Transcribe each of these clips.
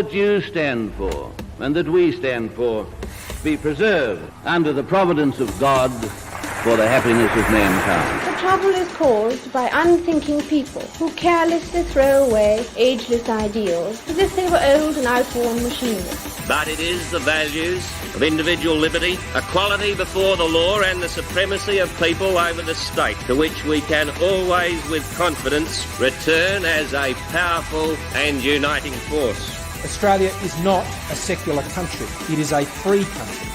that you stand for and that we stand for be preserved under the providence of God for the happiness of mankind. The trouble is caused by unthinking people who carelessly throw away ageless ideals as if they were old and outworn machinery. But it is the values of individual liberty, equality before the law and the supremacy of people over the state to which we can always with confidence return as a powerful and uniting force. Australia is not a secular country. It is a free country.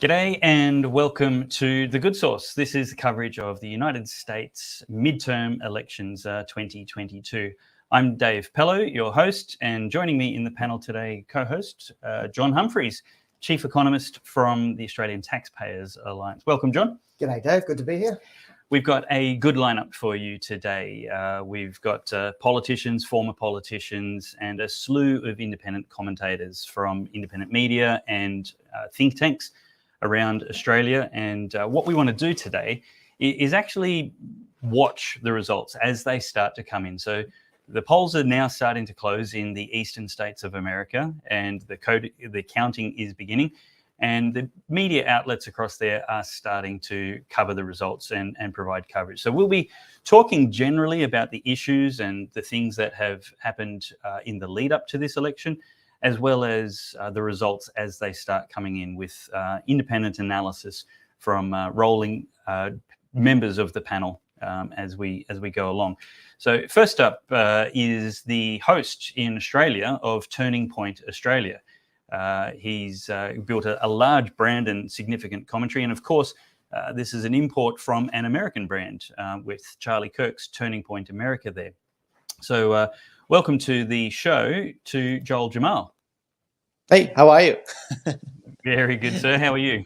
G'day and welcome to The Good Source. This is the coverage of the United States midterm elections 2022. I'm Dave Pellowe, your host, and joining me in the panel today, co-host John Humphreys, Chief Economist from the Australian Taxpayers Alliance. Welcome, John. G'day, Dave. Good to be here. We've got a good lineup for you today. We've got politicians, former politicians, and a slew of independent commentators from independent media and think tanks around Australia. And what we want to do today is actually watch the results as they start to come in. So the polls are now starting to close in the eastern states of America, and the counting is beginning. And the media outlets across there are starting to cover the results and provide coverage. So we'll be talking generally about the issues and the things that have happened in the lead up to this election, as well as the results as they start coming in with independent analysis from rolling members of the panel as we go along. So first up is the host in Australia of Turning Point Australia. He's built a large brand and significant commentary. And of course, this is an import from an American brand with Charlie Kirk's Turning Point America there. So welcome to the show to Joel Jammal. Hey, how are you? Very good, sir. How are you?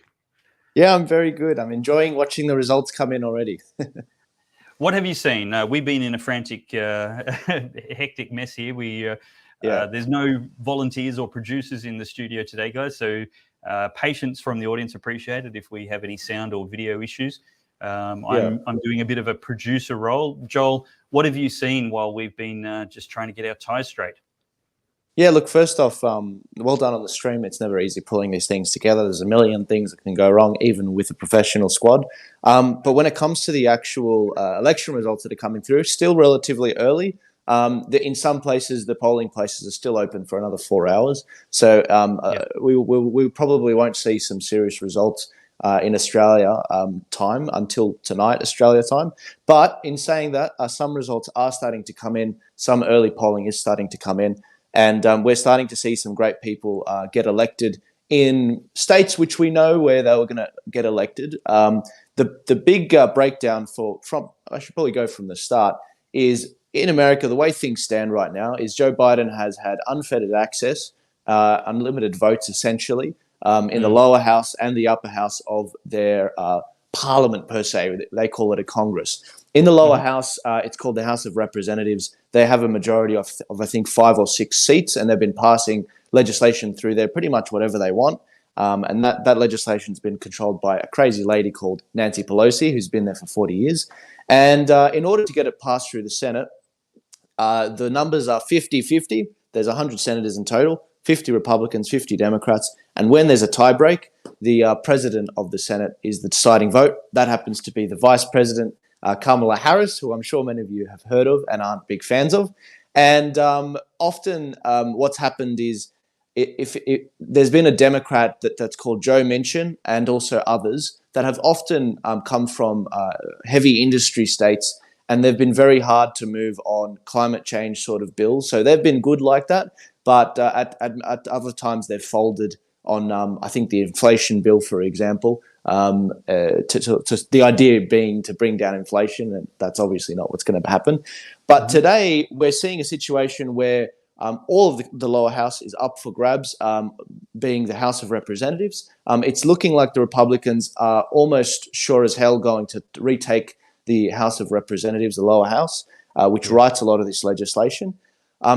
Yeah, I'm very good. I'm enjoying watching the results come in already. What have you seen? We've been in a frantic, hectic mess here. There's no volunteers or producers in the studio today, guys. So patience from the audience appreciated if we have any sound or video issues. I'm doing a bit of a producer role. Joel, what have you seen while we've been just trying to get our ties straight? Yeah, look, first off, well done on the stream. It's never easy pulling these things together. There's a million things that can go wrong, even with a professional squad. But when it comes to the actual election results that are coming through, still relatively early. In some places, the polling places are still open for another 4 hours. So we probably won't see some serious results in Australia time until tonight, Australia time. But in saying that, some results are starting to come in. Some early polling is starting to come in. And we're starting to see some great people get elected in states which we know where they were going to get elected. The big breakdown from I should probably go from the start is in America, the way things stand right now is Joe Biden has had unfettered access, unlimited votes essentially, in the lower house and the upper house of their parliament per se. They call it a Congress. In the lower house, it's called the House of Representatives. They have a majority of I think 5 or 6 seats, and they've been passing legislation through there pretty much whatever they want. And that legislation's been controlled by a crazy lady called Nancy Pellowe, who's been there for 40 years. And in order to get it passed through the Senate, the numbers are 50-50. There's 100 senators in total, 50 Republicans, 50 Democrats. And when there's a tiebreak, the president of the Senate is the deciding vote. That happens to be the vice president, Kamala Harris, who I'm sure many of you have heard of and aren't big fans of. And often what's happened is if there's been a Democrat that's called Joe Manchin and also others that have often come from heavy industry states, and they've been very hard to move on climate change sort of bills. So they've been good like that. But at other times they've folded on, I think, the inflation bill, for example, to the idea being to bring down inflation. And that's obviously not what's going to happen. But today we're seeing a situation where all of the lower house is up for grabs, being the House of Representatives. It's looking like the Republicans are almost sure as hell going to retake the House of Representatives, the lower house, which writes a lot of this legislation.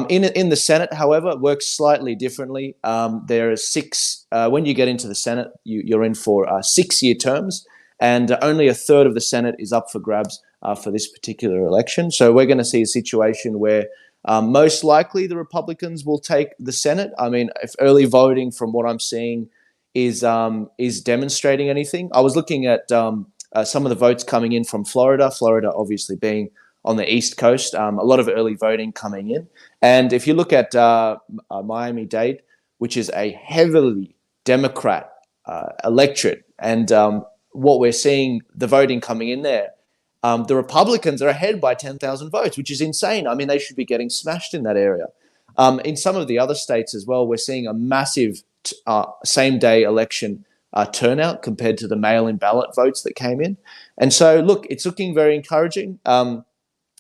In the Senate, however, it works slightly differently. There are 6, when you get into the Senate, you're in for 6-year terms, and only a third of the Senate is up for grabs for this particular election. So we're going to see a situation where most likely the Republicans will take the Senate. I mean, if early voting, from what I'm seeing, is demonstrating anything. I was looking at some of the votes coming in from Florida. Florida, obviously being on the East Coast, a lot of early voting coming in. And if you look at Miami-Dade, which is a heavily Democrat electorate, and what we're seeing, the voting coming in there, the Republicans are ahead by 10,000 votes, which is insane. I mean, they should be getting smashed in that area. In some of the other states as well, we're seeing a massive same-day election turnout compared to the mail-in ballot votes that came in. And so, look, it's looking very encouraging.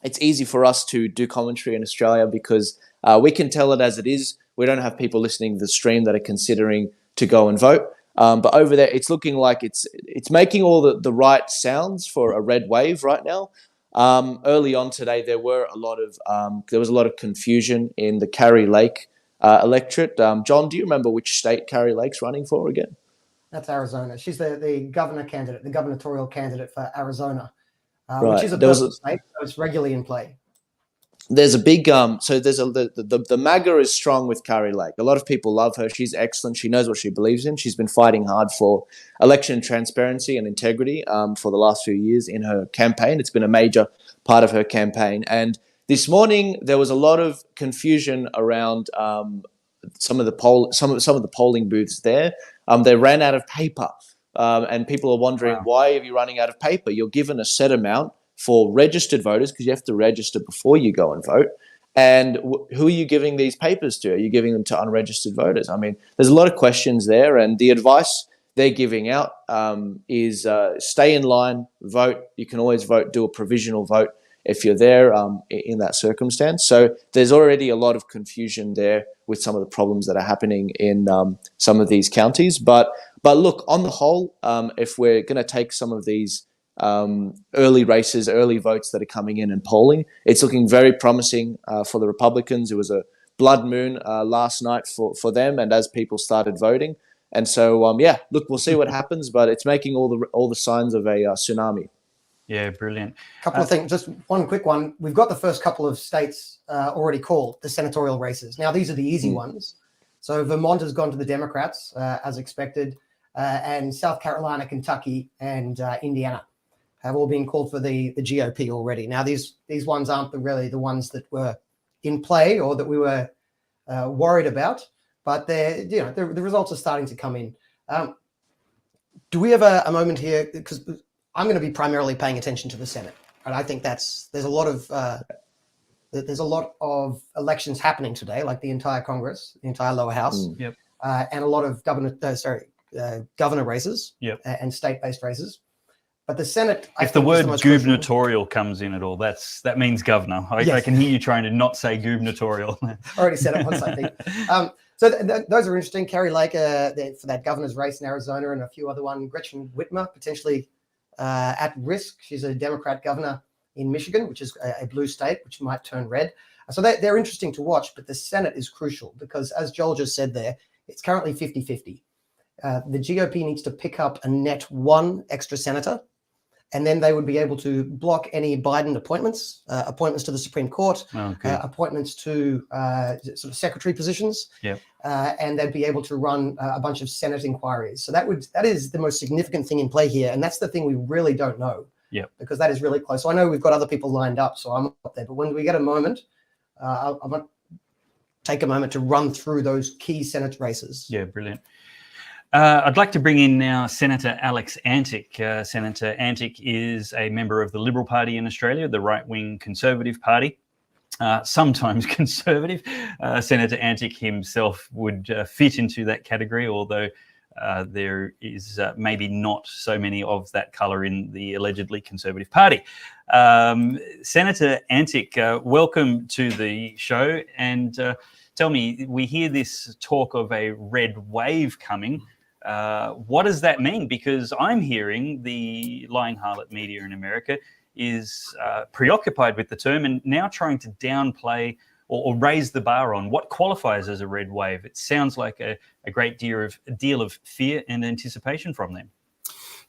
It's easy for us to do commentary in Australia because we can tell it as it is. We don't have people listening to the stream that are considering to go and vote. But over there, it's looking like it's making all the right sounds for a red wave right now. Early on today, there was a lot of confusion in the Carrie Lake electorate. John, do you remember which state Carrie Lake's running for again? That's Arizona. She's the governor candidate, the gubernatorial candidate for Arizona, Right. which is a purple state, so it's regularly in play. There's a big the MAGA is strong with Carrie Lake. A lot of people love her. She's excellent. She knows what she believes in. She's been fighting hard for election transparency and integrity for the last few years in her campaign. It's been a major part of her campaign. And this morning there was a lot of confusion around some of the polling booths there. They ran out of paper, and people are wondering, why are you running out of paper? You're given a set amount for registered voters, because you have to register before you go and vote. And who are you giving these papers to? Are you giving them to unregistered voters? I mean, there's a lot of questions there, and the advice they're giving out is stay in line, vote. You can always vote, do a provisional vote if you're there in that circumstance. So there's already a lot of confusion there with some of the problems that are happening in some of these counties. But look, on the whole, if we're going to take some of these early races, early votes that are coming in and polling, it's looking very promising for the Republicans. It was a blood moon last night for them, and as people started voting. And so, look, we'll see what happens, but it's making all the signs of a tsunami. Yeah, brilliant. Couple of things, just one quick one. We've got the first couple of states already called, the senatorial races. Now, these are the easy ones. So Vermont has gone to the Democrats, as expected, and South Carolina, Kentucky, and Indiana have all been called for the GOP already. Now, these ones aren't really the ones that were in play or that we were worried about, but the results are starting to come in. Do we have a moment here? Because I'm going to be primarily paying attention to the Senate, and I think there's a lot of elections happening today, like the entire Congress, the entire lower house, and a lot of governor races, and state-based races. But the Senate, if the word gubernatorial comes in at all, that means governor. I can hear you trying to not say gubernatorial. I already said it once, I think. So those are interesting. Carrie Lake for that governor's race in Arizona, and a few other ones. Gretchen Whitmer potentially at risk. She's a Democrat governor in Michigan, which is a blue state, which might turn red. So they're interesting to watch, but the Senate is crucial because, as Joel just said there, it's currently 50-50. The GOP needs to pick up a net one extra senator, and then they would be able to block any Biden appointments, appointments to the Supreme Court, appointments to sort of secretary positions, and they'd be able to run a bunch of Senate inquiries. So that is the most significant thing in play here, and that's the thing we really don't know, because that is really close. So I know we've got other people lined up, so I'm up there. But when we get a moment, I might take a moment to run through those key Senate races. Yeah, brilliant. I'd like to bring in now Senator Alex Antic. Senator Antic is a member of the Liberal Party in Australia, the right-wing Conservative Party, sometimes conservative. Senator Antic himself would fit into that category, although there is maybe not so many of that colour in the allegedly Conservative Party. Senator Antic, welcome to the show. And tell me, we hear this talk of a red wave coming. What does that mean? Because I'm hearing the lying harlot media in America is preoccupied with the term and now trying to downplay or raise the bar on what qualifies as a red wave. It sounds like a great deal of fear and anticipation from them.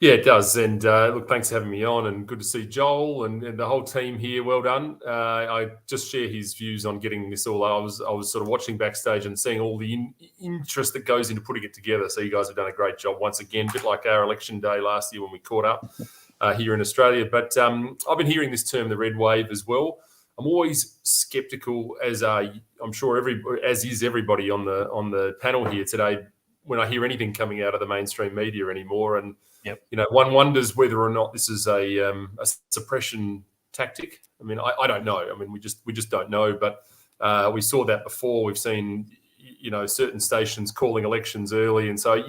Yeah, it does. And look, thanks for having me on, and good to see Joel and the whole team here. Well done. I just share his views on getting this all. I was sort of watching backstage and seeing all the interest that goes into putting it together. So you guys have done a great job once again, a bit like our election day last year when we caught up here in Australia. But I've been hearing this term, the red wave, as well. I'm always sceptical, as I'm sure as is everybody on the panel here today, when I hear anything coming out of the mainstream media anymore. And one wonders whether or not this is a suppression tactic. I mean, I don't know. I mean, we just don't know. But we saw that before. We've seen, certain stations calling elections early, and so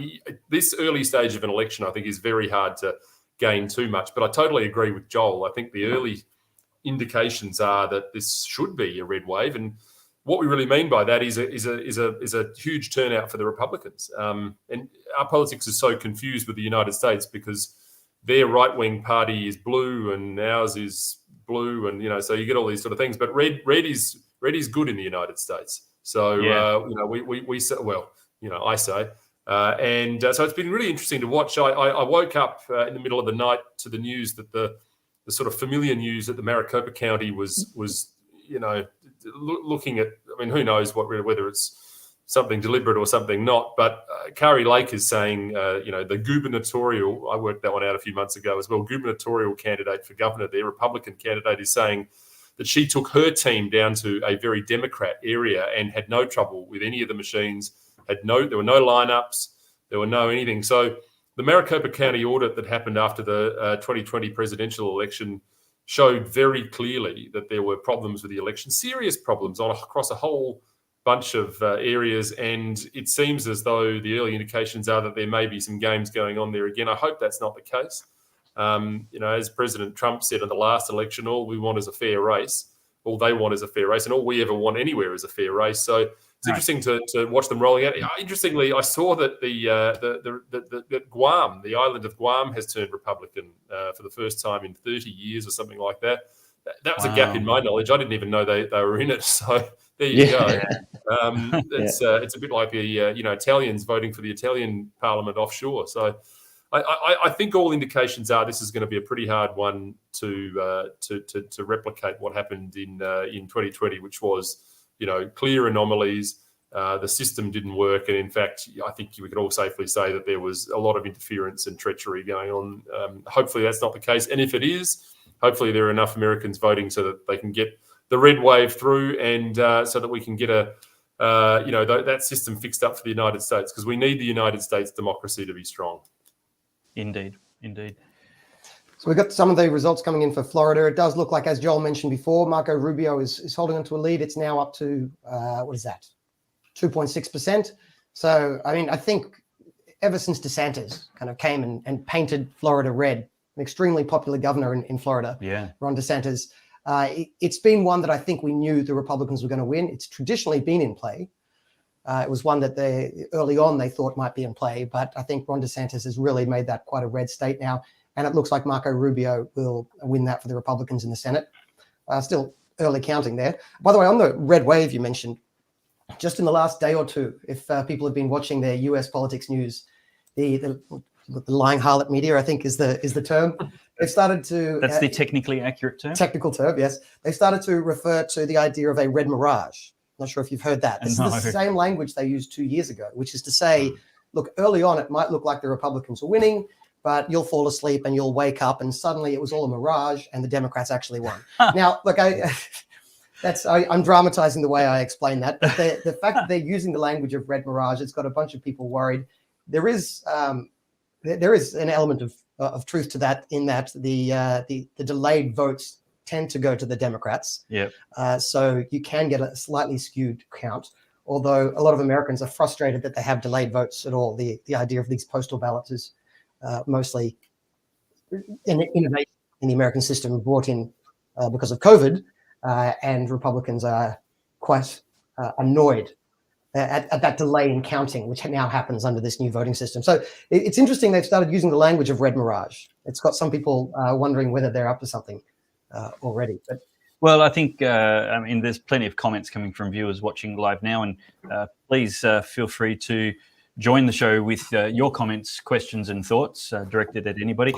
this early stage of an election, I think, is very hard to gain too much. But I totally agree with Joel. I think the early indications are that this should be a red wave, and what we really mean by that is a huge turnout for the Republicans. And our politics is so confused with the United States because their right-wing party is blue and ours is blue, and so you get all these sort of things. But red is good in the United States. So we say, well, I say, and so it's been really interesting to watch. I woke up in the middle of the night to the news that the sort of familiar news that the Maricopa County was looking at. I mean, who knows whether it's something deliberate or something not. But Kari Lake is saying, the gubernatorial. I worked that one out a few months ago as well. Gubernatorial candidate for governor, their Republican candidate, is saying that she took her team down to a very Democrat area and had no trouble with any of the machines. There were no lineups. There were no anything. So the Maricopa County audit that happened after the 2020 presidential election showed very clearly that there were problems with the election, serious problems across a whole bunch of areas. And it seems as though the early indications are that there may be some games going on there again. I hope that's not the case. As President Trump said in the last election, all we want is a fair race. All they want is a fair race, and all we ever want anywhere is a fair race. So it's interesting to watch them rolling out. Interestingly, I saw that the Guam, the island of Guam, has turned Republican for the first time in 30 years or something like that. That was a gap in my knowledge. I didn't even know they were in it. So there you go. It's a bit like the Italians voting for the Italian Parliament offshore. So I think all indications are this is going to be a pretty hard one to replicate what happened in 2020, which was clear anomalies. The system didn't work, and in fact, I think we could all safely say that there was a lot of interference and treachery going on. Hopefully, that's not the case, and if it is, hopefully there are enough Americans voting so that they can get the red wave through, and so that we can get that system fixed up for the United States, because we need the United States democracy to be strong. Indeed. So we've got some of the results coming in for Florida. It does look like, as Joel mentioned before, Marco Rubio is holding onto a lead. It's now up to, 2.6%. So, I mean, I think ever since DeSantis kind of came and painted Florida red, an extremely popular governor in Florida, Ron DeSantis, it's been one that I think we knew the Republicans were going to win. It's traditionally been in play. It was one that early on they thought might be in play, but I think Ron DeSantis has really made that quite a red state now. And it looks like Marco Rubio will win that for the Republicans in the Senate. Still early counting there. By the way, on the red wave you mentioned, just in the last day or two, if people have been watching their US politics news, the lying harlot media, I think is the term. They've started to... That's the technically accurate term? Technical term, yes. They started to refer to the idea of a red mirage. Not sure if you've heard that. This is the same language they used 2 years ago, which is to say, look, early on, it might look like the Republicans are winning, but you'll fall asleep and you'll wake up and suddenly it was all a mirage and the Democrats actually won. Now, look, I'm dramatizing the way I explain that, but the fact that they're using the language of red mirage, it's got a bunch of people worried. There is an element of truth to that, in that the delayed votes tend to go to the Democrats. So you can get a slightly skewed count, although a lot of Americans are frustrated that they have delayed votes at all. The idea of these postal ballots is mostly an innovation in the American system brought in because of COVID, and Republicans are quite annoyed at that delay in counting, which now happens under this new voting system. So it's interesting they've started using the language of red mirage. It's got some people wondering whether they're up to something already. But well, I think there's plenty of comments coming from viewers watching live now, and please feel free to join the show with your comments, questions, and thoughts directed at anybody.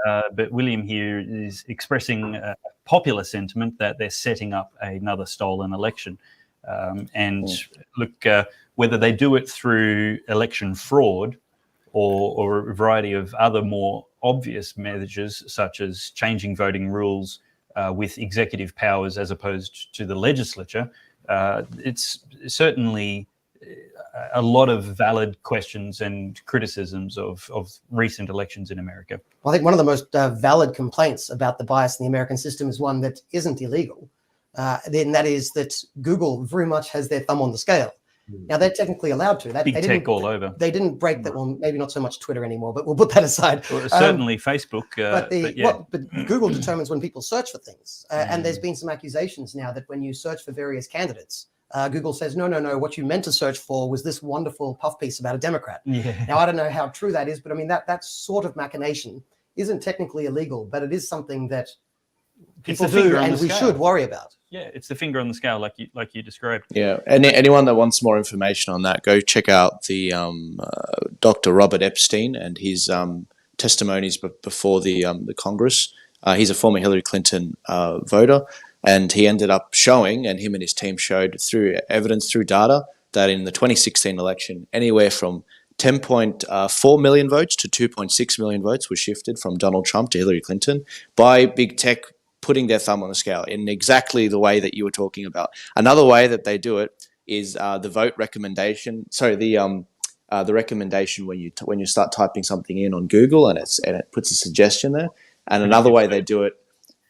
But William here is expressing a popular sentiment that they're setting up another stolen election. Look, whether they do it through election fraud or a variety of other more obvious measures, such as changing voting rules with executive powers as opposed to the legislature, it's certainly a lot of valid questions and criticisms of recent elections in America. Well, I think one of the most valid complaints about the bias in the American system is one that isn't illegal. Then that is that Google very much has their thumb on the scale. Now, they're technically allowed to. Big tech all over. They didn't break that. Well, maybe not so much Twitter anymore, but we'll put that aside. Well, certainly Facebook. But Google determines when people search for things. And there's been some accusations now that when you search for various candidates, Google says, no, what you meant to search for was this wonderful puff piece about a Democrat. Yeah. Now, I don't know how true that is, but I mean, that sort of machination isn't technically illegal, but it is something that people do and we should worry about. Yeah, it's the finger on the scale, like you described. Yeah, and anyone that wants more information on that, go check out the Dr. Robert Epstein and his testimonies before the Congress. He's a former Hillary Clinton voter, and he ended up showing, and him and his team showed through evidence, through data, that in the 2016 election, anywhere from 10.4 million votes to 2.6 million votes were shifted from Donald Trump to Hillary Clinton by big tech putting their thumb on the scale in exactly the way that you were talking about. Another way that they do it is the vote recommendation. Sorry, the recommendation when you start typing something in on Google and it puts a suggestion there. And another way they do it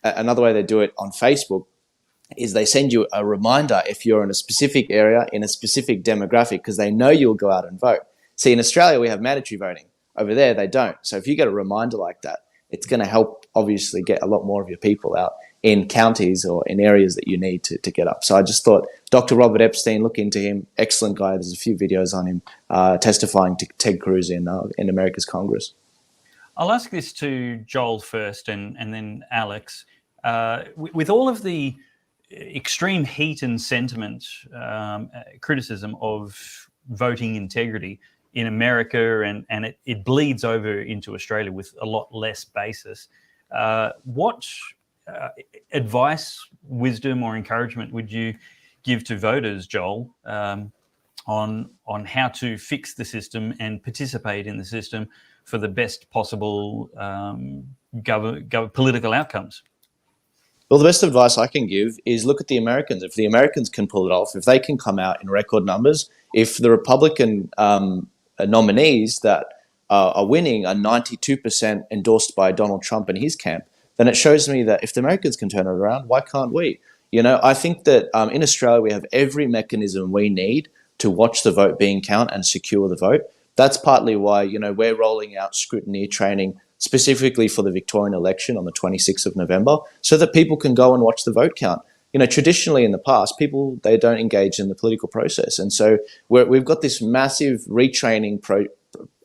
on Facebook is they send you a reminder if you're in a specific area in a specific demographic, because they know you'll go out and vote. See, in Australia we have mandatory voting. Over there they don't. So if you get a reminder like that, it's going to help obviously get a lot more of your people out in counties or in areas that you need to get up. So I just thought Dr. Robert Epstein, look into him. Excellent guy. There's a few videos on him testifying to Ted Cruz in America's Congress. I'll ask this to Joel first and then Alex. With all of the extreme heat and sentiment, criticism of voting integrity in America, and it bleeds over into Australia with a lot less basis. What advice, wisdom, or encouragement would you give to voters, Joel, on how to fix the system and participate in the system for the best possible political outcomes? Well, the best advice I can give is look at the Americans. If the Americans can pull it off, if they can come out in record numbers, if the Republican nominees that are winning are 92% endorsed by Donald Trump and his camp, then it shows me that if the Americans can turn it around, why can't we? You know, I think that in Australia we have every mechanism we need to watch the vote being counted and secure the vote. That's partly why, you know, we're rolling out scrutiny training specifically for the Victorian election on the 26th of November so that people can go and watch the vote count. You know, traditionally in the past, people, they don't engage in the political process. And so we've got this massive retraining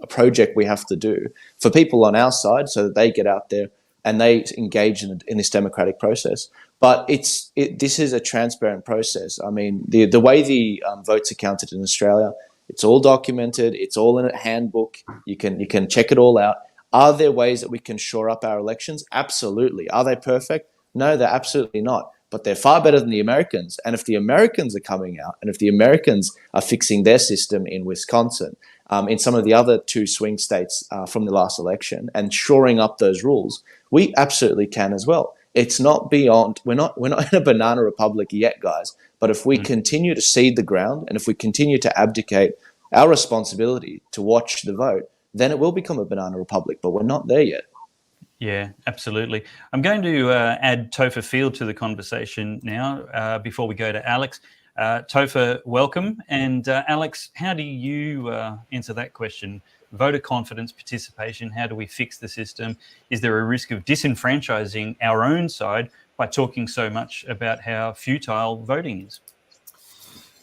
project we have to do for people on our side so that they get out there and they engage in this democratic process. But this is a transparent process. I mean, the way the votes are counted in Australia, it's all documented. It's all in a handbook. You can check it all out. Are there ways that we can shore up our elections? Absolutely. Are they perfect? No, they're absolutely not. But they're far better than the Americans. And if the Americans are coming out, and if the Americans are fixing their system in Wisconsin, in some of the other two swing states from the last election, and shoring up those rules, we absolutely can as well. It's not beyond. We're not in a banana republic yet, guys. But if we continue to seed the ground, and if we continue to abdicate our responsibility to watch the vote, then it will become a banana republic. But we're not there yet. Yeah, absolutely. I'm going to add Topher Field to the conversation now before we go to Alex. Topher, welcome. And Alex, how do you answer that question? Voter confidence, participation, how do we fix the system? Is there a risk of disenfranchising our own side by talking so much about how futile voting is?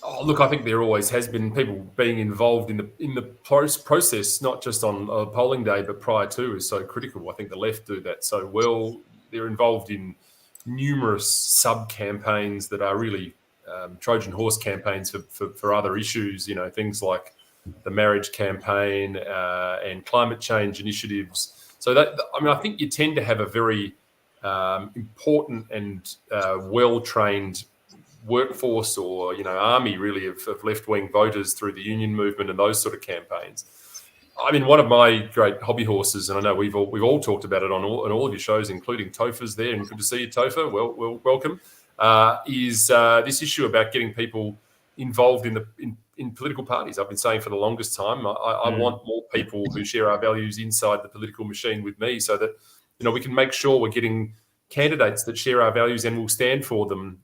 Oh, look, I think there always has been people being involved in the process, not just on polling day, but prior to, is so critical. I think the left do that so well. They're involved in numerous sub-campaigns that are really Trojan horse campaigns for other issues, you know, things like the marriage campaign and climate change initiatives. So that, I mean, I think you tend to have a very important and well-trained workforce, or army really of left-wing voters through the union movement and those sort of campaigns. I mean, one of my great hobby horses, and I know we've all talked about it on all of your shows, including Topher's there, and good to see you, Topher. Well, welcome. Is this issue about getting people involved in political parties? I've been saying for the longest time, I want more people who share our values inside the political machine with me, so that we can make sure we're getting candidates that share our values and will stand for them,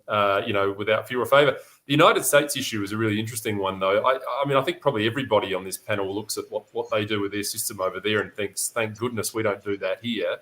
without fear or favour. The United States issue is a really interesting one, though. I mean, I think probably everybody on this panel looks at what they do with their system over there and thinks, thank goodness we don't do that here.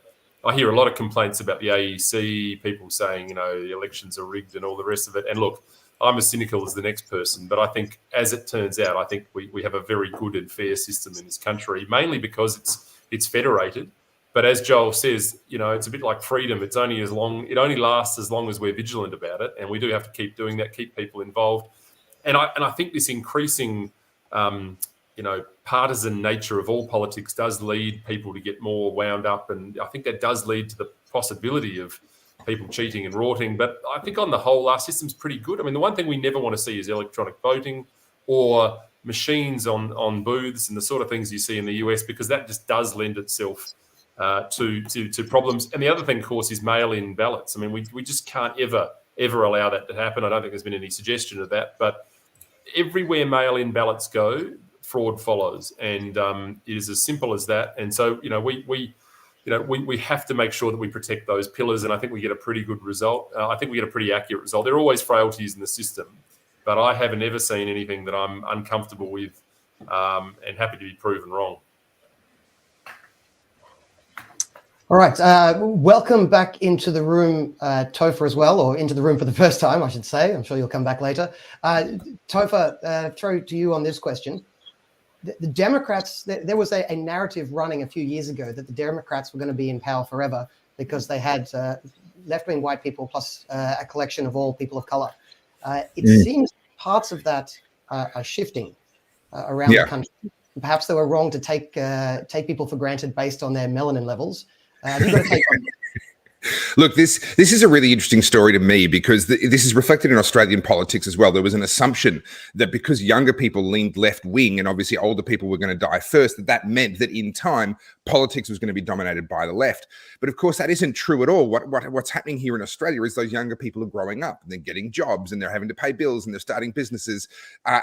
I hear a lot of complaints about the AEC, people saying, the elections are rigged and all the rest of it. And look, I'm as cynical as the next person, but I think, as it turns out, I think we have a very good and fair system in this country, mainly because it's federated. But as Joel says, it's a bit like freedom. It only lasts as long as we're vigilant about it, and we do have to keep doing that, keep people involved. And I think this increasing, partisan nature of all politics does lead people to get more wound up, and I think that does lead to the possibility of people cheating and rorting. But I think on the whole, our system's pretty good. I mean, the one thing we never want to see is electronic voting or machines on booths and the sort of things you see in the US, because that just does lend itself to problems. And the other thing, of course, is mail-in ballots. I mean, we just can't ever allow that to happen. I don't think there's been any suggestion of that, but everywhere mail-in ballots go, fraud follows, and it is as simple as that. And so, we have to make sure that we protect those pillars, and I think we get a pretty good result. I think we get a pretty accurate result. There are always frailties in the system, but I haven't ever seen anything that I'm uncomfortable with, and happy to be proven wrong. All right. Welcome back into the room, Topher, as well, or into the room for the first time, I should say. I'm sure you'll come back later. Topher, throw to you on this question. The Democrats, there was a narrative running a few years ago that the Democrats were going to be in power forever because they had left-wing white people plus a collection of all people of color. It seems parts of that are shifting around the country. Perhaps they were wrong to take people for granted based on their melanin levels. You've got to take on Look, this is a really interesting story to me, because this is reflected in Australian politics as well. There was an assumption that because younger people leaned left wing and obviously older people were going to die first, that meant that in time politics was going to be dominated by the left. But of course, that isn't true at all. What's happening here in Australia is those younger people are growing up and they're getting jobs and they're having to pay bills and they're starting businesses.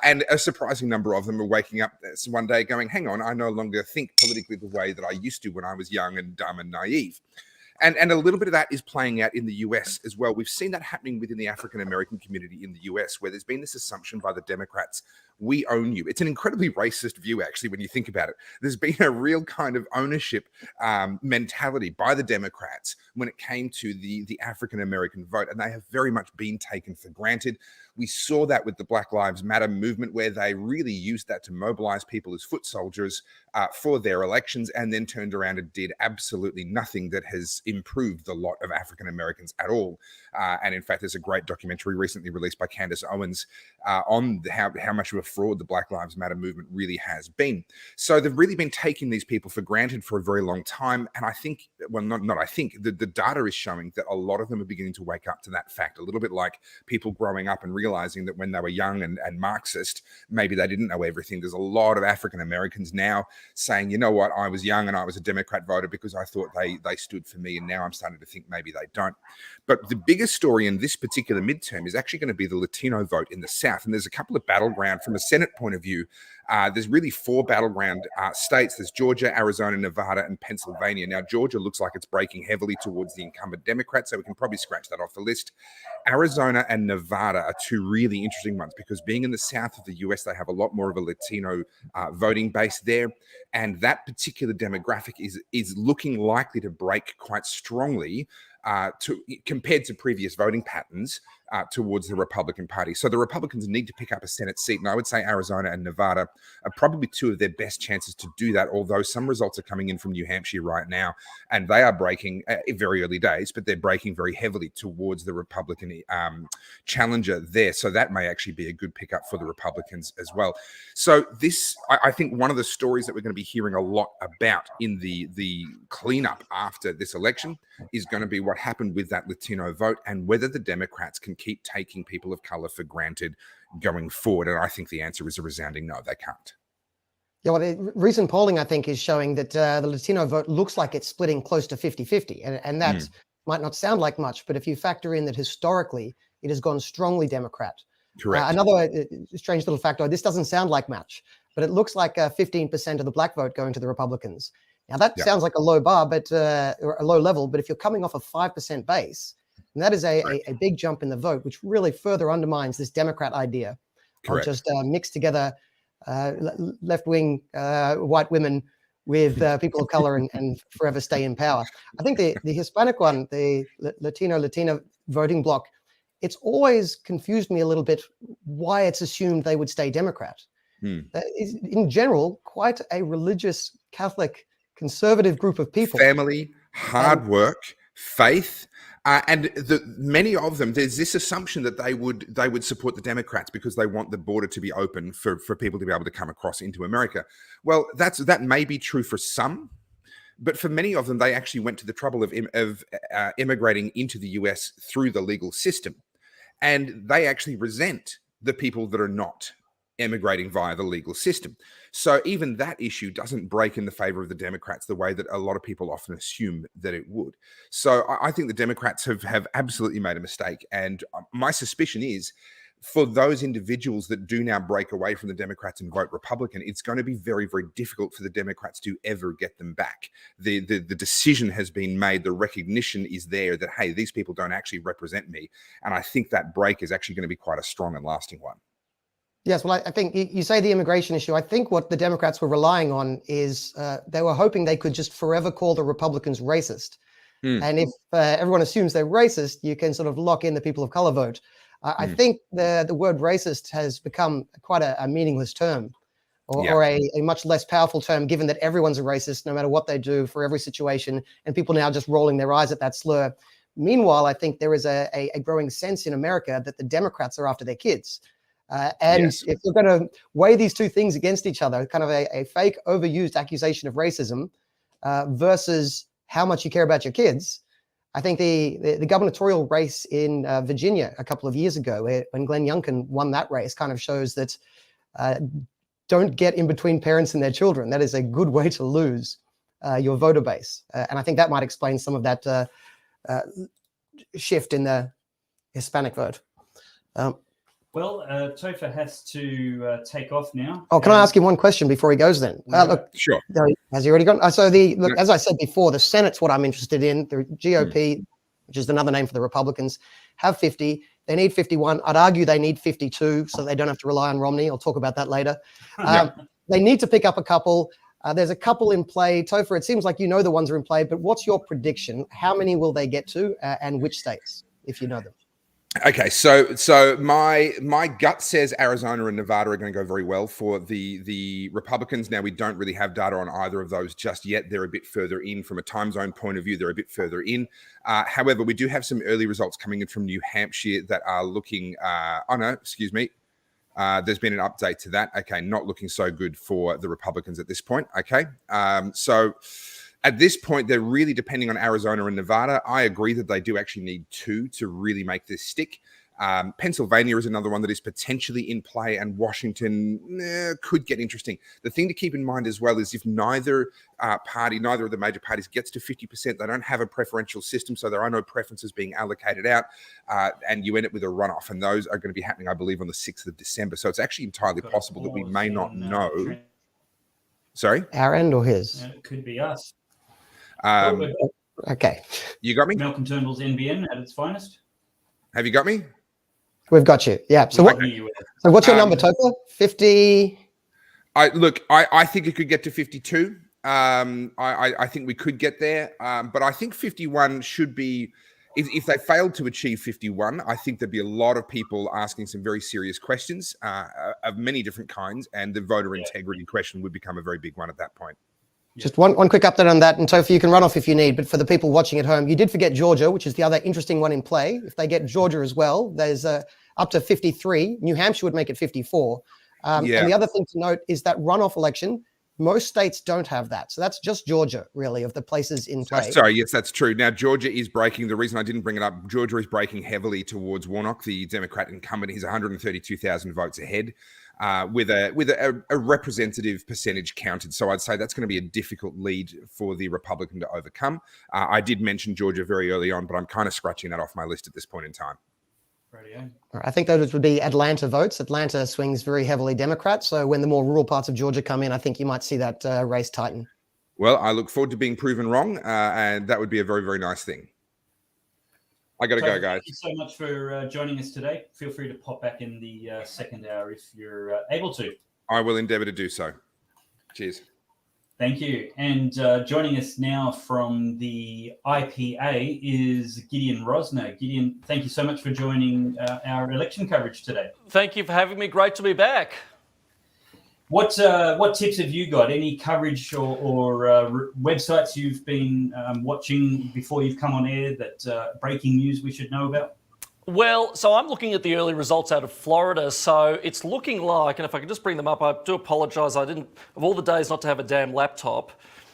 And a surprising number of them are waking up one day going, hang on, I no longer think politically the way that I used to when I was young and dumb and naive. And a little bit of that is playing out in the US as well. We've seen that happening within the African-American community in the US, where there's been this assumption by the Democrats, we own you. It's an incredibly racist view, actually, when you think about it. There's been a real kind of ownership mentality by the Democrats when it came to the African-American vote, and they have very much been taken for granted. We saw that with the Black Lives Matter movement, where they really used that to mobilize people as foot soldiers for their elections, and then turned around and did absolutely nothing that has improved the lot of African Americans at all. And in fact, there's a great documentary recently released by Candace Owens on how much of a fraud the Black Lives Matter movement really has been. So they've really been taking these people for granted for a very long time. And I think, well, not I think, the data is showing that a lot of them are beginning to wake up to that fact, a little bit like people growing up and realizing that when they were young and Marxist, maybe they didn't know everything. There's a lot of African Americans now saying, you know what, I was young and I was a Democrat voter because I thought they stood for me, and now I'm starting to think maybe they don't. But the biggest story in this particular midterm is actually going to be the Latino vote in the South. And there's a couple of battleground from a Senate point of view. There's really 4 battleground states. There's Georgia, Arizona, Nevada, and Pennsylvania. Now, Georgia looks like it's breaking heavily towards the incumbent Democrat, so we can probably scratch that off the list. Arizona and Nevada are 2 really interesting ones, because being in the south of the US, they have a lot more of a Latino voting base there. And that particular demographic is looking likely to break quite strongly compared to previous voting patterns towards the Republican Party. So the Republicans need to pick up a Senate seat, and I would say Arizona and Nevada are probably two of their best chances to do that, although some results are coming in from New Hampshire right now, and they are breaking in very early days, but they're breaking very heavily towards the Republican challenger there. So that may actually be a good pickup for the Republicans as well. So this, I think one of the stories that we're going to be hearing a lot about in the cleanup after this election is going to be what happened with that Latino vote and whether the Democrats can keep taking people of color for granted going forward. And I think the answer is a resounding no, they can't. Yeah, well, the recent polling, I think, is showing that the Latino vote looks like it's splitting close to 50-50. And that might not sound like much, but if you factor in that historically it has gone strongly Democrat. Correct. Another strange little factor, this doesn't sound like much, but it looks like 15% of the black vote going to the Republicans. Now, that sounds like a low bar, but or a low level, but if you're coming off a 5% base, and that is a big jump in the vote, which really further undermines this Democrat idea of just mixed together left-wing white women with people of color and forever stay in power. I think the Hispanic one, the Latina voting bloc, it's always confused me a little bit why it's assumed they would stay Democrat. Is, in general, quite a religious, Catholic, conservative group of people. Family, hard work, faith. And many of them, there's this assumption that they would support the Democrats because they want the border to be open for people to be able to come across into America. Well, that may be true for some, but for many of them, they actually went to the trouble of immigrating into the US through the legal system. And they actually resent the people that are not emigrating via the legal system. So even that issue doesn't break in the favor of the Democrats the way that a lot of people often assume that it would. So I think the Democrats have absolutely made a mistake. And my suspicion is for those individuals that do now break away from the Democrats and vote Republican, it's going to be very, very difficult for the Democrats to ever get them back. The decision has been made. The recognition is there that, hey, these people don't actually represent me. And I think that break is actually going to be quite a strong and lasting one. Yes, well, I think you say the immigration issue. I think what the Democrats were relying on is they were hoping they could just forever call the Republicans racist. And if everyone assumes they're racist, you can sort of lock in the people of color vote. I think the word racist has become quite a meaningless term or a much less powerful term, given that everyone's a racist no matter what they do for every situation, and people now just rolling their eyes at that slur. Meanwhile, I think there is a growing sense in America that the Democrats are after their kids. If you're going to weigh these two things against each other, kind of a fake overused accusation of racism versus how much you care about your kids, I think the gubernatorial race in Virginia a couple of years ago, when Glenn Youngkin won that race, kind of shows that don't get in between parents and their children. That is a good way to lose your voter base. And I think that might explain some of that shift in the Hispanic vote. Well, Topher has to take off now. Oh, can I ask him one question before he goes then? Look, sure. Has he already gone? So as I said before, the Senate's what I'm interested in. The GOP, which is another name for the Republicans, have 50. They need 51. I'd argue they need 52 so they don't have to rely on Romney. I'll talk about that later. They need to pick up a couple. There's a couple in play. Topher, it seems like you know the ones are in play, but what's your prediction? How many will they get to and which states, if you know them? Okay, so my gut says Arizona and Nevada are going to go very well for the Republicans. Now, we don't really have data on either of those just yet. They're a bit further in from a time zone point of view. They're a bit further in. However, we do have some early results coming in from New Hampshire that are looking. There's been an update to that. Okay, not looking so good for the Republicans at this point. Okay, so. At this point, they're really depending on Arizona and Nevada. I agree that they do actually need two to really make this stick. Pennsylvania is another one that is potentially in play, and Washington could get interesting. The thing to keep in mind as well is if neither of the major parties gets to 50%, they don't have a preferential system, so there are no preferences being allocated out, and you end up with a runoff, and those are going to be happening, I believe, on the 6th of December. So it's actually entirely possible that we may not know. Sorry? Our end or his? It could be us. Okay. You got me? Malcolm Turnbull's NBN at its finest. Have you got me? We've got you. Yeah. So what's your number, Topher? 50? I think it could get to 52. I think we could get there. But I think 51 should be if they failed to achieve 51, I think there'd be a lot of people asking some very serious questions of many different kinds, and the voter integrity question would become a very big one at that point. Just one quick update on that, and Topher, you can run off if you need, but for the people watching at home, you did forget Georgia, which is the other interesting one in play. If they get Georgia as well, there's up to 53. New Hampshire would make it 54. And the other thing to note is that runoff election, most states don't have that. So that's just Georgia, really, of the places in play. Sorry, yes, that's true. Now, Georgia is breaking. The reason I didn't bring it up, Georgia is breaking heavily towards Warnock, the Democrat incumbent. He's 132,000 votes ahead with a representative percentage counted. So I'd say that's going to be a difficult lead for the Republican to overcome. I did mention Georgia very early on, but I'm kind of scratching that off my list at this point in time. I think those would be Atlanta votes. Atlanta swings very heavily Democrat. So when the more rural parts of Georgia come in, I think you might see that race tighten. Well, I look forward to being proven wrong, and that would be a very, very nice thing. I got to go, guys. Thank you so much for joining us today. Feel free to pop back in the second hour if you're able to. I will endeavour to do so. Cheers. Thank you. And joining us now from the IPA is Gideon Rosner. Gideon, thank you so much for joining our election coverage today. Thank you for having me. Great to be back. What tips have you got? Any coverage or websites you've been watching before you've come on air that breaking news we should know about? Well, so I'm looking at the early results out of Florida. So it's looking like, and if I could just bring them up, I do apologise. I didn't, of all the days not to have a damn laptop.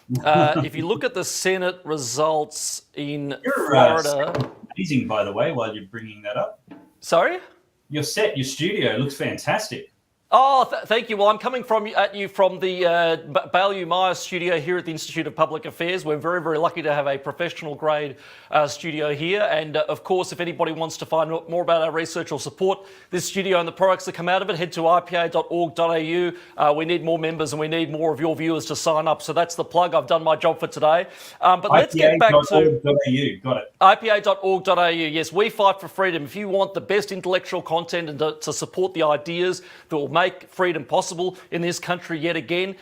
If you look at the Senate results in Florida. Amazing, by the way, while you're bringing that up. Sorry? Your studio looks fantastic. Oh, thank you. Well, I'm coming at you from the Pellowe Meyer studio here at the Institute of Public Affairs. We're very, very lucky to have a professional grade studio here. And of course, if anybody wants to find more about our research or support this studio and the products that come out of it, head to ipa.org.au. We need more members and we need more of your viewers to sign up. So that's the plug. I've done my job for today. But let's get back to ipa.org.au. Got it. ipa.org.au. Yes, we fight for freedom. If you want the best intellectual content and to support the ideas that will make freedom possible in this country yet again,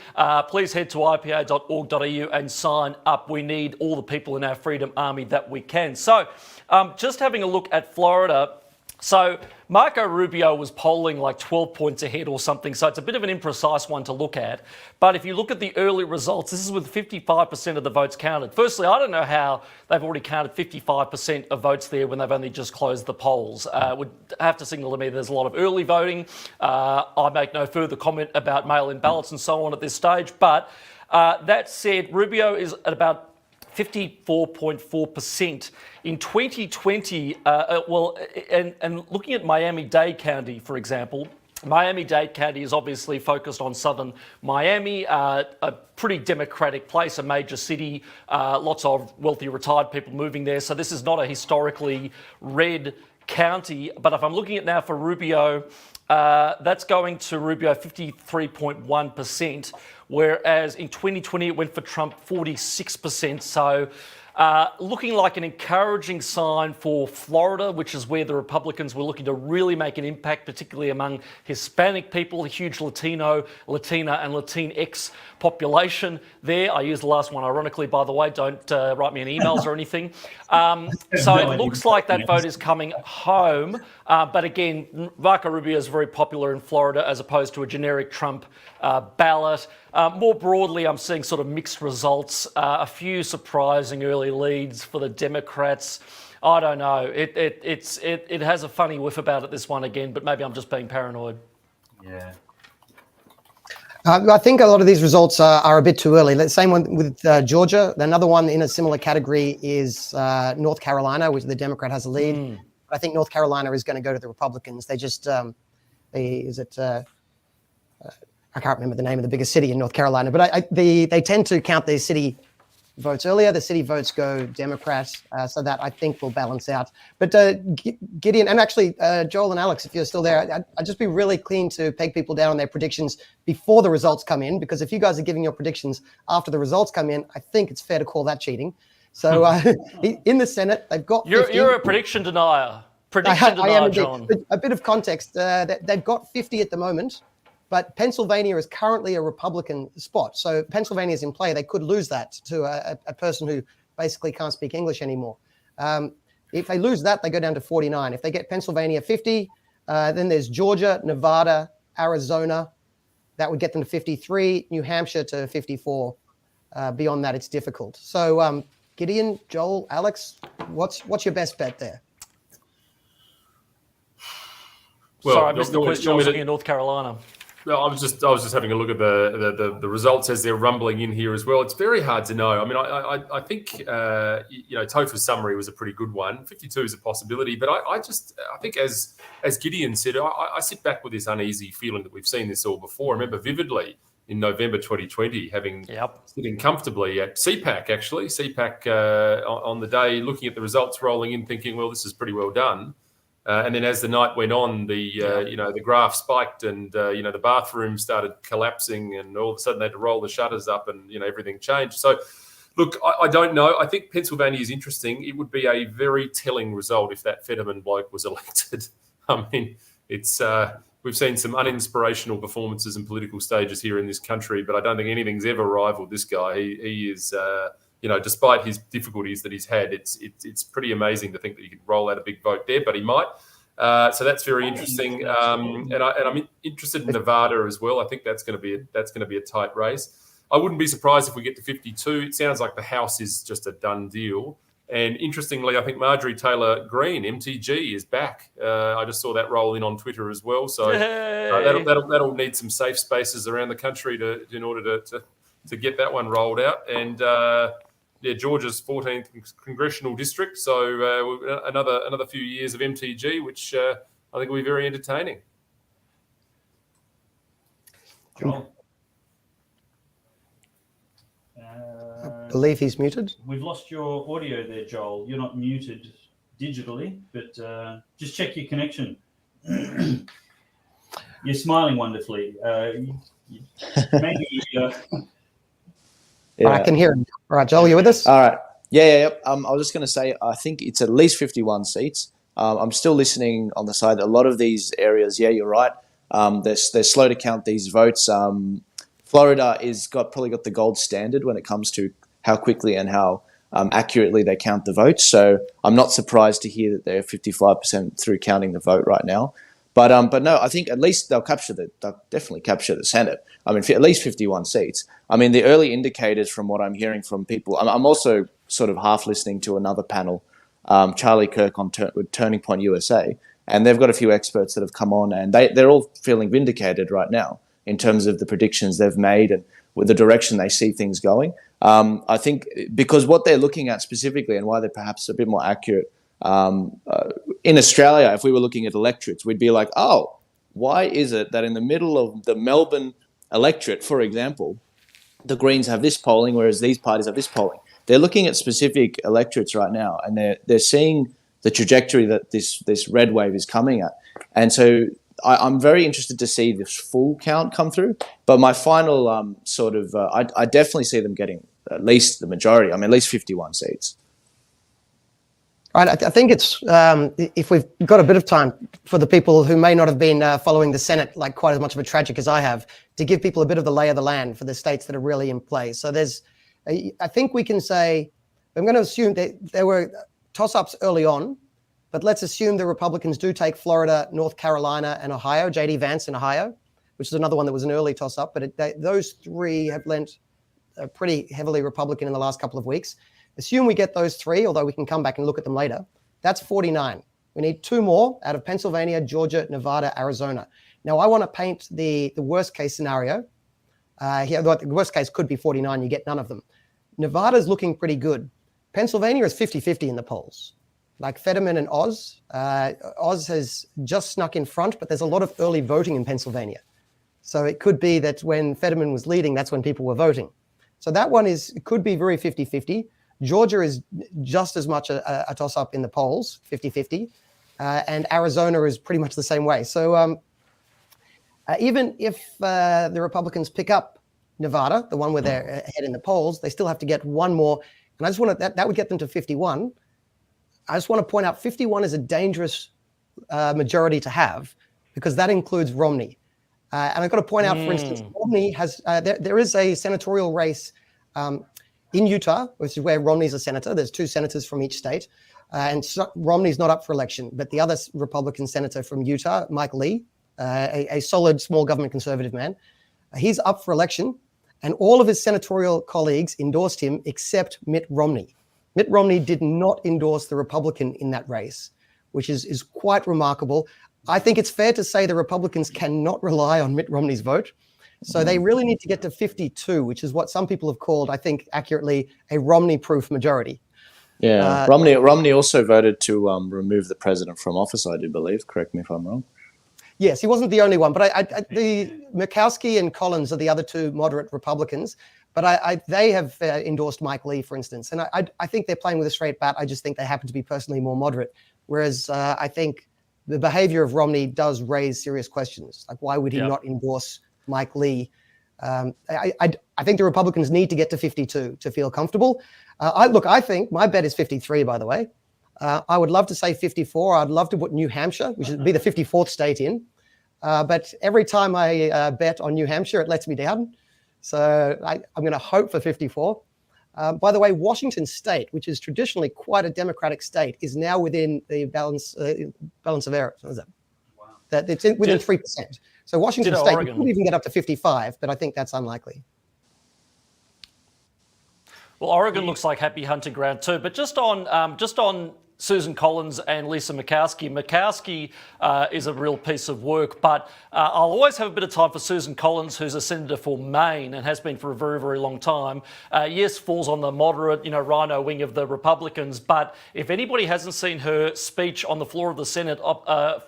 please head to ipa.org.au and sign up. We need all the people in our freedom army that we can. So just having a look at Florida. So Marco Rubio was polling like 12 points ahead or something, so it's a bit of an imprecise one to look at. But if you look at the early results, this is with 55% of the votes counted. Firstly, I don't know how they've already counted 55% of votes there when they've only just closed the polls. Would have to signal to me there's a lot of early voting. I make no further comment about mail-in ballots and so on at this stage. But that said, Rubio is at about 54.4%. In 2020, and looking at Miami-Dade County, for example, Miami-Dade County is obviously focused on southern Miami, a pretty democratic place, a major city, lots of wealthy retired people moving there. So this is not a historically red county. But if I'm looking at now for Rubio, that's going to Rubio 53.1%, whereas in 2020 it went for Trump 46%. So looking like an encouraging sign for Florida, which is where the Republicans were looking to really make an impact, particularly among Hispanic people, a huge Latino, Latina and Latinx population there. I used the last one ironically, by the way. Don't write me any emails or anything. So it looks like that vote is coming home. But again, Marco Rubio is very popular in Florida as opposed to a generic Trump ballot. More broadly, I'm seeing sort of mixed results, a few surprising early leads for the Democrats. I don't know. It has a funny whiff about it, this one again, but maybe I'm just being paranoid. Yeah. I think a lot of these results are a bit too early. The same one with Georgia. Another one in a similar category is North Carolina, which the Democrat has a lead. I think North Carolina is going to go to the Republicans. They just, I can't remember the name of the biggest city in North Carolina, but they tend to count their city votes earlier. The city votes go Democrat, so that I think will balance out. But Gideon, and actually Joel and Alex, if you're still there, I'd just be really keen to peg people down on their predictions before the results come in, because if you guys are giving your predictions after the results come in, I think it's fair to call that cheating. So in the Senate, they've got 50. You're a prediction denier. Prediction denier, John. A bit of context. They've got 50 at the moment. But Pennsylvania is currently a Republican spot. So Pennsylvania is in play. They could lose that to a person who basically can't speak English anymore. If they lose that, they go down to 49. If they get Pennsylvania 50, then there's Georgia, Nevada, Arizona. That would get them to 53, New Hampshire to 54. Beyond that, it's difficult. So Gideon, Joel, Alex, what's your best bet there? Well, Sorry, I missed the question. I was looking at North Carolina. No, I was just having a look at the results as they're rumbling in here as well. It's very hard to know. I mean, I think Topher's summary was a pretty good one. 52 is a possibility, but I think as Gideon said, I sit back with this uneasy feeling that we've seen this all before. I remember vividly in November 2020 sitting comfortably at CPAC on the day, looking at the results rolling in, thinking, well, this is pretty well done. And then as the night went on, the graph spiked and, the bathroom started collapsing and all of a sudden they had to roll the shutters up and, everything changed. So, look, I don't know. I think Pennsylvania is interesting. It would be a very telling result if that Fetterman bloke was elected. I mean, it's we've seen some uninspirational performances and political stages here in this country, but I don't think anything's ever rivaled this guy. He is... despite his difficulties that he's had, it's pretty amazing to think that he could roll out a big vote there, but he might. So that's very interesting. And I'm interested in Nevada as well. I think that's going to be a tight race. I wouldn't be surprised if we get to 52. It sounds like the House is just a done deal. And interestingly, I think Marjorie Taylor Greene, MTG, is back. I just saw that roll in on Twitter as well. So that'll need some safe spaces around the country in order to get that one rolled out. And Georgia's 14th congressional district, so another few years of MTG, which I think will be very entertaining. Joel? I believe he's muted. We've lost your audio there, Joel. You're not muted digitally, but just check your connection. You're smiling wonderfully. Maybe... Yeah. I can hear him. All right, Joel, you with us? All right. Yeah. I was just going to say, I think it's at least 51 seats. I'm still listening on the side that a lot of these areas, yeah, you're right. They're slow to count these votes. Florida probably got the gold standard when it comes to how quickly and how accurately they count the votes. So I'm not surprised to hear that they're 55% through counting the vote right now. But no, I think at least they'll definitely capture the Senate. I mean, at least 51 seats. I mean, the early indicators from what I'm hearing from people, I'm also sort of half listening to another panel, Charlie Kirk with Turning Point USA, and they've got a few experts that have come on, and they're all feeling vindicated right now in terms of the predictions they've made and with the direction they see things going. I think because what they're looking at specifically and why they're perhaps a bit more accurate, in Australia, if we were looking at electorates, we'd be like, oh, why is it that in the middle of the Melbourne electorate, for example, the Greens have this polling, whereas these parties have this polling? They're looking at specific electorates right now, and they're seeing the trajectory that this red wave is coming at. And so I'm very interested to see this full count come through. But my final I definitely see them getting at least the majority. I mean, at least 51 seats. Right, I think it's if we've got a bit of time for the people who may not have been following the Senate like quite as much of a tragic as I have, to give people a bit of the lay of the land for the states that are really in play. So I think we can say, I'm going to assume that there were toss-ups early on, but let's assume the Republicans do take Florida, North Carolina, and Ohio, J.D. Vance in Ohio, which is another one that was an early toss-up, but those three have lent pretty heavily Republican in the last couple of weeks. Assume we get those three, although we can come back and look at them later. That's 49. We need two more out of Pennsylvania, Georgia, Nevada, Arizona. Now, I want to paint the worst case scenario. Here, the worst case could be 49. You get none of them. Nevada's looking pretty good. Pennsylvania is 50-50 in the polls. Like Fetterman and Oz. Oz has just snuck in front, but there's a lot of early voting in Pennsylvania. So it could be that when Fetterman was leading, that's when people were voting. So that one could be very 50-50. Georgia is just as much a toss-up in the polls, 50-50, and Arizona is pretty much the same way. So even if the Republicans pick up Nevada, the one where they're ahead in the polls, they still have to get one more. And I just want to, that would get them to 51. I just want to point out 51 is a dangerous majority to have because that includes Romney. And I've got to point out, for instance, Romney has, there is a senatorial race in Utah, which is where Romney's a senator. There's two senators from each state. Romney's not up for election, but the other Republican senator from Utah, Mike Lee, a solid small government conservative man, he's up for election, and all of his senatorial colleagues endorsed him except Mitt Romney. Mitt Romney did not endorse the Republican in that race, which is quite remarkable. I think it's fair to say the Republicans cannot rely on Mitt Romney's vote. So they really need to get to 52, which is what some people have called, I think accurately, a Romney-proof majority. Yeah, Romney also voted to remove the president from office, I do believe. Correct me if I'm wrong. Yes, he wasn't the only one, but the Murkowski and Collins are the other two moderate Republicans, but they have endorsed Mike Lee, for instance, and I think they're playing with a straight bat. I just think they happen to be personally more moderate, whereas I think the behavior of Romney does raise serious questions, like why would he not endorse Mike Lee? I think the Republicans need to get to 52 to feel comfortable. I think my bet is 53, by the way. I would love to say 54. I'd love to put New Hampshire, which would be the 54th state in. But every time I bet on New Hampshire, it lets me down. So I'm going to hope for 54. By the way, Washington State, which is traditionally quite a Democratic state, is now within the balance of error. What is that? Wow. That it's within 3%. So Washington State could even get up to 55, but I think that's unlikely. Well, Oregon looks like happy hunting ground too. But just on Susan Collins and Lisa Murkowski. Murkowski is a real piece of work, but I'll always have a bit of time for Susan Collins, who's a senator for Maine and has been for a very, very long time. Yes, falls on the moderate, rhino wing of the Republicans, but if anybody hasn't seen her speech on the floor of the Senate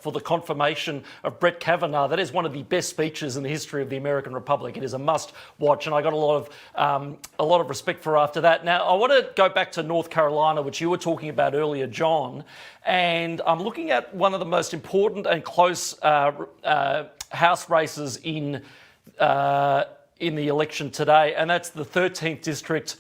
for the confirmation of Brett Kavanaugh, that is one of the best speeches in the history of the American Republic. It is a must watch, and I got a lot of respect for her after that. Now, I want to go back to North Carolina, which you were talking about earlier, John, and I'm looking at one of the most important and close House races in the election today, and that's the 13th district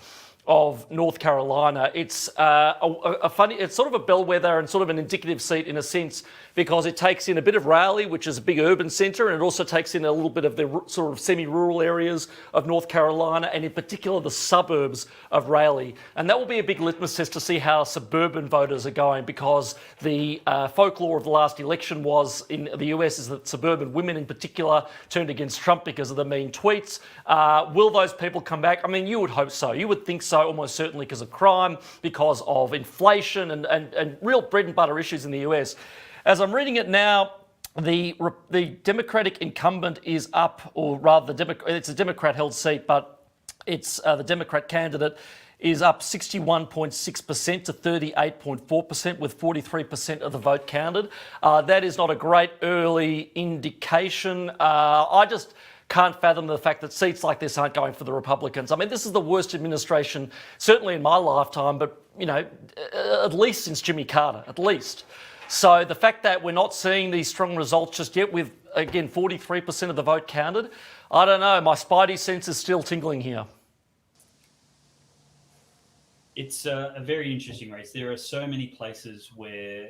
of North Carolina. It's it's sort of a bellwether and sort of an indicative seat in a sense, because it takes in a bit of Raleigh, which is a big urban centre, and it also takes in a little bit of the sort of semi-rural areas of North Carolina, and in particular the suburbs of Raleigh. And that will be a big litmus test to see how suburban voters are going, because the folklore of the last election was in the US is that suburban women in particular turned against Trump because of the mean tweets. Will those people come back? I mean, you would hope so. You would think so, almost certainly, because of crime, because of inflation and real bread and butter issues in the US. As I'm reading it now, the Democratic incumbent is up, or rather, it's a Democrat-held seat, but it's the Democrat candidate is up 61.6% to 38.4%, with 43% of the vote counted. That is not a great early indication. I just can't fathom the fact that seats like this aren't going for the Republicans. I mean, this is the worst administration, certainly in my lifetime, but, at least since Jimmy Carter, at least. So the fact that we're not seeing these strong results just yet with, again, 43% of the vote counted, I don't know. My spidey sense is still tingling here. It's a very interesting race. There are so many places where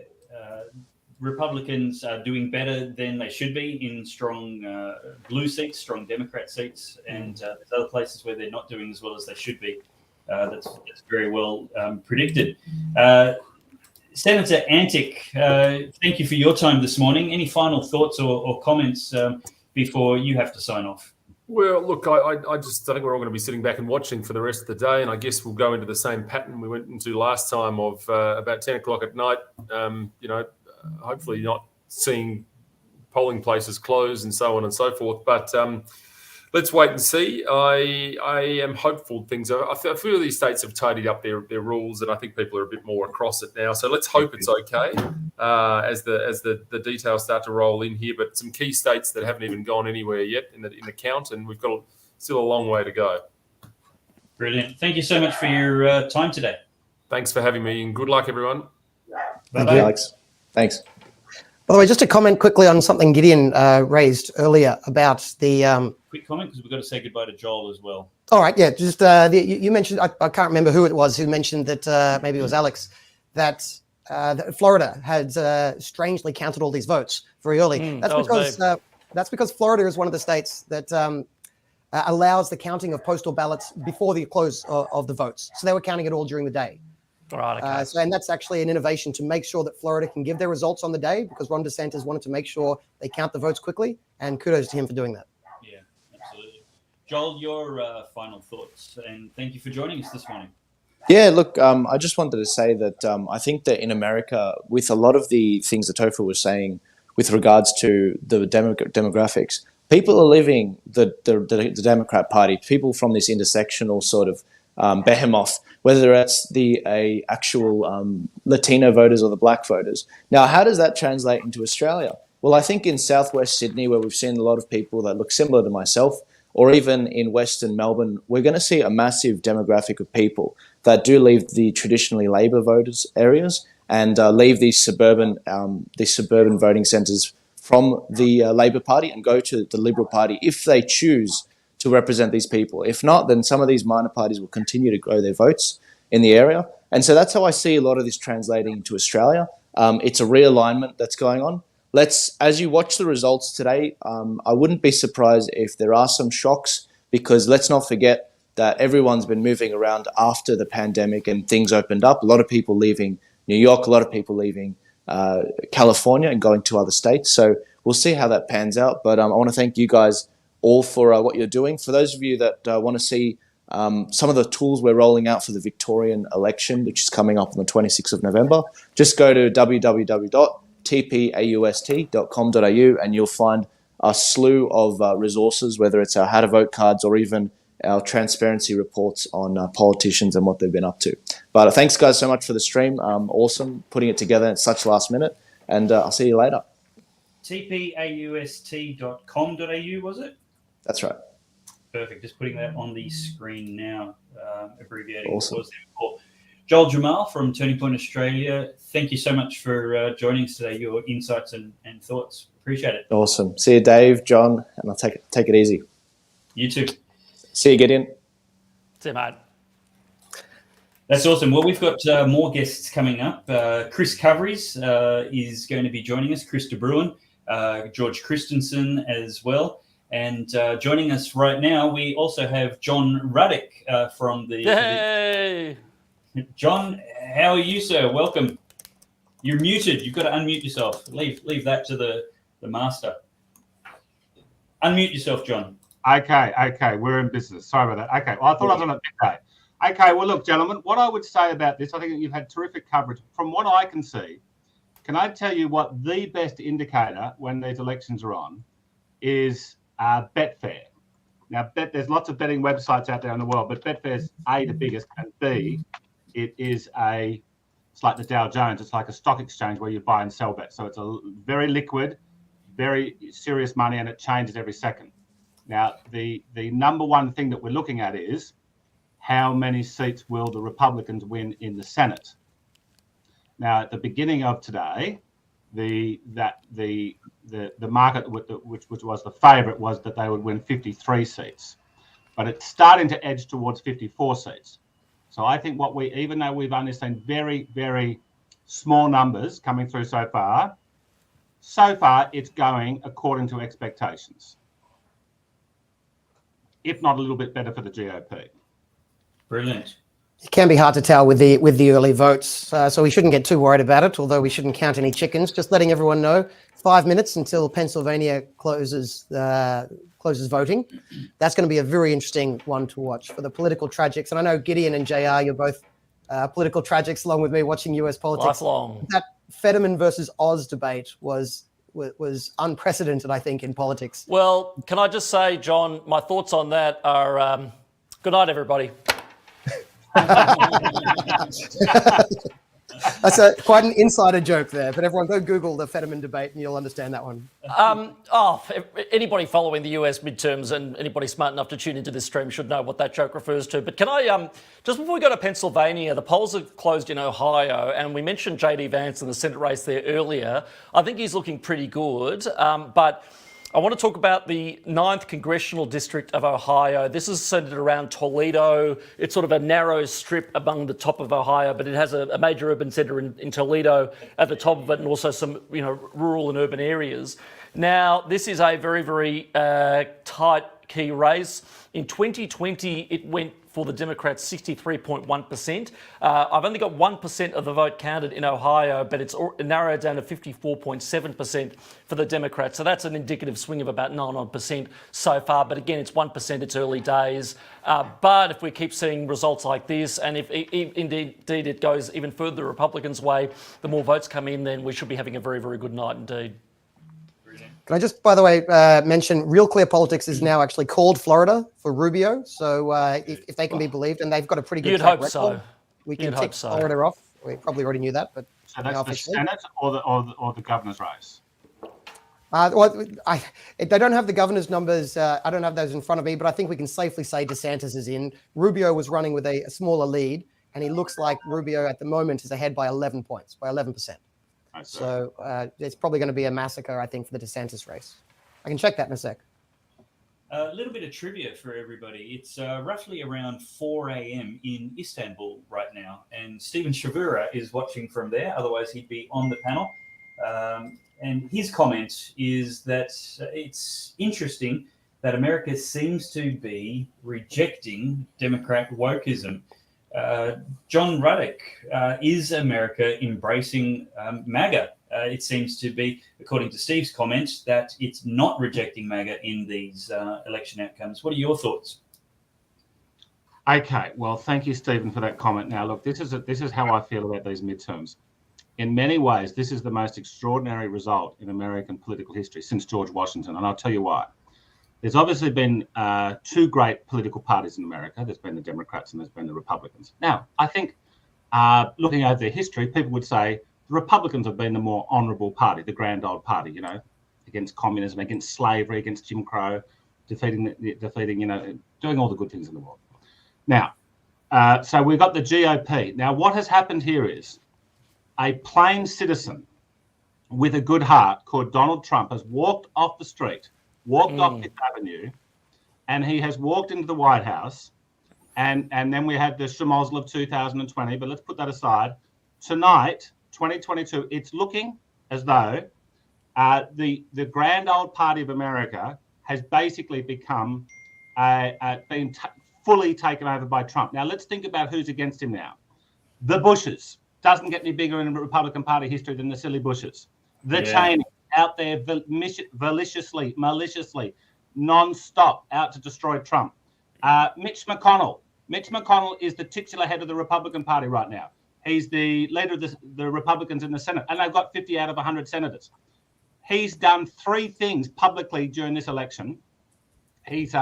Republicans are doing better than they should be in strong blue seats, strong Democrat seats, and there's other places where they're not doing as well as they should be. That's very well predicted. Senator Antic, thank you for your time this morning. Any final thoughts or comments before you have to sign off? Well, look, I think we're all going to be sitting back and watching for the rest of the day, and I guess we'll go into the same pattern we went into last time of about 10 o'clock at night, hopefully not seeing polling places close and so on and so forth. But let's wait and see. I am hopeful things are. A few of these states have tidied up their rules, and I think people are a bit more across it now. So let's hope it's okay as the details start to roll in here. But some key states that haven't even gone anywhere yet in the count, and we've got still a long way to go. Brilliant. Thank you so much for your time today. Thanks for having me, and good luck, everyone. Thank you, Alex. Thanks. By the way, just to comment quickly on something Gideon raised earlier about the... Quick comment, because we've got to say goodbye to Joel as well. All right, yeah. Just you mentioned, I can't remember who it was who mentioned that, maybe it was Alex, that Florida had strangely counted all these votes very early. That's because Florida is one of the states that allows the counting of postal ballots before the close of the votes. So they were counting it all during the day. Right, okay. And that's actually an innovation to make sure that Florida can give their results on the day, because Ron DeSantis wanted to make sure they count the votes quickly, and kudos to him for doing that. Yeah, absolutely. Joel, your final thoughts, and thank you for joining us this morning. Yeah, look, I just wanted to say that I think that in America, with a lot of the things that Topher was saying with regards to the demographics, people are leaving the Democrat Party, people from this intersectional sort of behemoth, whether it's the actual Latino voters or the black voters. Now, how does that translate into Australia? Well, I think in southwest Sydney, where we've seen a lot of people that look similar to myself, or even in Western Melbourne, we're going to see a massive demographic of people that do leave the traditionally Labor voters areas and leave these suburban voting centres from the Labor Party and go to the Liberal Party if they choose to represent these people. If not, then some of these minor parties will continue to grow their votes in the area. And so that's how I see a lot of this translating into Australia. It's a realignment that's going on. As you watch the results today, I wouldn't be surprised if there are some shocks, because let's not forget that everyone's been moving around after the pandemic and things opened up. A lot of people leaving New York, a lot of people leaving California and going to other states. So we'll see how that pans out. But I want to thank you guys all for what you're doing. For those of you that want to see some of the tools we're rolling out for the Victorian election, which is coming up on the 26th of November, just go to www.tpaust.com.au and you'll find a slew of resources, whether it's our how to vote cards or even our transparency reports on politicians and what they've been up to. But thanks, guys, so much for the stream. Awesome putting it together at such last minute, and I'll see you later. tpaust.com.au, was it? That's right. Perfect. Just putting that on the screen now, abbreviating. Awesome. Joel Jammal from Turning Point Australia, thank you so much for joining us today, your insights and thoughts. Appreciate it. Awesome. See you, Dave, John, and I'll take it easy. You too. See you, Gideon. See you, mate. That's awesome. Well, we've got more guests coming up. Chriscoveries is going to be joining us, Chris de Bruin, George Christensen as well. And joining us right now, we also have John Ruddick from the... Yay! John, how are you, sir? Welcome. You're muted. You've got to unmute yourself. Leave that to the master. Unmute yourself, John. Okay, we're in business. Sorry about that. Okay, well, I thought I was on a midday. Okay, well, look, gentlemen, what I would say about this, I think that you've had terrific coverage. From what I can see, can I tell you what the best indicator when these elections are on is Betfair. Now, there's lots of betting websites out there in the world, but Betfair's A, the biggest, and B, it's like the Dow Jones. It's like a stock exchange where you buy and sell bets. So it's a very liquid, very serious money, and it changes every second. Now, the number one thing that we're looking at is how many seats will the Republicans win in the Senate. Now, at the beginning of today, the market, which was the favourite, was that they would win 53 seats, but it's starting to edge towards 54 seats. So I think even though we've only seen very, very small numbers coming through so far it's going according to expectations, if not a little bit better for the GOP. Brilliant. It can be hard to tell with the early votes, so we shouldn't get too worried about it, although we shouldn't count any chickens. Just letting everyone know, 5 minutes until Pennsylvania closes voting. That's going to be a very interesting one to watch for the political tragics. And I know Gideon and JR, you're both political tragics along with me watching US politics. Lifelong. That Fetterman versus Oz debate was unprecedented, I think, in politics. Well, can I just say, John, my thoughts on that are good night, everybody. That's quite an insider joke there, but everyone go Google the Fetterman debate and you'll understand that one. Anybody following the US midterms and anybody smart enough to tune into this stream should know what that joke refers to. But can I, just before we go to Pennsylvania, the polls have closed in Ohio, and we mentioned JD Vance in the Senate race there earlier. I think he's looking pretty good, but I want to talk about the 9th Congressional District of Ohio. This is centered around Toledo. It's sort of a narrow strip among the top of Ohio, but it has a major urban center in Toledo at the top of it, and also some rural and urban areas. Now, this is a very, very tight key race. In 2020, it went for the Democrats, 63.1%. I've only got 1% of the vote counted in Ohio, but it's narrowed down to 54.7% for the Democrats. So that's an indicative swing of about 9% so far. But again, it's 1%, it's early days. But if we keep seeing results like this, and if indeed it goes even further the Republicans' way, the more votes come in, then we should be having a very, very good night indeed. Can I just, by the way, mention Real Clear Politics is now actually called Florida for Rubio. So if they can be believed, and they've got a pretty good track record, so. We can tick Florida off. We probably already knew that, but so that's the Senate or the governor's race. They don't have the governor's numbers. I don't have those in front of me, but I think we can safely say DeSantis is in. Rubio was running with a smaller lead, and he looks like Rubio at the moment is ahead by 11 points, by 11%. So it's probably going to be a massacre, I think, for the DeSantis race. I can check that in a sec. A little bit of trivia for everybody. It's roughly around 4 a.m. in Istanbul right now, and Stephen Shavura is watching from there. Otherwise, he'd be on the panel. And his comment is that it's interesting that America seems to be rejecting Democrat wokeism. John Ruddick, is America embracing MAGA? It seems to be, according to Steve's comment, that it's not rejecting MAGA in these election outcomes. What are your thoughts? Okay, well, thank you, Stephen, for that comment. Now, look, this is how I feel about these midterms. In many ways, this is the most extraordinary result in American political history since George Washington, and I'll tell you why. There's obviously been two great political parties in America. There's been the Democrats and there's been the Republicans. Now, I think looking over their history, people would say the Republicans have been the more honourable party, the grand old party, you know, against communism, against slavery, against Jim Crow, defeating, you know, doing all the good things in the world. Now, so we've got the GOP. Now, what has happened here is a plain citizen with a good heart called Donald Trump has walked off the street, walked off Fifth Avenue, and he has walked into the White House. And then we had the schmozzle of 2020, but let's put that aside. Tonight, 2022, it's looking as though the grand old party of America has basically become been fully taken over by Trump. Now, let's think about who's against him now. The Bushes. Doesn't get any bigger in Republican Party history than the silly Bushes. The Cheney out there maliciously, non-stop out to destroy Trump. Mitch McConnell. Mitch McConnell is the titular head of the Republican Party right now. He's the leader of the Republicans in the Senate, and they've got 50 out of 100 senators. He's done three things publicly during this election. He's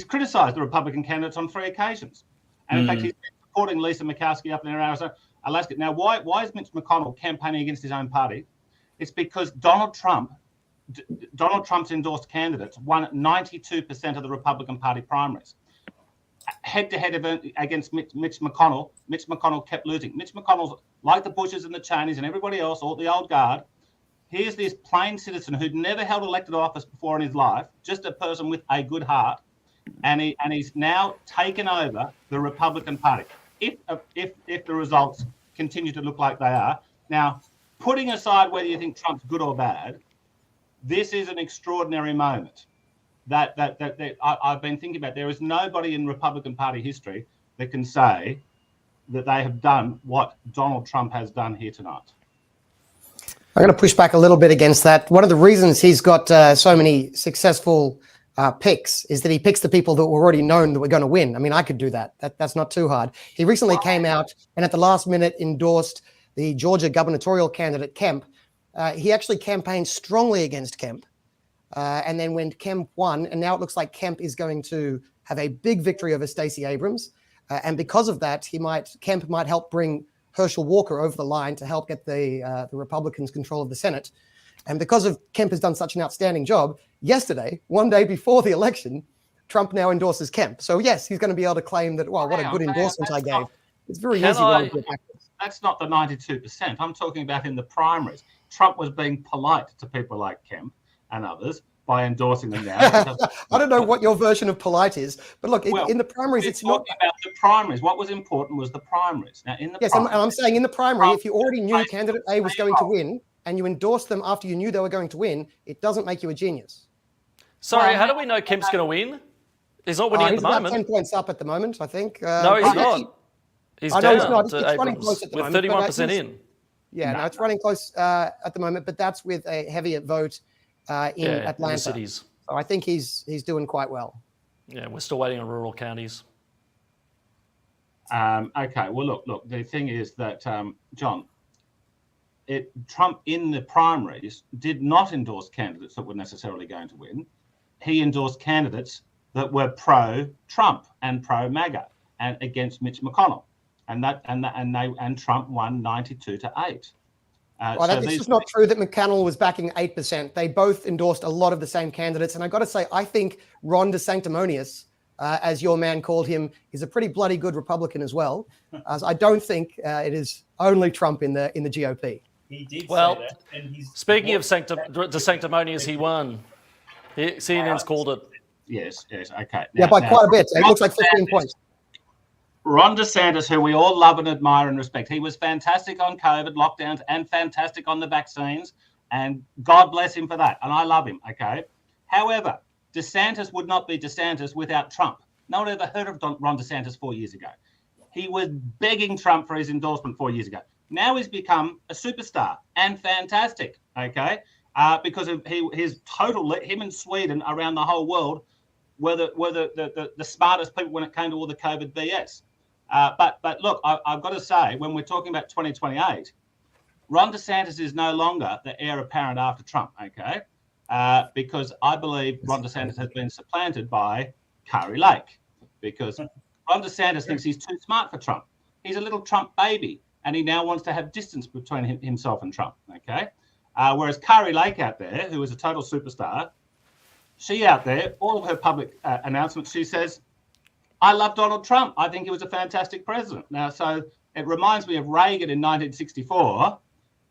criticised the Republican candidates on three occasions. And in fact, he's supporting Lisa Murkowski up in Arizona. Alaska. Now, why is Mitch McConnell campaigning against his own party? It's because Donald Trump's endorsed candidates won 92% of the Republican Party primaries. Head-to-head against Mitch McConnell, Mitch McConnell kept losing. Mitch McConnell's like the Bushes and the Cheneys and everybody else, all the old guard. Here's this plain citizen who'd never held elected office before in his life, just a person with a good heart, and he's now taken over the Republican Party. If the results continue to look like they are. Now, putting aside whether you think Trump's good or bad, this is an extraordinary moment that I've been thinking about. There is nobody in Republican Party history that can say that they have done what Donald Trump has done here tonight. I'm going to push back a little bit against that. One of the reasons he's got so many successful picks is that he picks the people that were already known that were going to win. I mean, I could do that. That's not too hard. He recently came out and at the last minute endorsed the Georgia gubernatorial candidate, Kemp. He actually campaigned strongly against Kemp. And then when Kemp won, and now it looks like Kemp is going to have a big victory over Stacey Abrams. And because of that, Kemp might help bring Herschel Walker over the line to help get the Republicans control of the Senate. And because of Kemp has done such an outstanding job, yesterday, one day before the election, Trump now endorses Kemp. So yes, he's going to be able to claim that, wow, what a good endorsement I gave. It's very easy to get backwards. That's not the 92%. I'm talking about in the primaries. Trump was being polite to people like Kemp and others by endorsing them now. I don't know what your version of polite is, but look, in the primaries, it's not about the primaries. What was important was the primaries. Now, in the yes, primaries, and I'm saying in the primary, if you already knew candidate A was going to win and you endorsed them after you knew they were going to win, it doesn't make you a genius. Sorry, how do we know Kemp's going to win? He's not winning at He's the about moment. 10 points up at the moment, I think. No, he's not. He's I know down he's not. to It's running Abrams close at the with moment, but 31% in. Yeah, no, it's running close at the moment, but that's with a heavier vote in Atlanta. In the cities. So I think he's doing quite well. Yeah, we're still waiting on rural counties. Okay, well, look. The thing is that John, Trump in the primaries did not endorse candidates that were necessarily going to win. He endorsed candidates that were pro-Trump and pro-MAGA and against Mitch McConnell, and Trump won 92-8. It's just not true that McConnell was backing 8%. They both endorsed a lot of the same candidates, and I got to say, I think Ron DeSanctimonious, as your man called him, is a pretty bloody good Republican as well. As I don't think it is only Trump in the GOP. He did say that. And speaking of DeSanctimonious, he won. CNN's called it. Yes, okay. Yeah, by quite a bit. It looks like 15 points. Ron DeSantis, who we all love and admire and respect, he was fantastic on COVID lockdowns and fantastic on the vaccines, and God bless him for that. And I love him, okay? However, DeSantis would not be DeSantis without Trump. No one ever heard of Ron DeSantis 4 years ago. He was begging Trump for his endorsement 4 years ago. Now he's become a superstar and fantastic, okay? Because of his total, him and Sweden around the whole world were the smartest people when it came to all the COVID BS. But look, I've got to say, when we're talking about 2028, Ron DeSantis is no longer the heir apparent after Trump, okay? Because I believe Ron DeSantis has been supplanted by Kari Lake, because Ron DeSantis thinks he's too smart for Trump. He's a little Trump baby, and he now wants to have distance between himself and Trump, okay? Whereas Kari Lake out there, who is a total superstar, she out there, all of her public announcements, she says, I love Donald Trump. I think he was a fantastic president. Now, so it reminds me of Reagan in 1964,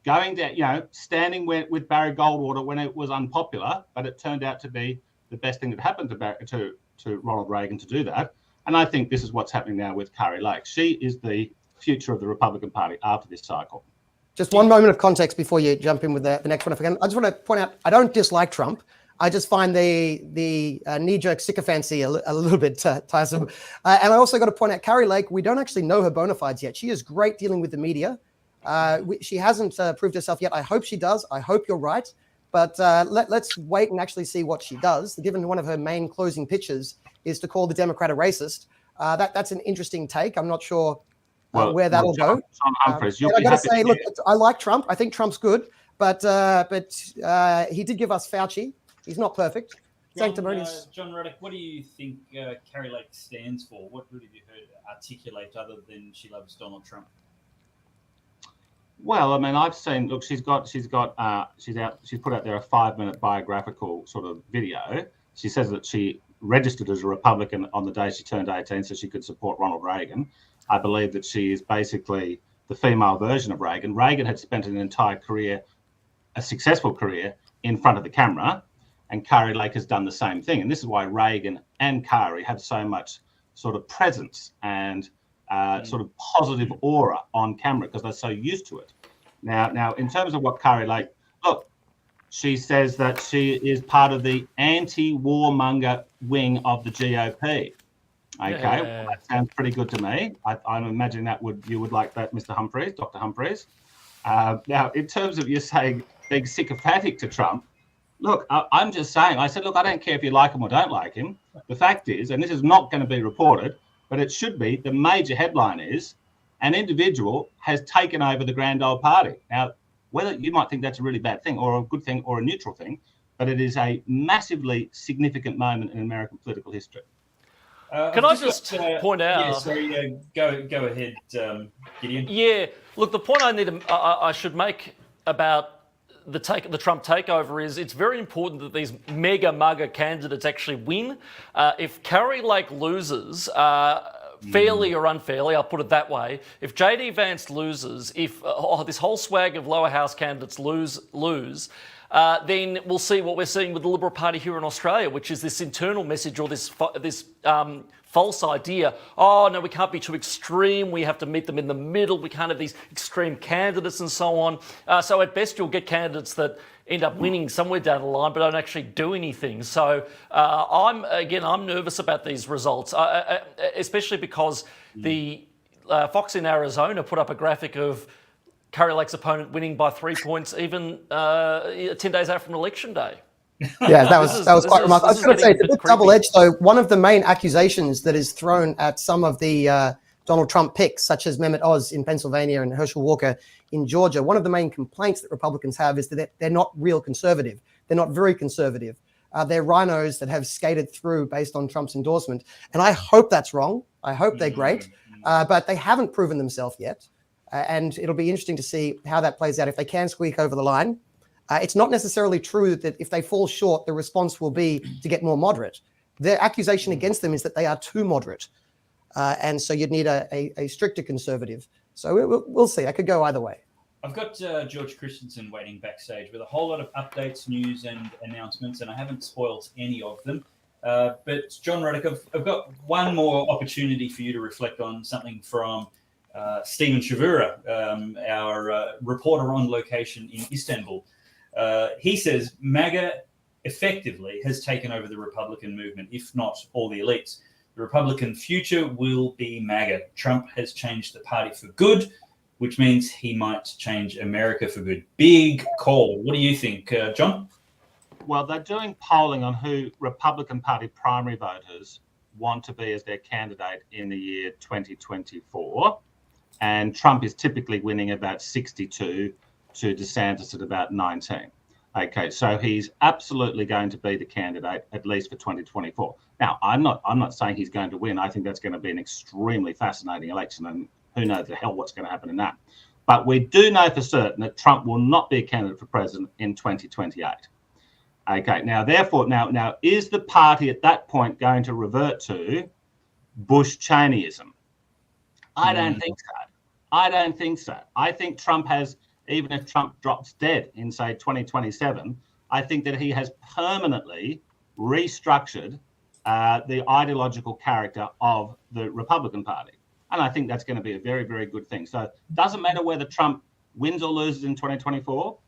going down, standing with Barry Goldwater when it was unpopular, but it turned out to be the best thing that happened to Ronald Reagan to do that. And I think this is what's happening now with Kari Lake. She is the future of the Republican Party after this cycle. Just one moment of context before you jump in with the next one. I just want to point out, I don't dislike Trump. I just find the knee-jerk sycophancy a little bit tiresome. And I also got to point out, Kari Lake, we don't actually know her bona fides yet. She is great dealing with the media. She hasn't proved herself yet. I hope she does. I hope you're right. But let's wait and actually see what she does. Given one of her main closing pitches is to call the Democrat a racist. That's an interesting take. I'm not sure where that'll go. Tom Humphreys, I got to say, look, I like Trump. I think Trump's good. But he did give us Fauci. He's not perfect. Sanctimonious. John Ruddick, what do you think Kari Lake stands for? What have you heard articulate other than she loves Donald Trump? Well, I mean, I've seen. Look, she's put out there a 5-minute biographical sort of video. She says that she registered as a Republican on the day she turned 18, so she could support Ronald Reagan. I believe that she is basically the female version of Reagan. Reagan had spent an entire career, a successful career, in front of the camera. And Kari Lake has done the same thing. And this is why Reagan and Kari have so much sort of presence and sort of positive aura on camera because they're so used to it. Now, in terms of what Kari Lake, look, she says that she is part of the anti-warmonger wing of the GOP. Okay, well, that sounds pretty good to me. I'm imagining you would like that, Mr. Humphreys, Dr. Humphreys. Now, in terms of you saying being sycophantic to Trump, look, I'm just saying, I said, look, I don't care if you like him or don't like him. The fact is, and this is not going to be reported, but it should be, the major headline is, an individual has taken over the grand old party. Now, whether you might think that's a really bad thing or a good thing or a neutral thing, but it is a massively significant moment in American political history. Can I just point out? Yeah, sorry, go ahead, Gideon. Yeah, look, the point I should make about the Trump takeover is it's very important that these mega candidates actually win. If Kari Lake loses, fairly or unfairly, I'll put it that way, if JD Vance loses, if this whole swag of lower house candidates lose, then we'll see what we're seeing with the Liberal Party here in Australia, which is this internal message or this false idea, oh no, we can't be too extreme, we have to meet them in the middle, we can't have these extreme candidates and so on. So at best you'll get candidates that end up winning somewhere down the line but don't actually do anything. So I'm nervous about these results, especially because the Fox in Arizona put up a graphic of Kari Lake's opponent winning by 3 points even 10 days out from Election Day. Yeah, that was quite remarkable. I was going to say, it's a bit double-edged, though. One of the main accusations that is thrown at some of the Donald Trump picks, such as Mehmet Oz in Pennsylvania and Herschel Walker in Georgia, one of the main complaints that Republicans have is that they're not real conservative. They're not very conservative. They're rhinos that have skated through based on Trump's endorsement. And I hope that's wrong. I hope they're great. But they haven't proven themselves yet. And it'll be interesting to see how that plays out. If they can squeak over the line, it's not necessarily true that if they fall short, the response will be to get more moderate. Their accusation against them is that they are too moderate. And so you'd need a stricter conservative. So we'll see. I could go either way. I've got George Christensen waiting backstage with a whole lot of updates, news and announcements, and I haven't spoiled any of them. But John Ruddick, I've got one more opportunity for you to reflect on something from Stephen Shavura, our reporter on location in Istanbul. He says MAGA effectively has taken over the Republican movement, if not all the elites. The Republican future will be MAGA. Trump has changed the party for good, which means he might change America for good. Big call. What do you think, John? Well, they're doing polling on who Republican Party primary voters want to be as their candidate in the year 2024. And Trump is typically winning about 62 to DeSantis at about 19. Okay, so he's absolutely going to be the candidate, at least for 2024. Now, I'm not saying he's going to win. I think that's going to be an extremely fascinating election, and who knows the hell what's going to happen in that. But we do know for certain that Trump will not be a candidate for president in 2028. Okay, now therefore, now is the party at that point going to revert to Bush-Cheneyism? I don't think so. I don't think so. I think Trump has, even if Trump drops dead in, say, 2027, I think that he has permanently restructured the ideological character of the Republican Party. And I think that's going to be a very, very good thing. So it doesn't matter whether Trump wins or loses in 2024,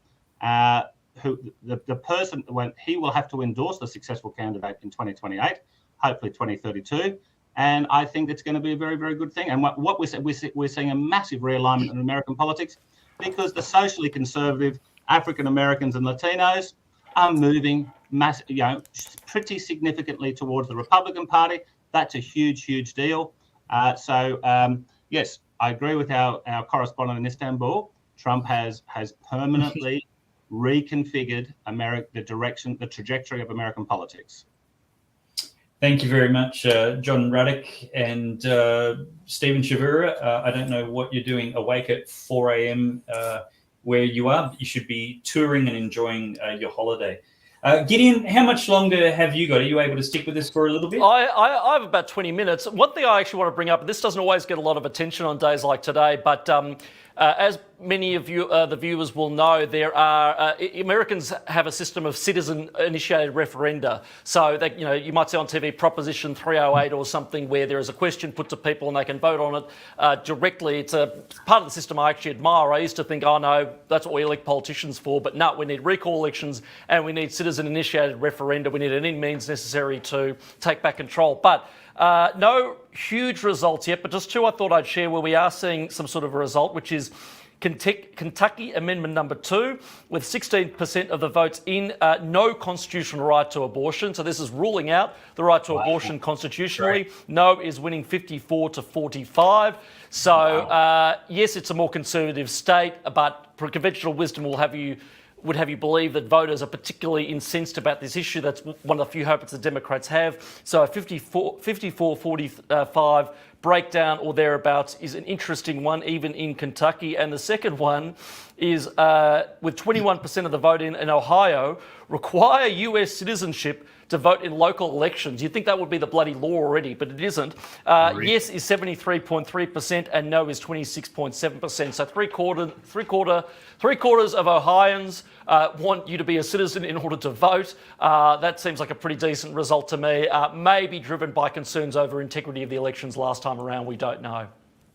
the person, when he will have to endorse the successful candidate in 2028, hopefully 2032. And I think it's going to be a very, very good thing. And what we're seeing a massive realignment in American politics because the socially conservative African Americans and Latinos are moving pretty significantly towards the Republican Party. That's a huge, huge deal. Yes, I agree with our correspondent in Istanbul. Trump has permanently reconfigured the trajectory of American politics. Thank you very much, John Ruddick and Stephen Shavura. I don't know what you're doing awake at 4 a.m. Where you are. You should be touring and enjoying your holiday. Gideon, how much longer have you got? Are you able to stick with us for a little bit? I have about 20 minutes. One thing I actually want to bring up, this doesn't always get a lot of attention on days like today, but as many of you, the viewers will know, there are Americans have a system of citizen-initiated referenda. So that you might see on TV Proposition 308 or something where there is a question put to people and they can vote on it directly. It's a part of the system I actually admire. I used to think, oh no, that's what we elect politicians for, but no, we need recall elections and we need citizen-initiated referenda. We need any means necessary to take back control. But no huge results yet, but just two I thought I'd share where we are seeing some sort of a result, which is Kentucky Amendment number 2, with 16% of the votes in, no constitutional right to abortion. So this is ruling out the right to abortion constitutionally. Right. No is winning 54 to 45. So yes, it's a more conservative state, but conventional wisdom would have you believe that voters are particularly incensed about this issue. That's one of the few hopes the Democrats have. So a 54-45 breakdown or thereabouts is an interesting one, even in Kentucky. And the second one is, with 21% of the vote in Ohio, require US citizenship to vote in local elections. You'd think that would be the bloody law already, but it isn't. Yes is 73.3% and no is 26.7%. So three quarters of Ohioans want you to be a citizen in order to vote. That seems like a pretty decent result to me. Maybe driven by concerns over integrity of the elections last time around. We don't know.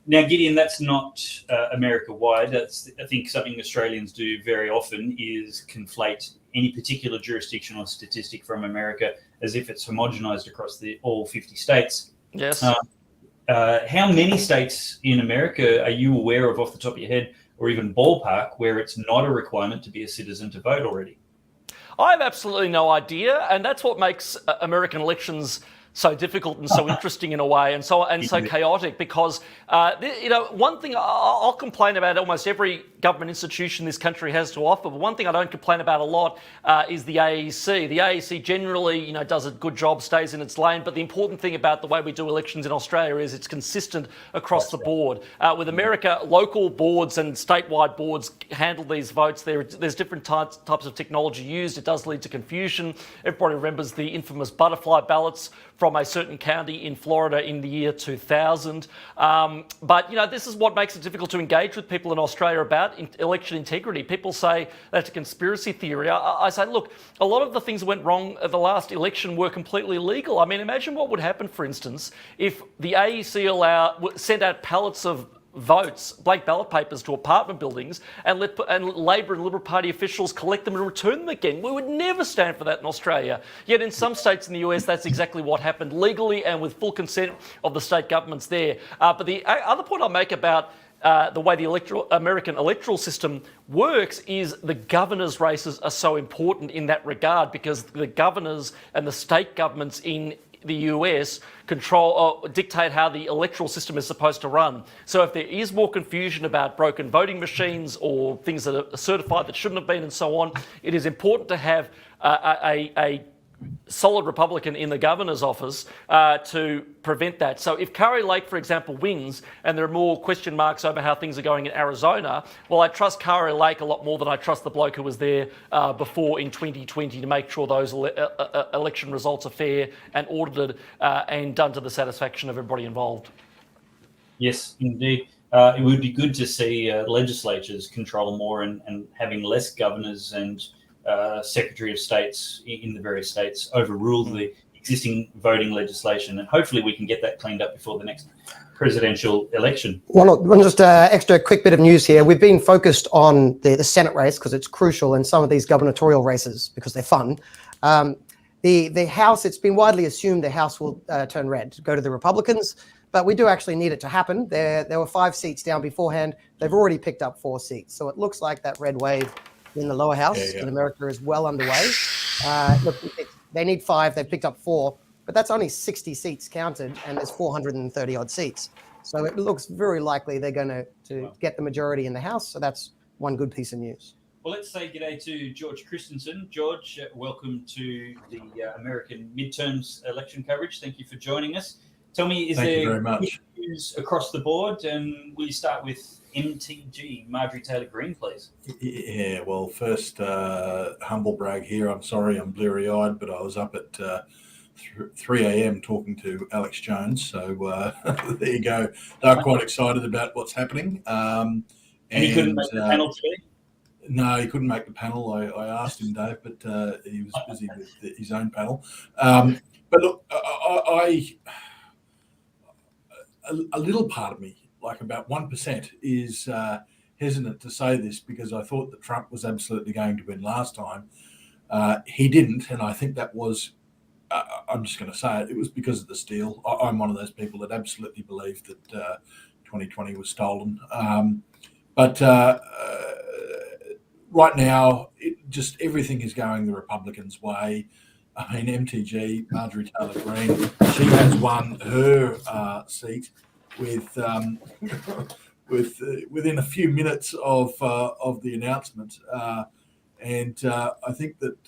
Now, Gideon, that's not America-wide. That's, I think, something Australians do very often is conflate any particular jurisdiction or statistic from America as if it's homogenised across all 50 states. Yes. How many states in America are you aware of off the top of your head, or even ballpark, where it's not a requirement to be a citizen to vote already? I have absolutely no idea, and that's what makes American elections so difficult and so interesting in a way, and so chaotic, because one thing I'll complain about almost every government institution this country has to offer, but one thing I don't complain about a lot is the AEC. The AEC generally, does a good job, stays in its lane, but the important thing about the way we do elections in Australia is it's consistent across the board. With America, local boards and statewide boards handle these votes. There's different types of technology used. It does lead to confusion. Everybody remembers the infamous butterfly ballots from a certain county in Florida in the year 2000. But this is what makes it difficult to engage with people in Australia about election integrity. People say that's a conspiracy theory. I say, look, a lot of the things that went wrong at the last election were completely legal. I mean, imagine what would happen, for instance, if the AEC sent out pallets of votes, blank ballot papers, to apartment buildings and Labor and Liberal Party officials collect them and return them again. We would never stand for that in Australia. Yet in some states in the US, that's exactly what happened, legally and with full consent of the state governments there. But the other point I make about the way the American electoral system works is the governors' races are so important in that regard, because the governors and the state governments in the US dictate how the electoral system is supposed to run. So if there is more confusion about broken voting machines or things that are certified that shouldn't have been and so on, it is important to have a solid Republican in the governor's office to prevent that. So if Kari Lake, for example, wins and there are more question marks over how things are going in Arizona, well, I trust Kari Lake a lot more than I trust the bloke who was there before in 2020 to make sure those election results are fair and audited and done to the satisfaction of everybody involved. Yes, indeed. It would be good to see legislatures control more and having less governors and Secretary of States in the various states overrule the existing voting legislation, and hopefully we can get that cleaned up before the next presidential election. Well, look, just extra quick bit of news here. We've been focused on the Senate race because it's crucial, and some of these gubernatorial races because they're fun. The House, it's been widely assumed the House will turn red, go to the Republicans, but we do actually need it to happen. There were 5 seats down beforehand. They've already picked up 4 seats, so it looks like that red wave in the lower house in America is well underway. Look, they need 5, they've picked up 4, but that's only 60 seats counted, and there's 430 odd seats. So it looks very likely they're going to get the majority in the House. So that's one good piece of news. Well, let's say g'day to George Christensen. George, welcome to the American midterms election coverage. Thank you for joining us. Tell me, is there issues across the board? And will you start with MTG, Marjorie Taylor Greene, please? Yeah, well, first, humble brag here. I'm sorry I'm bleary-eyed, but I was up at 3 a.m. talking to Alex Jones. So there you go. They're quite excited about what's happening. And he couldn't make the panel today? No, he couldn't make the panel. I asked him, Dave, but he was busy with his own panel. But look, a little part of me, like about 1%, is hesitant to say this because I thought that Trump was absolutely going to win last time. He didn't, and I think that was, I'm just going to say it, it was because of the steal. I'm one of those people that absolutely believe that 2020 was stolen. But right now, just everything is going the Republicans' way. I mean, MTG, Marjorie Taylor Greene, she has won her seat with within a few minutes of the announcement, and I think that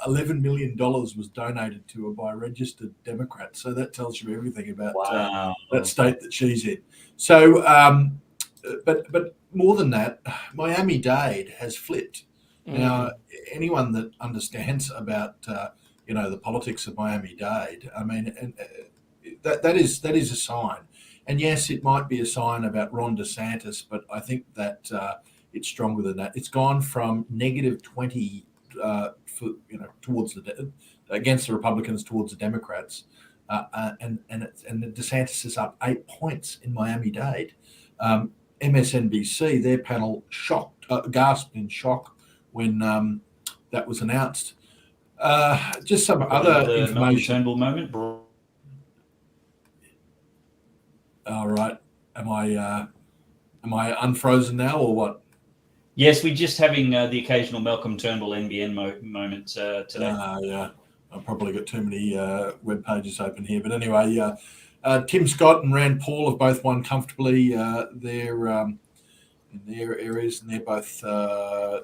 $11 million was donated to her by registered Democrats. So that tells you everything about that state that she's in. So but more than that, Miami-Dade has flipped. Now, anyone that understands about the politics of Miami-Dade, I mean, that is a sign. And yes, it might be a sign about Ron DeSantis, but I think that it's stronger than that. It's gone from -20 towards against the Republicans towards the Democrats, and DeSantis is up 8 points in Miami-Dade. MSNBC, their panel gasped in shock when that was announced. Just some other information. Turnbull moment. All right. Am I unfrozen now or what? Yes, we're just having the occasional Malcolm Turnbull NBN moment today. Yeah, I've probably got too many web pages open here. But anyway, Tim Scott and Rand Paul have both won comfortably in their areas, and they're both, I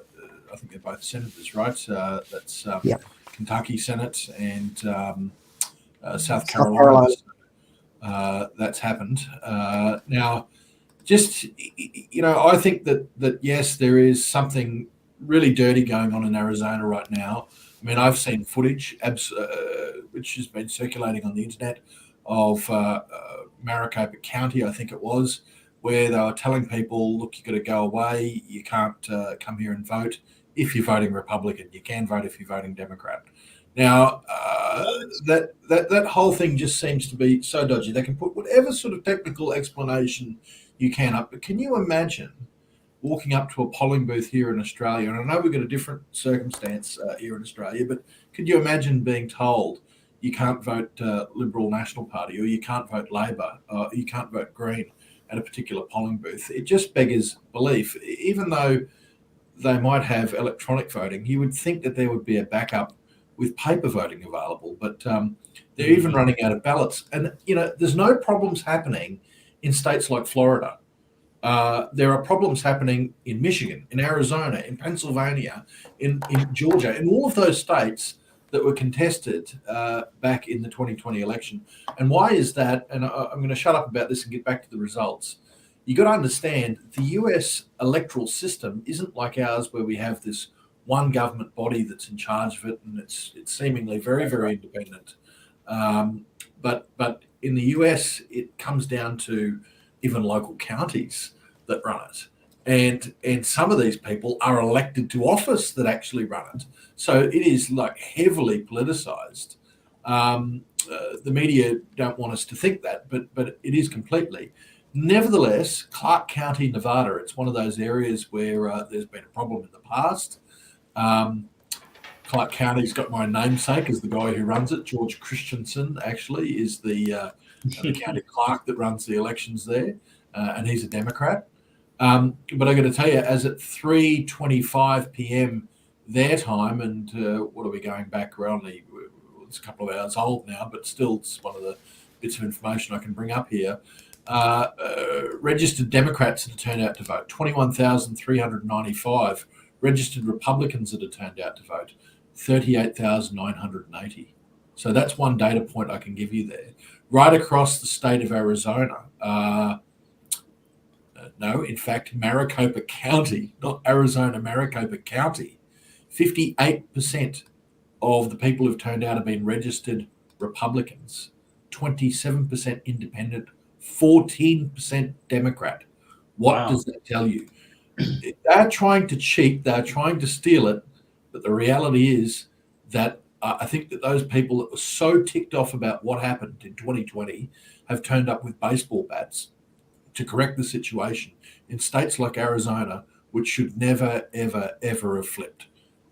think they're both senators, right? That's Kentucky Senate and South Carolina. That's happened. Now, just, I think that yes, there is something really dirty going on in Arizona right now. I mean, I've seen footage which has been circulating on the internet of Maricopa County, I think it was, where they were telling people, look, you've got to go away. You can't come here and vote if you're voting Republican. You can vote if you're voting Democrat. Now, that whole thing just seems to be so dodgy. They can put whatever sort of technical explanation you can up. But can you imagine walking up to a polling booth here in Australia? And I know we've got a different circumstance here in Australia, but could you imagine being told you can't vote Liberal National Party, or you can't vote Labor, or you can't vote Green at a particular polling booth? It just beggars belief. Even though they might have electronic voting, you would think that there would be a backup with paper voting available, but they're even running out of ballots. And, there's no problems happening in states like Florida. There are problems happening in Michigan, in Arizona, in Pennsylvania, in Georgia, in all of those states that were contested back in the 2020 election. And why is that? And I'm going to shut up about this and get back to the results. You got to understand, the US electoral system isn't like ours, where we have this one government body that's in charge of it, and it's seemingly very, very independent. But in the US, it comes down to even local counties that run it. And some of these people are elected to office that actually run it. So it is like heavily politicized. The media don't want us to think that, but it is completely. Nevertheless, Clark County, Nevada, it's one of those areas where there's been a problem in the past. Clark County's got my namesake as the guy who runs it. George Christensen actually is the county clerk that runs the elections there, and he's a Democrat. But I got to tell you, as at 3:25 p.m. their time, and what are we going back? We're only, it's a couple of hours old now, but still it's one of the bits of information I can bring up here. Registered Democrats that have turned out to vote, 21,395. Registered Republicans that have turned out to vote, 38,980. So that's one data point I can give you there. Right across the state of Arizona, no, in fact, Maricopa County, not Arizona, Maricopa County, 58% of the people who've turned out have been registered Republicans, 27% independent, 14% Democrat. What does that tell you? They're trying to cheat, they're trying to steal it, but the reality is that I think that those people that were so ticked off about what happened in 2020 have turned up with baseball bats to correct the situation in states like Arizona, which should never, ever, ever have flipped.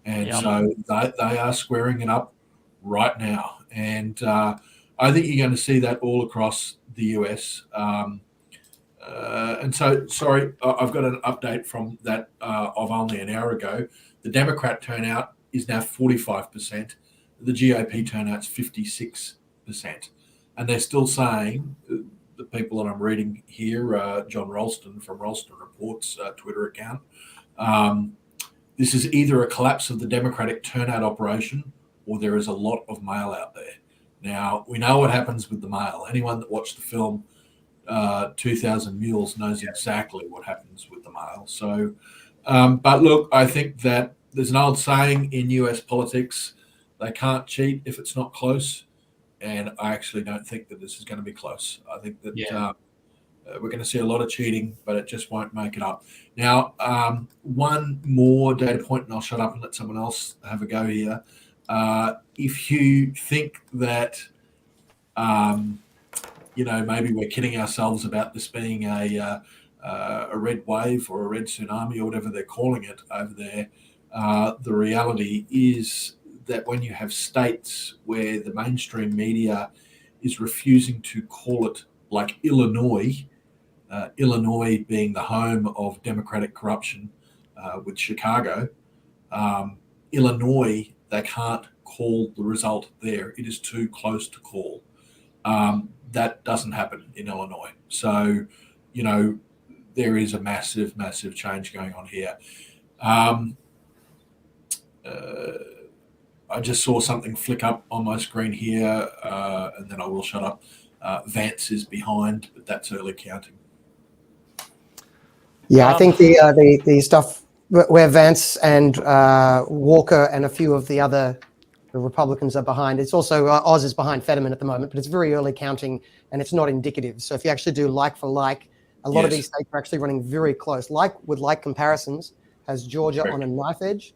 And so they are squaring it up right now. And I think you're going to see that all across the US. And so, sorry, I've got an update from that of only an hour ago. The Democrat turnout is now 45%. The GOP turnout's 56%. And they're still saying, the people that I'm reading here, John Ralston from Ralston Report's Twitter account, this is either a collapse of the Democratic turnout operation or there is a lot of mail out there. Now, we know what happens with the mail. Anyone that watched the film 2,000 mules knows exactly what happens with the mail. So, but look, I think that there's an old saying in US politics, they can't cheat if it's not close. And I actually don't think that this is going to be close. I think that we're going to see a lot of cheating, but it just won't make it up. Now, one more data point, and I'll shut up and let someone else have a go here. If you think that, maybe we're kidding ourselves about this being a red wave or a red tsunami or whatever they're calling it over there, the reality is that when you have states where the mainstream media is refusing to call it, like Illinois being the home of Democratic corruption with Chicago, Illinois, they can't call the result there. It is too close to call. That doesn't happen in Illinois. So, there is a massive, massive change going on here. I just saw something flick up on my screen here, and then I will shut up. Vance is behind, but that's early counting. Yeah, I think the stuff where Vance and Walker and a few of the Republicans are behind. It's also Oz is behind Fetterman at the moment, but it's very early counting and it's not indicative. So if you actually do like for like, a lot of these states are actually running very close. Like with like comparisons, has Georgia on a knife edge,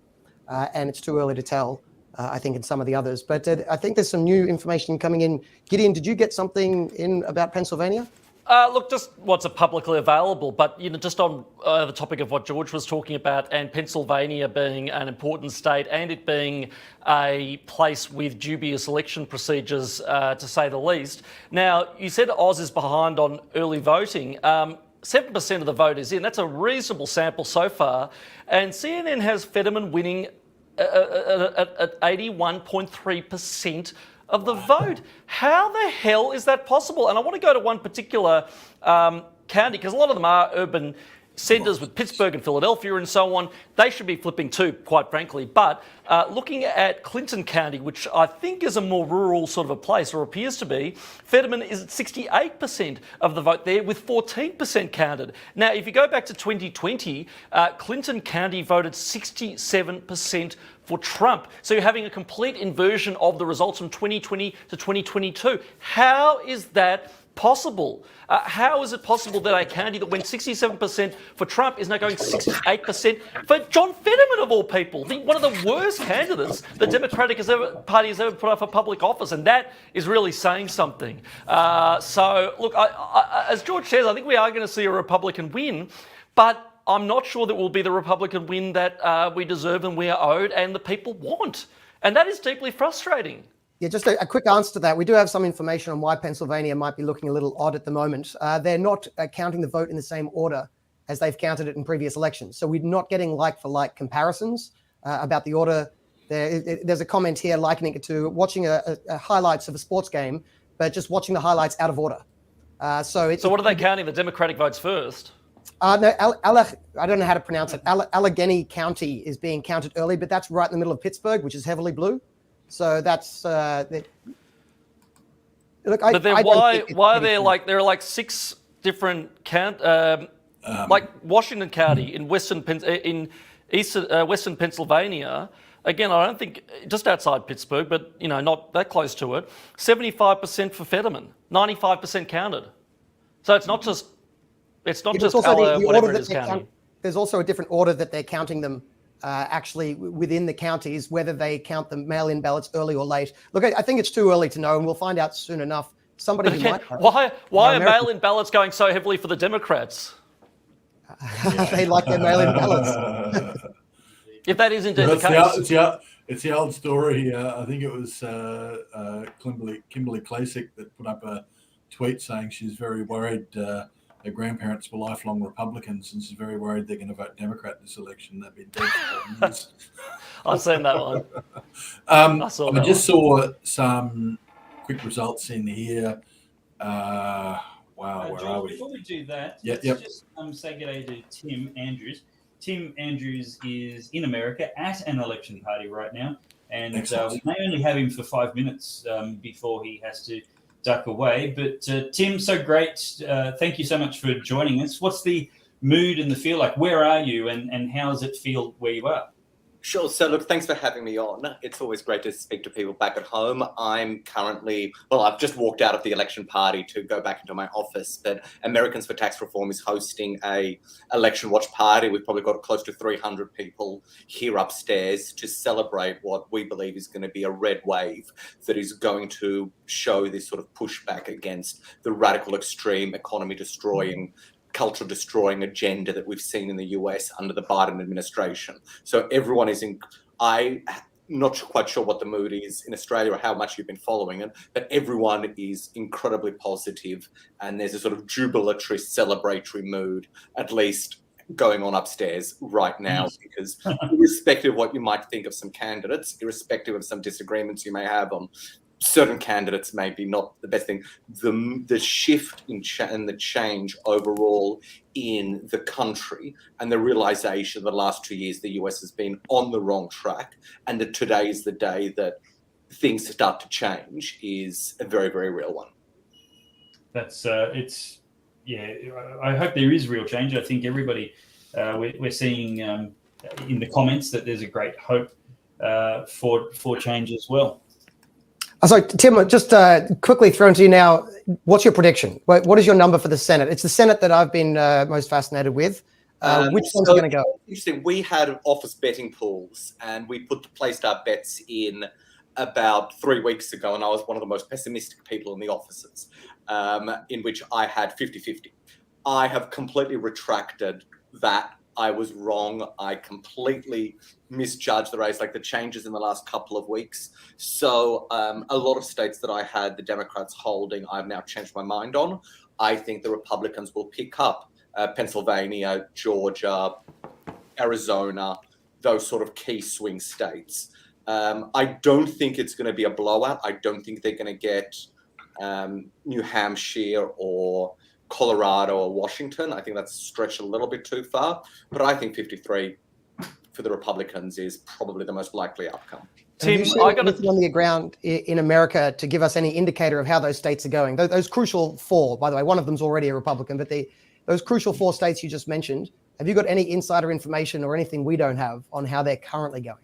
and it's too early to tell. I think in some of the others, but I think there's some new information coming in. Gideon, did you get something in about Pennsylvania? Look, just what's publicly available, but just on the topic of what George was talking about, and Pennsylvania being an important state, and it being a place with dubious election procedures, to say the least. Now, you said Oz is behind on early voting. 7% of the vote is in. That's a reasonable sample so far, and CNN has Fetterman winning at 81.3% of the vote. How the hell is that possible? And I want to go to one particular county, because a lot of them are urban centres with Pittsburgh and Philadelphia and so on. They should be flipping too, quite frankly. But looking at Clinton County, which I think is a more rural sort of a place, or appears to be, Fetterman is at 68% of the vote there, with 14% counted. Now, if you go back to 2020, Clinton County voted 67% for Trump. So you're having a complete inversion of the results from 2020 to 2022. How is that possible? How is it possible that a county that went 67% for Trump is now going 68% for John Fetterman, of all people, one of the worst candidates the Democratic Party has ever put up for public office? And that is really saying something. So, look, as George says, I think we are going to see a Republican win, but I'm not sure that will be the Republican win that we deserve and we are owed and the people want. And that is deeply frustrating. Yeah, just a quick answer to that. We do have some information on why Pennsylvania might be looking a little odd at the moment. They're not counting the vote in the same order as they've counted it in previous elections. So we're not getting like-for-like comparisons about the order. There's a comment here likening it to watching a highlights of a sports game, but just watching the highlights out of order. So what are they counting? The Democratic votes first? No, I don't know how to pronounce it. Allegheny County is being counted early, but that's right in the middle of Pittsburgh, which is heavily blue. So that's look. But then why are there like 6 different like Washington County in Western Pennsylvania? Again, I don't think just outside Pittsburgh, but not that close to it. 75% for Fetterman, 95% counted. So it's not just whatever it is counting. There's also a different order that they're counting them. Actually within the counties, whether they count the mail-in ballots early or late. Look, I think it's too early to know, and we'll find out soon enough. Somebody who might know. Why are mail-in ballots going so heavily for the Democrats? They like their mail-in ballots. If that is indeed the case. It's the old story. I think it was Kimberly Klasick that put up a tweet saying she's very worried her grandparents were lifelong Republicans, and she's very worried they're going to vote Democrat this election. They've been dead for years. I've seen that one. I just saw some quick results in here. Wow, where are we? Before we do that, let's just say good day to Tim Andrews. Tim Andrews is in America at an election party right now, and we may only have him for 5 minutes before he has to duck away. But Tim, so great. Thank you so much for joining us. What's the mood and the feel like? Where are you, and how does it feel where you are? Sure. So, look, thanks for having me on. It's always great to speak to people back at home. I'm currently, I've just walked out of the election party to go back into my office, but Americans for Tax Reform is hosting a election watch party. We've probably got close to 300 people here upstairs to celebrate what we believe is going to be a red wave that is going to show this sort of pushback against the radical extreme economy destroying culture destroying agenda that we've seen in the US under the Biden administration. So everyone is I'm not quite sure what the mood is in Australia or how much you've been following it, but everyone is incredibly positive, and there's a sort of jubilatory, celebratory mood, at least going on upstairs right now, because irrespective of what you might think of some candidates, irrespective of some disagreements you may have on certain candidates, maybe not the best thing, the shift and the change overall in the country, and the realization the last 2 years the US has been on the wrong track, and that today is the day that things start to change, is a very, very real one. That's I hope there is real change. I think everybody, we're seeing in the comments that there's a great hope for change as well. So, Tim, just quickly thrown to you now, what's your prediction? What is your number for the Senate? It's the Senate that I've been most fascinated with. Which one's going to go? Interesting. We had office betting pools, and we placed our bets in about 3 weeks ago, and I was one of the most pessimistic people in the offices, in which I had 50-50. I have completely retracted that. I was wrong. I completely misjudged the race, like the changes in the last couple of weeks. So a lot of states that I had the Democrats holding, I've now changed my mind on. I think the Republicans will pick up Pennsylvania, Georgia, Arizona, those sort of key swing states. I don't think it's going to be a blowout. I don't think they're going to get New Hampshire or Colorado or Washington. I think that's stretched a little bit too far, but I think 53 for the Republicans is probably the most likely outcome. Tim, I got anything on the ground in America to give us any indicator of how those states are going? Those crucial four, by the way, one of them's already a Republican, but those crucial 4 states you just mentioned, have you got any insider information or anything we don't have on how they're currently going?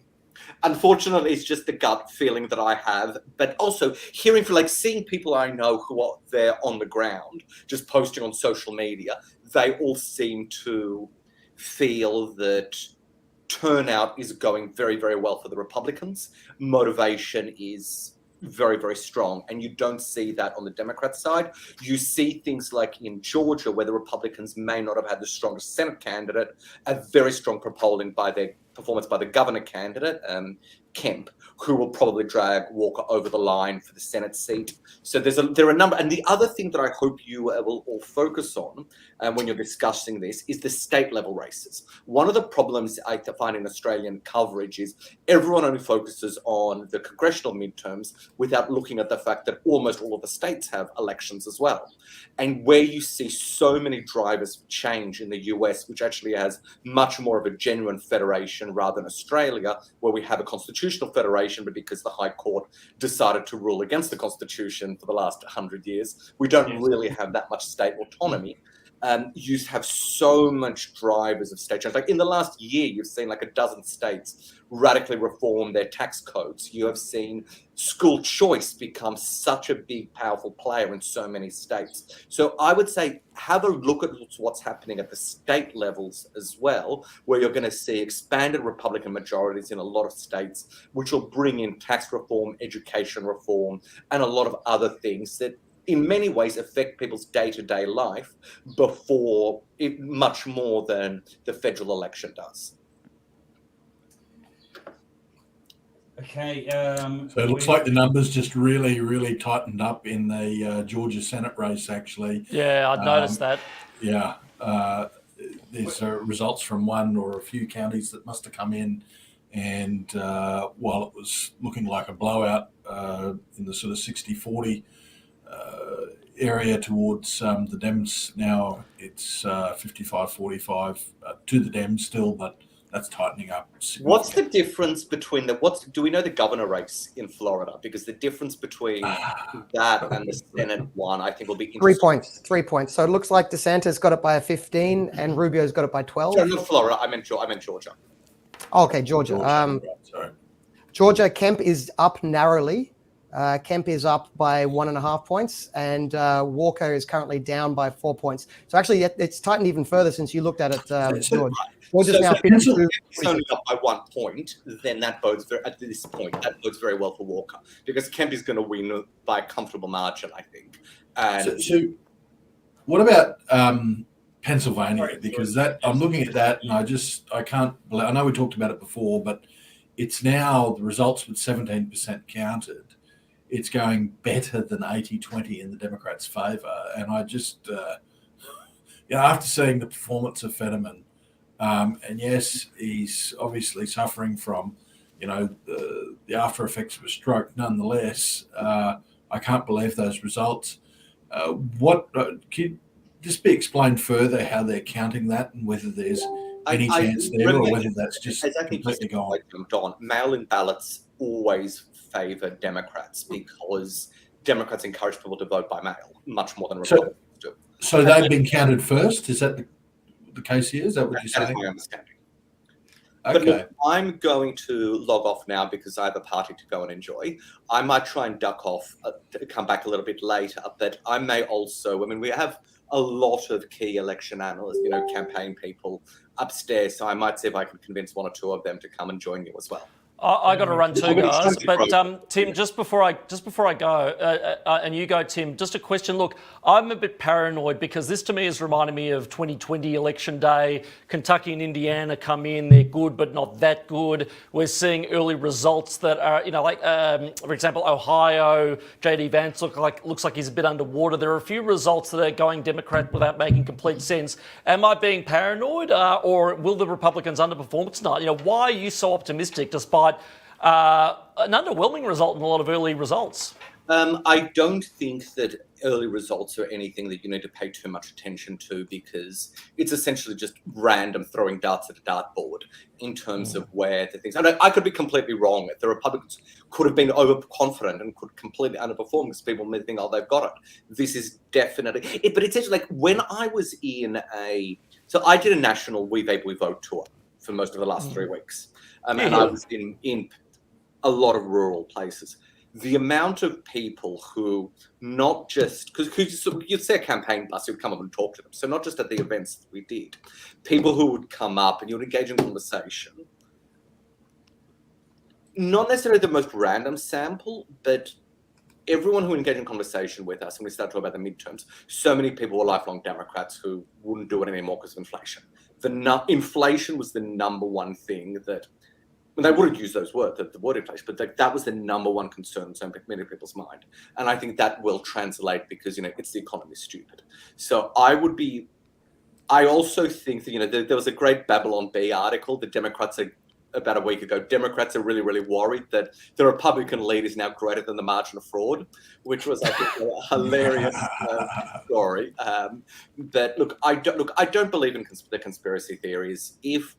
Unfortunately, it's just the gut feeling that I have, but also hearing from, seeing people I know who are there on the ground, just posting on social media, they all seem to feel that turnout is going very, very well for the Republicans. Motivation is very, very strong, and you don't see that on the Democrat side. You see things like in Georgia, where the Republicans may not have had the strongest Senate candidate, a very strong polling by their performance by the governor candidate, Kemp, who will probably drag Walker over the line for the Senate seat. So there are a number. And the other thing that I hope you will all focus on when you're discussing this is the state level races. One of the problems I find in Australian coverage is everyone only focuses on the congressional midterms without looking at the fact that almost all of the states have elections as well. And where you see so many drivers of change in the US, which actually has much more of a genuine federation rather than Australia, where we have a constitutional federation, but because the High Court decided to rule against the Constitution for the last 100 years, we don't really have that much state autonomy. You have so much drivers of state change. Like in the last year, you've seen like a dozen states radically reform their tax codes. You have seen school choice become such a big, powerful player in so many states. So I would say have a look at what's happening at the state levels as well, where you're going to see expanded Republican majorities in a lot of states, which will bring in tax reform, education reform, and a lot of other things that in many ways affect people's day-to-day life before it much more than the federal election does. Okay. So it looks like the numbers just really, really tightened up in the Georgia Senate race, actually. Yeah, I'd noticed that. Yeah. There's results from one or a few counties that must have come in. And while it was looking like a blowout in the sort of 60-40 area towards the Dems, now it's 55-45 to the Dems still, but that's tightening up. What's the difference between do we know the governor race in Florida? Because the difference between that and the Senate one, I think, will be interesting. 3 points. So it looks like DeSantis got it by 15 and Rubio's got it by 12. Sorry, not Florida. I meant Georgia. Oh, okay, Georgia. Sorry. Georgia, Kemp is up narrowly. Kemp is up by 1.5 points, and Walker is currently down by 4 points. So actually, it's tightened even further since you looked at it, George. Georgia's now 52. If it's only up by 1 point, then that bodes at this point that bodes very well for Walker, because Kemp is going to win by a comfortable margin, I think. And so what about Pennsylvania? Because I'm looking at that, and I can't believe. I know we talked about it before, but it's now the results with 17% counted. It's going better than 80-20 in the Democrats' favour. And I just, after seeing the performance of Fetterman, and yes, he's obviously suffering from, the after effects of a stroke. Nonetheless, I can't believe those results. Can you just be explained further how they're counting that and whether there's any chance there or whether that's just completely gone? Don, mail-in ballots always favour Democrats because Democrats encourage people to vote by mail much more than Republicans do. So they've been counted first? Is that the case here? Is that what you're saying? That's my understanding. Okay. But look, I'm going to log off now because I have a party to go and enjoy. I might try and duck off to come back a little bit later, but I may also, we have a lot of key election analysts, campaign people upstairs, so I might see if I can convince one or two of them to come and join you as well. I got to run too, guys. But Tim, just before I go, and you go, Tim, just a question. Look, I'm a bit paranoid because this to me is reminding me of 2020 election day. Kentucky and Indiana come in, they're good but not that good. We're seeing early results that are, for example, Ohio, JD Vance looks like he's a bit underwater. There are a few results that are going Democrat without making complete sense. Am I being paranoid, or will the Republicans underperform tonight? Why are you so optimistic despite an underwhelming result in a lot of early results? I don't think that early results are anything that you need to pay too much attention to because it's essentially just random throwing darts at a dartboard in terms of where the things. And I could be completely wrong. The Republicans could have been overconfident and could completely underperform because people may think, they've got it. This is definitely it. But it's actually like when I was so I did a national We Vape We Vote tour for most of the last 3 weeks. And I was in a lot of rural places. The amount of people who not just, because you'd see a campaign bus, you'd come up and talk to them. So not just at the events that we did, people who would come up and you'd engage in conversation. Not necessarily the most random sample, but everyone who engaged in conversation with us, when we started talking about the midterms, so many people were lifelong Democrats who wouldn't do it anymore because of inflation. Inflation was the number one thing that, they wouldn't use those words, the word inflation, but that was the number one concern in so many people's mind. And I think that will translate because, it's the economy stupid. So I also think that, there was a great Babylon Bee article, the Democrats about a week ago, Democrats are really, really worried that the Republican lead is now greater than the margin of fraud, which was, I think, a hilarious story. But look, I don't believe in the conspiracy theories. If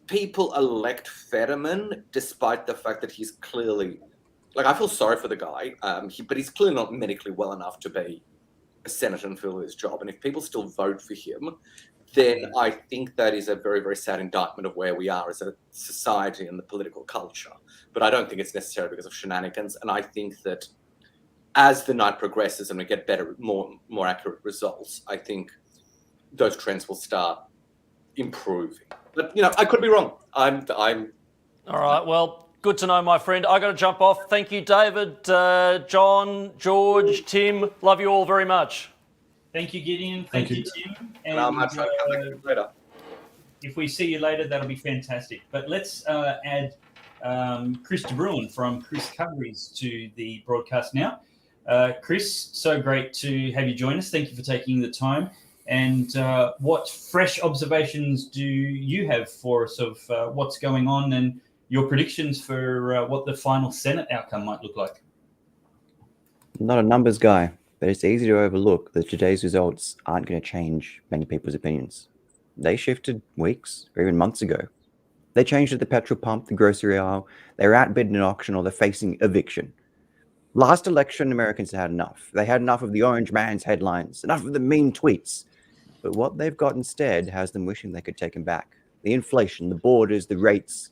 people elect Fetterman, despite the fact that he's clearly, I feel sorry for the guy, but he's clearly not medically well enough to be a senator and fill his job. And if people still vote for him, then I think that is a very, very sad indictment of where we are as a society and the political culture. But I don't think it's necessarily because of shenanigans. And I think that as the night progresses and we get better, more accurate results, I think those trends will start improving. But, I could be wrong. I'm. All right. Well, good to know, my friend. I got to jump off. Thank you, David, John, George, Tim. Love you all very much. Thank you, Gideon. Thank you, Tim. And later. If we see you later, that'll be fantastic. But let's add Chris de Bruin from Chriscoveries to the broadcast now. Chris, so great to have you join us. Thank you for taking the time. And what fresh observations do you have for us of what's going on and your predictions for what the final Senate outcome might look like? I'm not a numbers guy, but But it's easy to overlook that today's results aren't going to change many people's opinions. They shifted weeks or even months ago. They changed at the petrol pump, the grocery aisle, they're outbid in an auction, or they're facing eviction. Last election, Americans had enough. They had enough of the orange man's headlines, enough of the mean tweets. But what they've got instead has them wishing they could take them back. The inflation, the borders, the rates,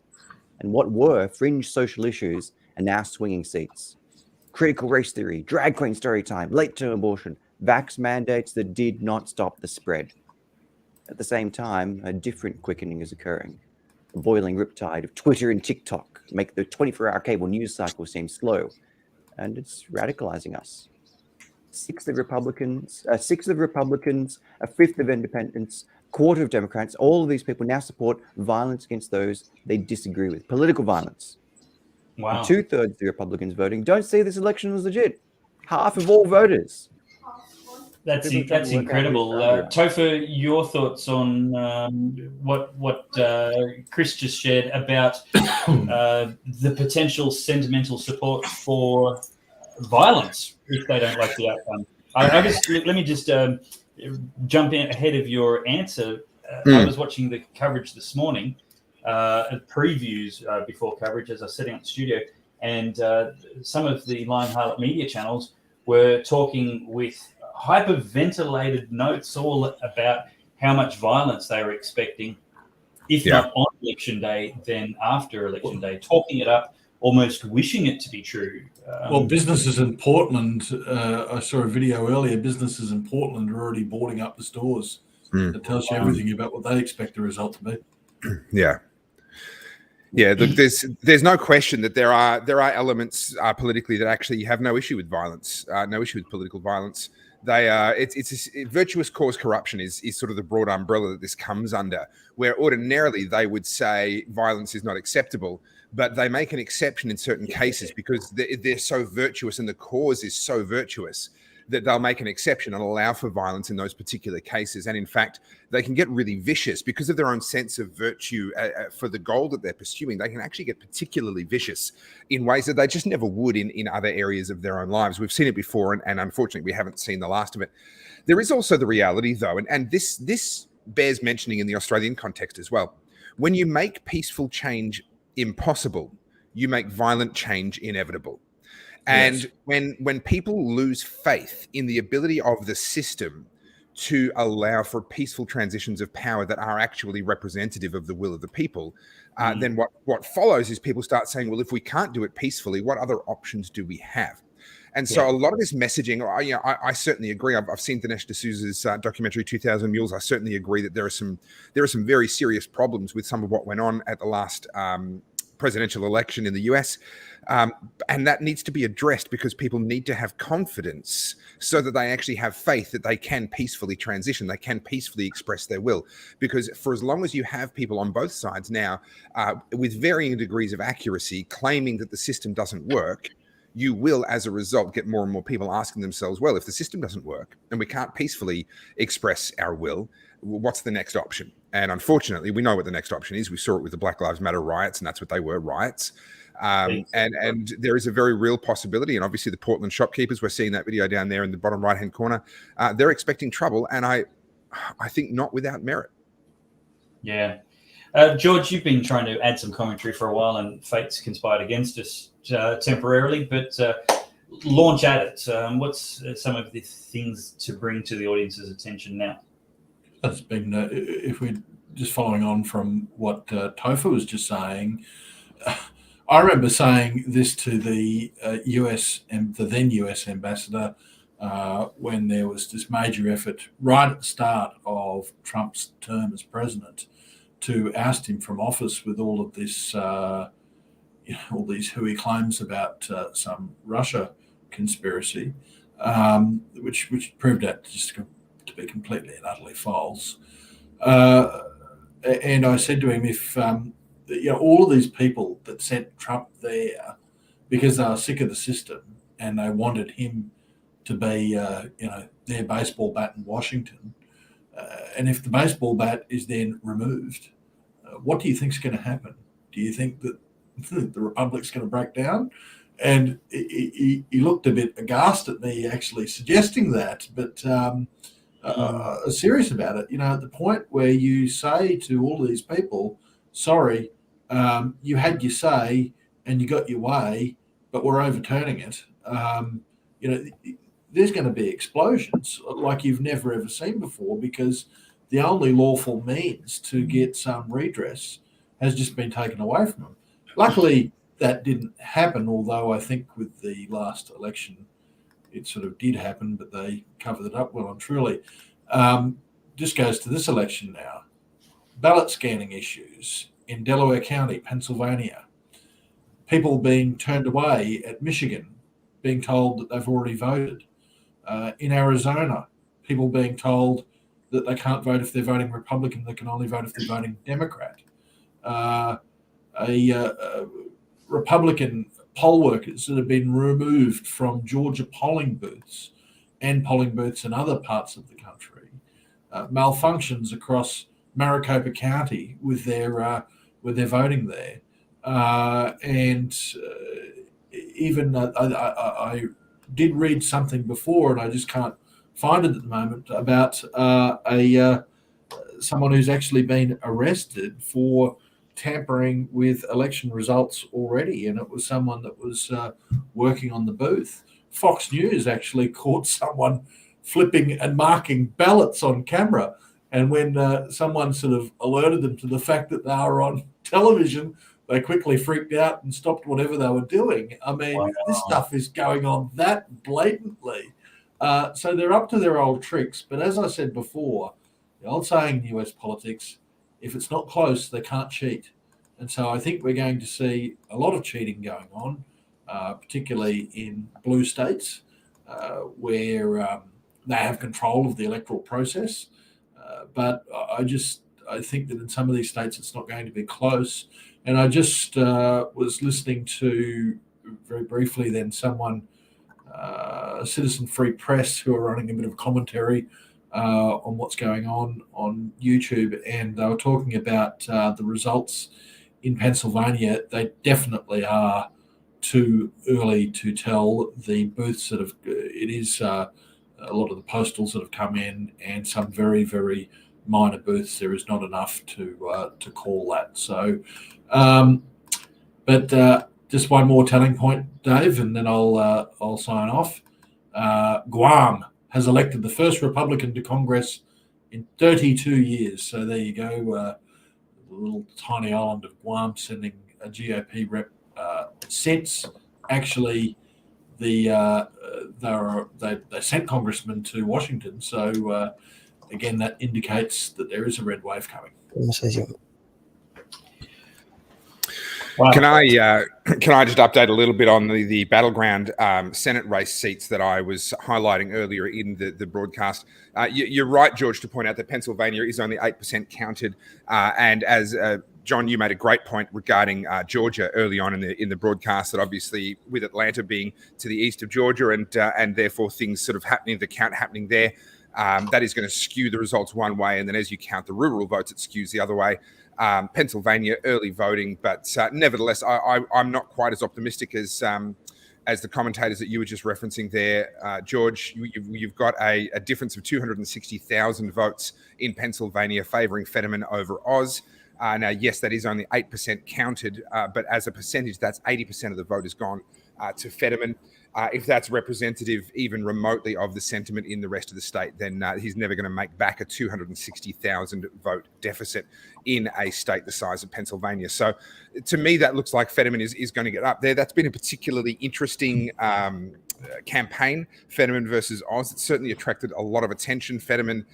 and what were fringe social issues are now swinging seats. Critical race theory, drag queen story time, late-term abortion, vax mandates that did not stop the spread. At the same time, a different quickening is occurring. The boiling riptide of Twitter and TikTok make the 24-hour cable news cycle seem slow, and it's radicalizing us. Sixth of Republicans, a fifth of independents, a quarter of Democrats, all of these people now support violence against those they disagree with, political violence. Wow. And 2/3 of the Republicans voting don't see this election as legit. Half of all voters. That's incredible. Topher, your thoughts on what Chris just shared about the potential sentimental support for violence if they don't like the outcome. Let me just jump in ahead of your answer. I was watching the coverage this morning, previews before coverage as I was setting up the studio, and some of the Lion Harlot media channels were talking with hyperventilated notes all about how much violence they were expecting, if not on election day, then after election day, talking it up, almost wishing it to be true. Well, businesses in Portland, I saw a video earlier, businesses in Portland are already boarding up the stores. That tells you everything about what they expect the result to be. Yeah. Yeah, look, there's no question that there are elements politically that actually have no issue with violence, no issue with political violence. It's virtuous cause corruption is sort of the broad umbrella that this comes under, where ordinarily they would say violence is not acceptable, but they make an exception in certain cases because they're so virtuous and the cause is so virtuous that they'll make an exception and allow for violence in those particular cases. And in fact, they can get really vicious because of their own sense of virtue for the goal that they're pursuing. They can actually get particularly vicious in ways that they just never would in other areas of their own lives. We've seen it before, and unfortunately, we haven't seen the last of it. There is also the reality, though, and this bears mentioning in the Australian context as well. When you make peaceful change impossible, you make violent change inevitable. And when people lose faith in the ability of the system to allow for peaceful transitions of power that are actually representative of the will of the people, then what follows is people start saying, well, if we can't do it peacefully, what other options do we have? And so a lot of this messaging, I certainly agree. I've seen Dinesh D'Souza's documentary 2000 Mules. I certainly agree that there are some very serious problems with some of what went on at the last presidential election in the US. And that needs to be addressed because people need to have confidence so that they actually have faith that they can peacefully transition, they can peacefully express their will. Because for as long as you have people on both sides now with varying degrees of accuracy claiming that the system doesn't work, you will, as a result, get more and more people asking themselves, well, if the system doesn't work and we can't peacefully express our will, what's the next option? And unfortunately, we know what the next option is. We saw it with the Black Lives Matter riots, and that's what they were, riots. And there is a very real possibility, and obviously the Portland shopkeepers, we're seeing that video down there in the bottom right-hand corner, they're expecting trouble, and I think not without merit. Yeah. George, you've been trying to add some commentary for a while, and fate's conspired against us temporarily, but launch at it. What's some of the things to bring to the audience's attention now? That's been, if we're just following on from what Topher was just saying, I remember saying this to the the then US ambassador when there was this major effort right at the start of Trump's term as president to oust him from office with all of this, all these hooey claims about some Russia conspiracy, which proved out just to be completely and utterly false. And I said to him, if all of these people that sent Trump there because they were sick of the system and they wanted him to be, their baseball bat in Washington, and if the baseball bat is then removed, what do you think is going to happen? Do you think that the Republic's going to break down? And he looked a bit aghast at me actually suggesting that, but serious about it. At the point where you say to all these people, sorry, you had your say and you got your way, but we're overturning it. There's going to be explosions like you've never ever seen before, because the only lawful means to get some redress has just been taken away from them. Luckily, that didn't happen, although I think with the last election, it sort of did happen, but they covered it up well and truly. Just goes to this election now. Ballot scanning issues in Delaware County, Pennsylvania. People being turned away at Michigan, being told that they've already voted. In Arizona, people being told that they can't vote if they're voting Republican, they can only vote if they're voting Democrat. Republican poll workers that have been removed from Georgia polling booths and polling booths in other parts of the country. Malfunctions across Maricopa County with their voting there. Even I did read something before, and I just can't find it at the moment, about someone who's actually been arrested for tampering with election results already, and it was someone that was working on the booth. Fox News actually caught someone flipping and marking ballots on camera, and when someone sort of alerted them to the fact that they were on television, they quickly freaked out and stopped whatever they were doing. I mean, wow. This stuff is going on that blatantly. So they're up to their old tricks. But as I said before, the old saying in US politics, if it's not close, they can't cheat. And so I think we're going to see a lot of cheating going on, particularly in blue states where they have control of the electoral process. But I think that in some of these states, it's not going to be close. And I just was listening to, very briefly then, someone, Citizen Free Press, who are running a bit of commentary on what's going on YouTube, and they were talking about the results in Pennsylvania. They definitely are too early to tell. The booths that have, it is a lot of the postals that have come in, and some very, very minor booths. There is not enough to call that. So, but just one more telling point, Dave, and then I'll sign off. Guam has elected the first Republican to Congress in 32 years. So there you go. The little tiny island of Guam sending a GOP rep. Since actually they sent congressmen to Washington. So again, that indicates that there is a red wave coming. Wow. Can I just update a little bit on the battleground Senate race seats that I was highlighting earlier in the broadcast? You're right, George, to point out that Pennsylvania is only 8% counted, and as John, you made a great point regarding Georgia early on in the broadcast, that obviously with Atlanta being to the east of Georgia and therefore things sort of happening, the count happening there, that is going to skew the results one way, and then as you count the rural votes, it skews the other way. Pennsylvania early voting, but nevertheless, I'm not quite as optimistic as the commentators that you were just referencing there, George. You've got a difference of 260,000 votes in Pennsylvania favouring Fetterman over Oz. Now, yes, that is only 8% counted, but as a percentage, that's 80% of the vote has gone to Fetterman. If that's representative even remotely of the sentiment in the rest of the state, then he's never going to make back a 260,000 vote deficit in a state the size of Pennsylvania. So to me, that looks like Fetterman is going to get up there. That's been a particularly interesting campaign, Fetterman versus Oz. It's certainly attracted a lot of attention. Fetterman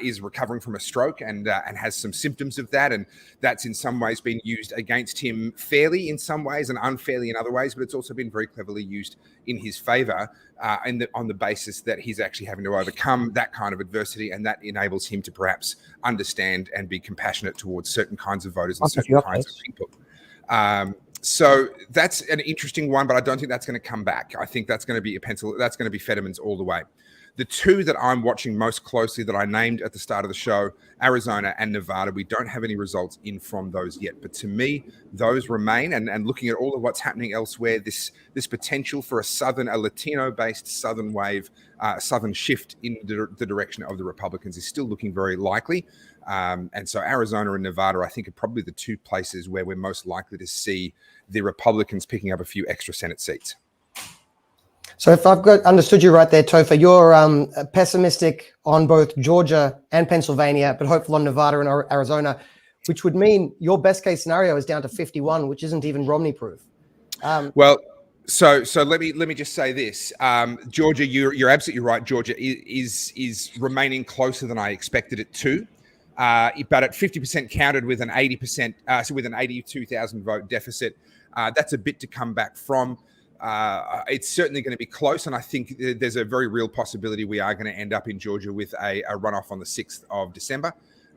is recovering from a stroke and has some symptoms of that, and that's in some ways been used against him fairly in some ways and unfairly in other ways, but it's also been very cleverly used in his favor on the basis that he's actually having to overcome that kind of adversity, and that enables him to perhaps understand and be compassionate towards certain kinds of voters and certain kinds of people. So that's an interesting one, but I don't think that's going to come back. I think that's going to be Fetterman's all the way. The two that I'm watching most closely that I named at the start of the show, Arizona and Nevada, we don't have any results in from those yet. But to me, those remain. And looking at all of what's happening elsewhere, this potential for a Latino-based Southern wave, Southern shift in the direction of the Republicans is still looking very likely. And so Arizona and Nevada, I think, are probably the two places where we're most likely to see the Republicans picking up a few extra Senate seats. So if I've understood you right there, Topher, you're pessimistic on both Georgia and Pennsylvania, but hopeful on Nevada and Arizona, which would mean your best case scenario is down to 51, which isn't even Romney proof. Well, so let me just say this, Georgia, you're absolutely right. Georgia is remaining closer than I expected it to, but at 50% counted with an 80%, so with an 82,000 vote deficit, that's a bit to come back from. It's certainly going to be close, and I think there's a very real possibility we are going to end up in Georgia with a runoff on the 6th of December.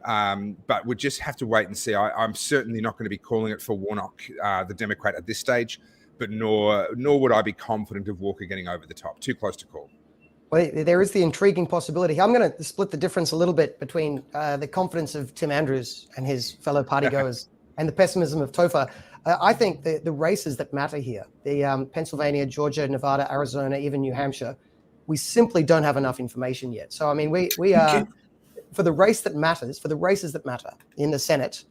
But we'll just have to wait and see. I'm certainly not going to be calling it for Warnock, the Democrat, at this stage, but nor would I be confident of Walker getting over the top. Too close to call. Well, there is the intriguing possibility. I'm going to split the difference a little bit between the confidence of Tim Andrews and his fellow partygoers and the pessimism of Topher. I think the races that matter here, the Pennsylvania, Georgia, Nevada, Arizona, even New Hampshire, we simply don't have enough information yet. So, I mean, we are, for the races that matter in the Senate,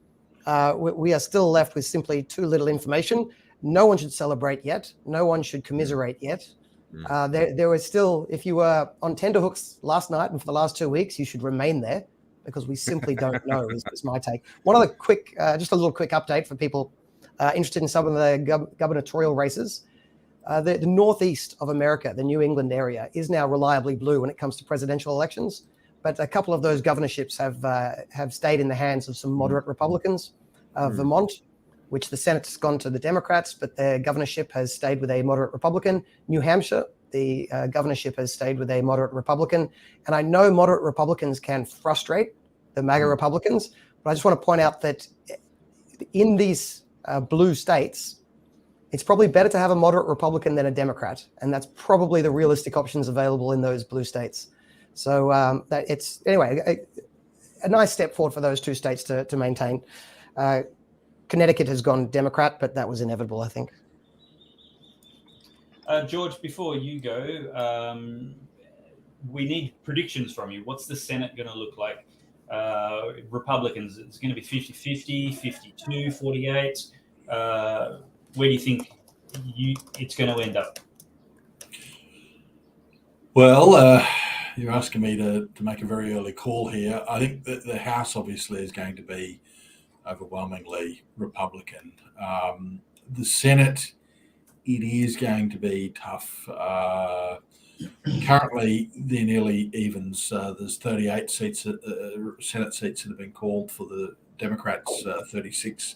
we are still left with simply too little information. No one should celebrate yet. No one should commiserate yet. There was still, if you were on tenterhooks last night and for the last 2 weeks, you should remain there because we simply don't know, is my take. One other quick, just a little quick update for people interested in some of the gubernatorial races. The northeast of America, the New England area, is now reliably blue when it comes to presidential elections. But a couple of those governorships have stayed in the hands of some moderate Republicans. Vermont, which the Senate's gone to the Democrats, but their governorship has stayed with a moderate Republican. New Hampshire, the governorship has stayed with a moderate Republican. And I know moderate Republicans can frustrate the MAGA Republicans, but I just want to point out that in these blue states, it's probably better to have a moderate Republican than a Democrat. And that's probably the realistic options available in those blue states. So it's, anyway, a nice step forward for those two states to maintain. Connecticut has gone Democrat, but that was inevitable, I think. George, before you go, we need predictions from you. What's the Senate going to look like? Republicans, it's going to be 50-50, 52, 48. Where do you think it's going to end up? Well, you're asking me to make a very early call here. I think that the House obviously is going to be overwhelmingly Republican. The Senate, it is going to be tough. Currently, they're nearly evens. There's 38 seats, Senate seats that have been called for the Democrats, 36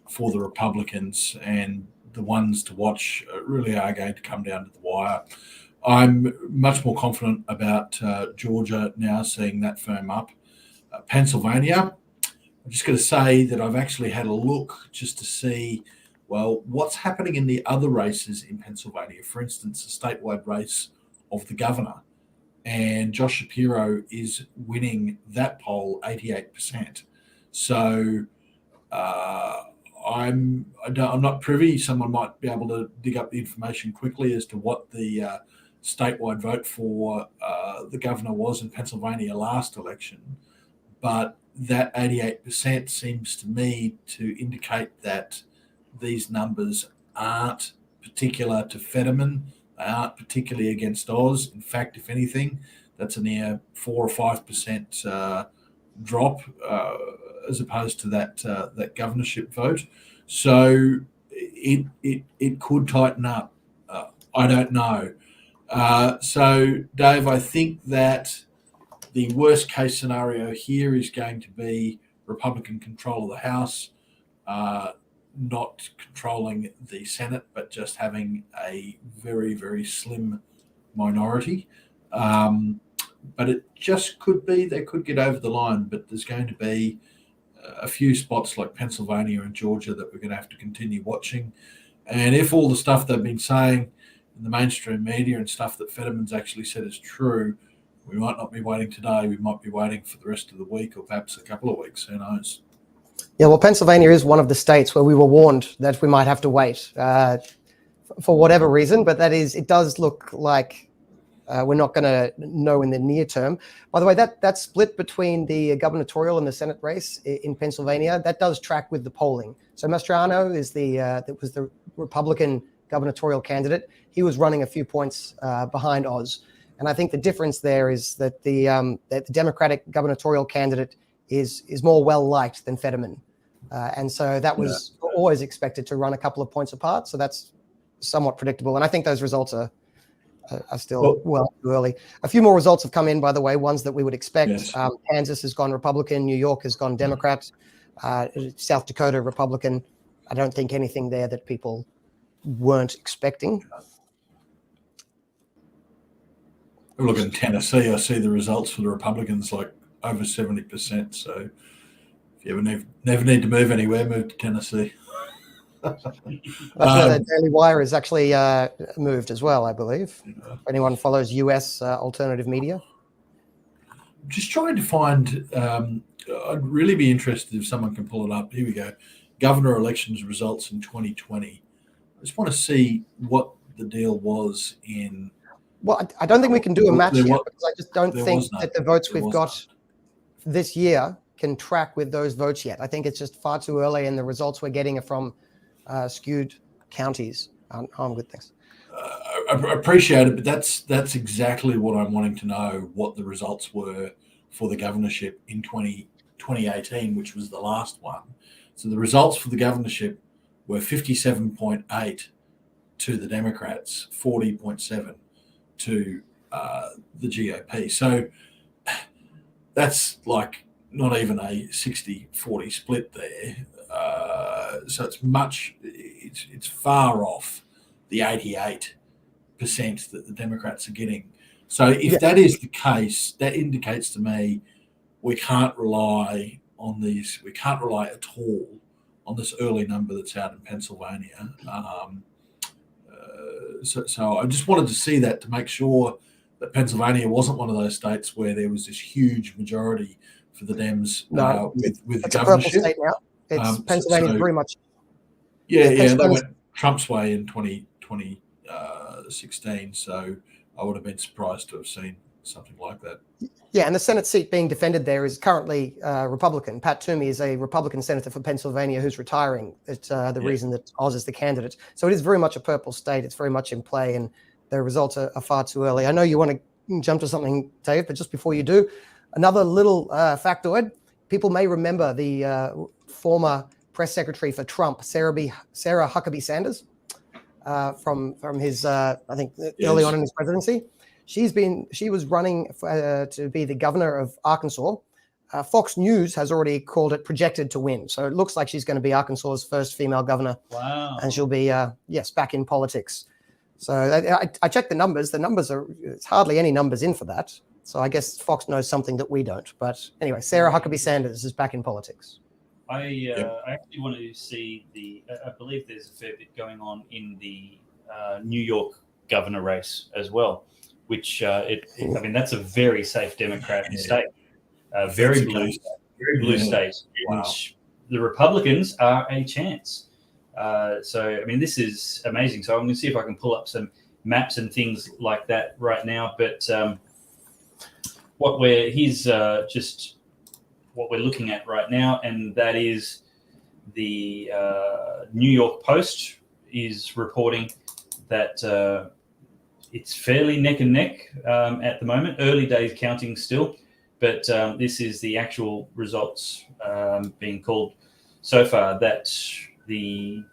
for the Republicans, and the ones to watch really are going to come down to the wire. I'm much more confident about Georgia now, seeing that firm up. Pennsylvania, I'm just going to say that I've actually had a look just to see, well, what's happening in the other races in Pennsylvania. For instance, a statewide race of the governor. And Josh Shapiro is winning that poll 88%. So I'm not privy. Someone might be able to dig up the information quickly as to what the statewide vote for the governor was in Pennsylvania last election. But that 88% seems to me to indicate that these numbers aren't particular to Fetterman. They aren't particularly against Oz. In fact, if anything, that's a near 4 or 5% drop as opposed to that governorship vote. So it could tighten up. I don't know. So, Dave, I think that the worst case scenario here is going to be Republican control of the House, not controlling the Senate, but just having a very, very slim minority. But it just could be they could get over the line, but there's going to be a few spots like Pennsylvania and Georgia that we're going to have to continue watching. And if all the stuff they've been saying in the mainstream media and stuff that Fetterman's actually said is true, We might not be waiting today. We might be waiting for the rest of the week or perhaps a couple of weeks. Who knows? Yeah, well, Pennsylvania is one of the states where we were warned that we might have to wait for whatever reason, but it does look like we're not going to know in the near term. By the way, that split between the gubernatorial and the Senate race in Pennsylvania, that does track with the polling. So Mastriano was the Republican gubernatorial candidate. He was running a few points behind Oz. And I think the difference there is that the Democratic gubernatorial candidate is more well-liked than Fetterman. And so that was always expected to run a couple of points apart. So that's somewhat predictable. And I think those results are still well too early. A few more results have come in, by the way, ones that we would expect. Yes. Kansas has gone Republican. New York has gone Democrat. South Dakota, Republican. I don't think anything there that people weren't expecting. Look in Tennessee, I see the results for the Republicans like over 70%. So if you never need to move anywhere, move to Tennessee. The Daily Wire has actually moved as well, I believe. If anyone follows US alternative media. Just trying to find, I'd really be interested if someone can pull it up. Here we go. Governor elections results in 2020. I just want to see what the deal was in. Well, I don't think we can do a match yet because I just don't think that the votes we've got this year can track with those votes yet. I think it's just far too early, and the results we're getting are from skewed counties. On good things. I appreciate it, but that's exactly what I'm wanting to know, what the results were for the governorship in 2018, which was the last one. So the results for the governorship were 57.8 to the Democrats, 40.7 to the GOP. So that's like not even a 60-40 split there. So it's far off the 88% that the Democrats are getting. So if that is the case, that indicates to me we can't rely on these. We can't rely at all on this early number that's out in Pennsylvania. So I just wanted to see that to make sure that Pennsylvania wasn't one of those states where there was this huge majority for the Dems with the governorship. It's a purple state now. It's Pennsylvania very much. They went Trump's way in 2016. So I would have been surprised to have seen something like that. Yeah, and the Senate seat being defended there is currently Republican. Pat Toomey is a Republican senator for Pennsylvania who's retiring. It's the reason that Oz is the candidate. So it is very much a purple state. It's very much in play, and the results are far too early. I know you want to jump to something, Dave, but just before you do, another little factoid. People may remember the former press secretary for Trump, Sarah Huckabee Sanders, from his, I think, early on in his presidency. She was running to be the governor of Arkansas. Fox News has already called it projected to win. So it looks like she's going to be Arkansas's first female governor. Wow. And she'll be, back in politics. So I checked the numbers. The numbers it's hardly any numbers in for that. So I guess Fox knows something that we don't. But anyway, Sarah Huckabee Sanders is back in politics. I actually want to see I believe there's a fair bit going on in the New York governor race as well, which that's a very safe Democrat state, very blue state, which the Republicans are a chance. So this is amazing. So I'm going to see if I can pull up some maps and things like that right now. But what we're looking at right now, and that is the New York Post is reporting that it's fairly neck and neck at the moment. Early days counting still, but this is the actual results being called so far. That the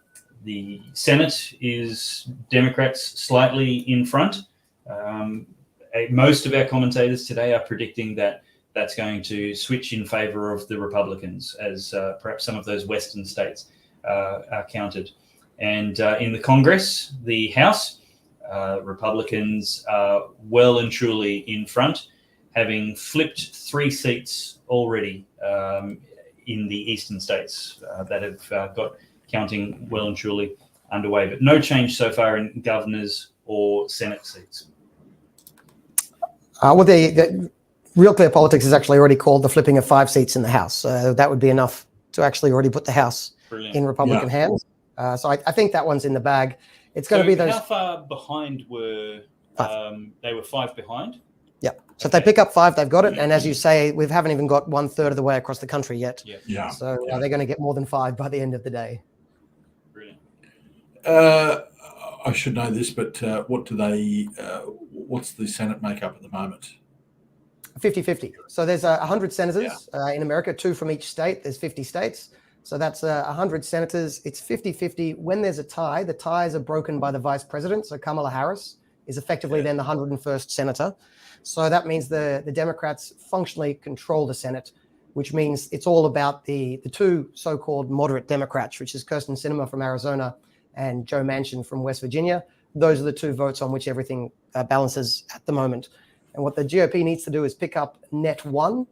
Senate is Democrats slightly in front. Most of our commentators today are predicting that that's going to switch in favor of the Republicans as perhaps some of those Western states are counted. And in the Congress, the House, Republicans are well and truly in front, having flipped 3 seats already in the eastern states that have got counting well and truly underway. But no change so far in governors or Senate seats. Well, the Real Clear Politics is actually already called the flipping of 5 seats in the House. That would be enough to actually already put the House in Republican hands. So I think that one's in the bag. It's going to be those. How far behind were they? Were 5 behind? Yeah. So if they pick up 5, they've got it. And as you say, we haven't even got 1/3 of the way across the country yet. So they're going to get more than 5 by the end of the day. Brilliant. I should know this, but what do they? What's the Senate makeup at the moment? 50-50. So there's 100 senators in America, 2 from each state. There's 50 states. So that's 100 senators. It's 50-50. When there's a tie, the ties are broken by the vice president. So Kamala Harris is effectively then the 101st senator. So that means the Democrats functionally control the Senate, which means it's all about the 2 so-called moderate Democrats, which is Christensen from Arizona and Joe Manchin from West Virginia. Those are the 2 votes on which everything balances at the moment. And what the GOP needs to do is pick up net 1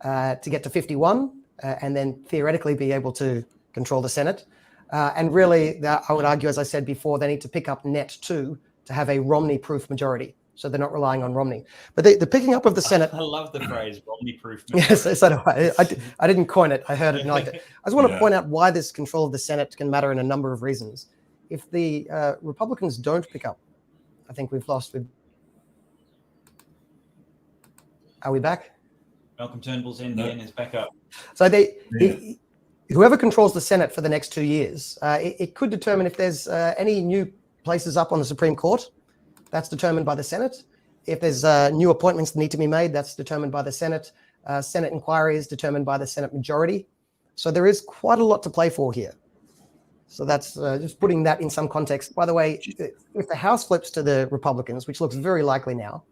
to get to 51, and then theoretically be able to control the Senate. And really, I would argue, as I said before, they need to pick up net 2 to have a Romney-proof majority. So they're not relying on Romney. But the picking up of the Senate... I love the phrase Romney-proof majority. Yes, so do I. I didn't coin it. I heard it and liked it. I just want to point out why this control of the Senate can matter in a number of reasons. If the Republicans don't pick up, I think we've lost... Are we back? Malcolm Turnbull's NBN is back up. So whoever controls the Senate for the next 2 years, it could determine if there's any new places up on the Supreme Court. That's determined by the Senate. If there's new appointments that need to be made, that's determined by the Senate. Senate inquiry is determined by the Senate majority. So there is quite a lot to play for here. So that's just putting that in some context. By the way, if the House flips to the Republicans, which looks very likely now,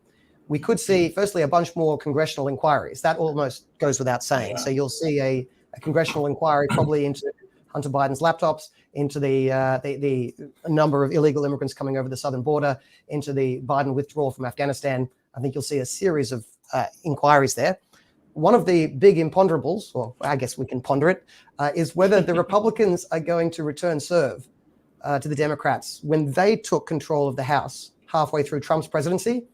we could see, firstly, a bunch more congressional inquiries. That almost goes without saying. So you'll see a congressional inquiry probably into Hunter Biden's laptops, into the number of illegal immigrants coming over the southern border, into the Biden withdrawal from Afghanistan. I think you'll see a series of inquiries there. One of the big imponderables, or I guess we can ponder it, is whether the Republicans are going to return serve to the Democrats. When they took control of the House halfway through Trump's presidency,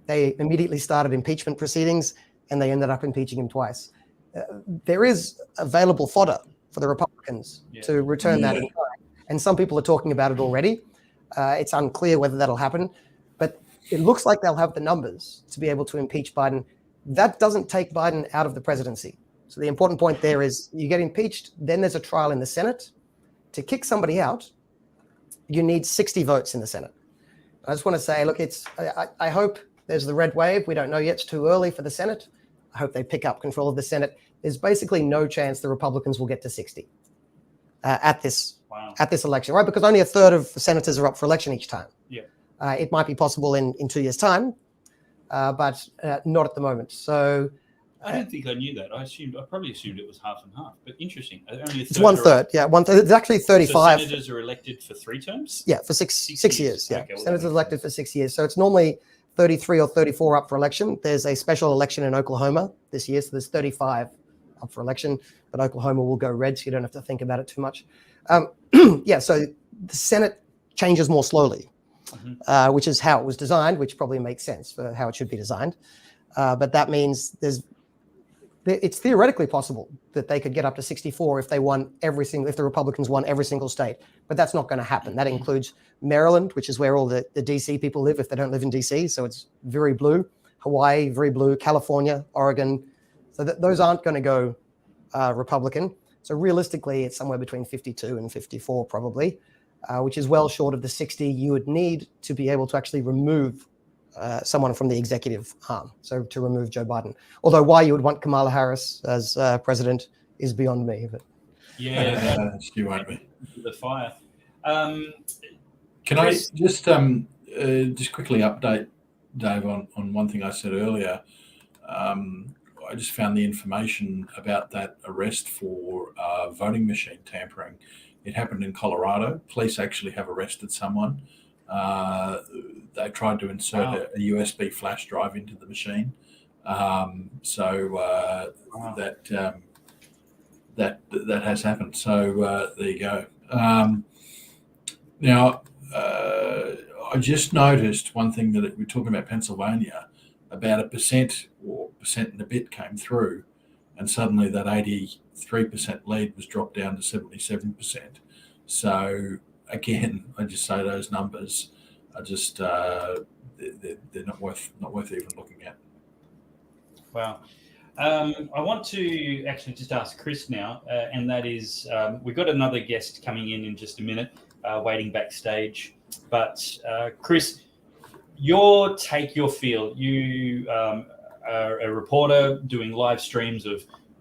they immediately started impeachment proceedings, and they ended up impeaching him twice. There is available fodder for the Republicans to return that inquiry. And some people are talking about it already. It's unclear whether that'll happen, but it looks like they'll have the numbers to be able to impeach Biden. That doesn't take Biden out of the presidency. So the important point there is you get impeached, then there's a trial in the Senate. To kick somebody out, you need 60 votes in the Senate. I just want to say, look, I hope there's the red wave. We don't know yet. It's too early for the Senate. I hope they pick up control of the Senate. There's basically no chance the Republicans will get to 60 at this election, right? Because only 1/3 of the senators are up for election each time. Yeah. It might be possible in 2 years' time, but not at the moment. So I don't think I knew that. I probably assumed it was half and half, but interesting. Only it's 1/3. Yeah, 1/3. It's actually 35. So senators are elected for 3 terms? Yeah, for six years. Yeah, okay, well, senators are elected for 6 years. So it's normally 33 or 34 up for election. There's a special election in Oklahoma this year, so there's 35 up for election, but Oklahoma will go red, so you don't have to think about it too much. So the Senate changes more slowly, which is how it was designed, which probably makes sense for how it should be designed. But that means it's theoretically possible that they could get up to 64 if the Republicans won every single state, but that's not going to happen. That includes Maryland, which is where all the DC people live if they don't live in DC. So it's very blue. Hawaii, very blue. California, Oregon. So those aren't going to go Republican. So realistically, it's somewhere between 52 and 54 probably, which is well short of the 60 you would need to be able to actually remove someone from the executive arm, so to remove Joe Biden. Although why you would want Kamala Harris as president is beyond me. But she won't be. The fire. Can I just quickly update Dave on one thing I said earlier? I just found the information about that arrest for voting machine tampering. It happened in Colorado. Police actually have arrested someone. They tried to insert a USB flash drive into the machine. That has happened. So there you go. Now, I just noticed one thing that we're talking about Pennsylvania. about 1% or 1% and a bit came through, and suddenly that 83% lead was dropped down to 77%. So again, I just say those numbers are just they're not worth even looking at. Wow. I want to actually just ask Chris now, and that is, we've got another guest coming in just a minute, waiting backstage. But Chris, your field, you are a reporter doing live streams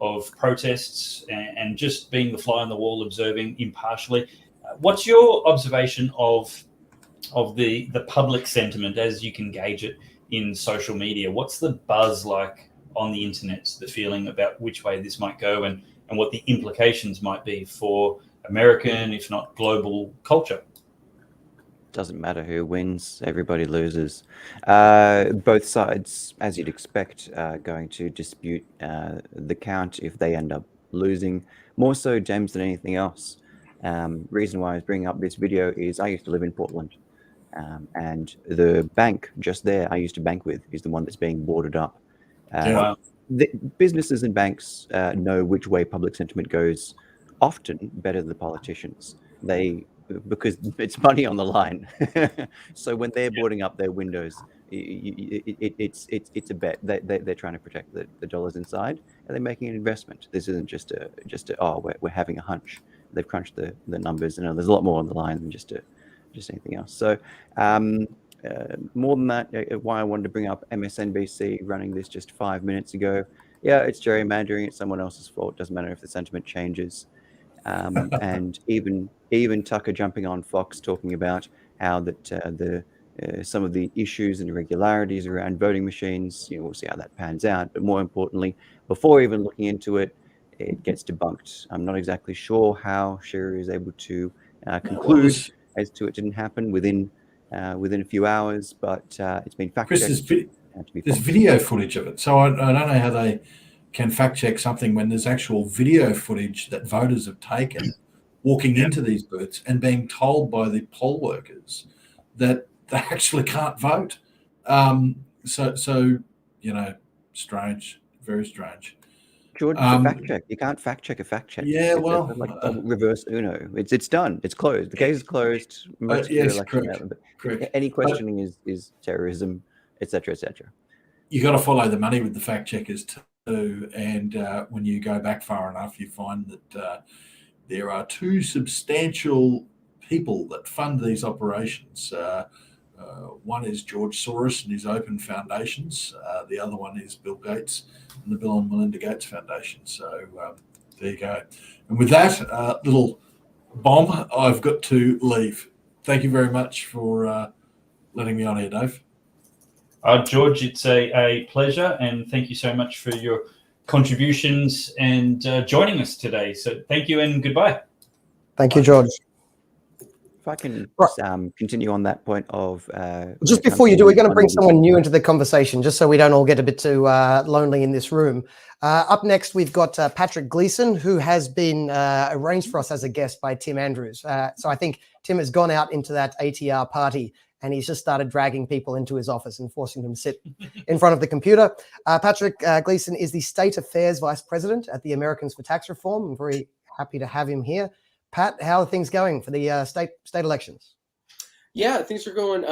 of protests and just being the fly on the wall, observing impartially. What's your observation of the public sentiment as you can gauge it in social media? What's the buzz like on the internet, the feeling about which way this might go and what the implications might be for American, if not global, culture? Doesn't matter who wins, everybody loses. Both sides, as you'd expect, are going to dispute the count if they end up losing, more so, James, than anything else. Reason why I was bringing up this video is I used to live in Portland, and the bank just there I used to bank with is the one that's being boarded up. The businesses and banks know which way public sentiment goes often better than the politicians. Because it's money on the line. So when they're boarding up their windows, it's a bet. They're trying to protect the dollars inside, and they're making an investment. This isn't just we're having a hunch. They've crunched the numbers, and there's a lot more on the line than just anything else. So more than that, why I wanted to bring up MSNBC running this just 5 minutes ago. Yeah, it's gerrymandering. It's someone else's fault. Doesn't matter if the sentiment changes. And even Tucker jumping on Fox talking about how that some of the issues and irregularities around voting machines, we'll see how that pans out. But more importantly, before even looking into it, it gets debunked. I'm not exactly sure how Sherry is able to conclude as to it didn't happen within a few hours, but it's been fact-checked. There's video footage of it, so I don't know how they can fact-check something when there's actual video footage that voters have taken walking into these booths and being told by the poll workers that they actually can't vote. So strange, very strange. George, it's a fact check. You can't fact check a fact check. Yeah, it's well, like reverse Uno. It's done. It's closed. The case is closed. Yes, correct. Any questioning is terrorism, etc., etc. You got to follow the money with the fact checkers too, and when you go back far enough, you find that there are two substantial people that fund these operations. One is George Soros and his Open Foundations. The other one is Bill Gates and the Bill and Melinda Gates Foundation. So there you go. And with that little bomb, I've got to leave. Thank you very much for letting me on here, Dave. George, it's a pleasure, and thank you so much for your contributions and joining us today. So thank you and goodbye. Thank you, George. If I can continue on that point of... just before you do, we're going to bring someone new into the conversation, just so we don't all get a bit too lonely in this room. Up next, we've got Patrick Gleeson, who has been arranged for us as a guest by Tim Andrews. So I think Tim has gone out into that ATR party and he's just started dragging people into his office and forcing them to sit in front of the computer. Patrick Gleeson is the State Affairs Vice President at the Americans for Tax Reform. I'm very happy to have him here. Pat, how are things going for the state elections? Yeah, things are going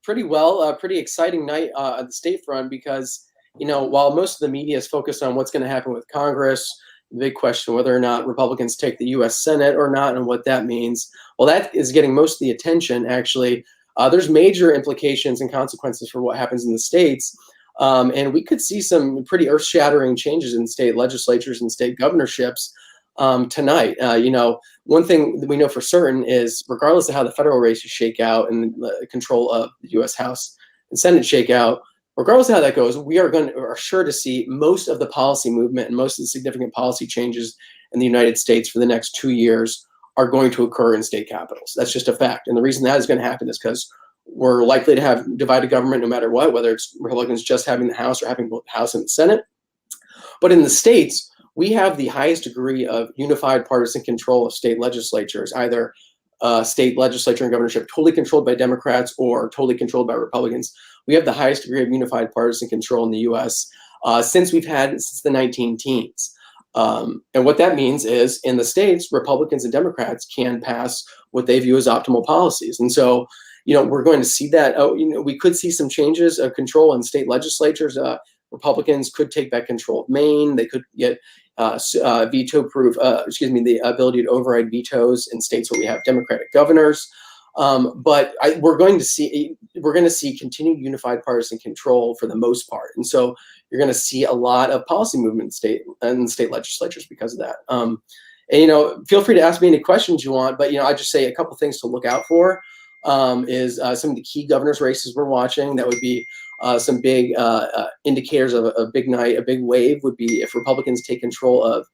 pretty well. Pretty exciting night at the state front because, while most of the media is focused on what's going to happen with Congress, the big question whether or not Republicans take the U.S. Senate or not and what that means, well, that is getting most of the attention, actually. There's major implications and consequences for what happens in the states. And we could see some pretty earth-shattering changes in state legislatures and state governorships tonight. One thing that we know for certain is regardless of how the federal races shake out and the control of the U.S. House and Senate shake out, regardless of how that goes, we are sure to see most of the policy movement and most of the significant policy changes in the United States for the next 2 years are going to occur in state capitals. That's just a fact. And the reason that is going to happen is because we're likely to have divided government no matter what, whether it's Republicans just having the House or having both the House and the Senate. But in the states, we have the highest degree of unified partisan control of state legislatures, either state legislature and governorship totally controlled by Democrats or totally controlled by Republicans. We have the highest degree of unified partisan control in the U.S. Since the 19 teens. And what that means is in the states, Republicans and Democrats can pass what they view as optimal policies. And so, we're going to see that. We could see some changes of control in state legislatures. Republicans could take back control of Maine. They could get veto-proof, the ability to override vetoes in states where we have Democratic governors. But we're going to see continued unified partisan control for the most part, and so you're going to see a lot of policy movement in state legislatures because of that. And feel free to ask me any questions you want, but I just say a couple things to look out for is some of the key governors races we're watching. That would be some big indicators of a big night, a big wave would be if Republicans take control of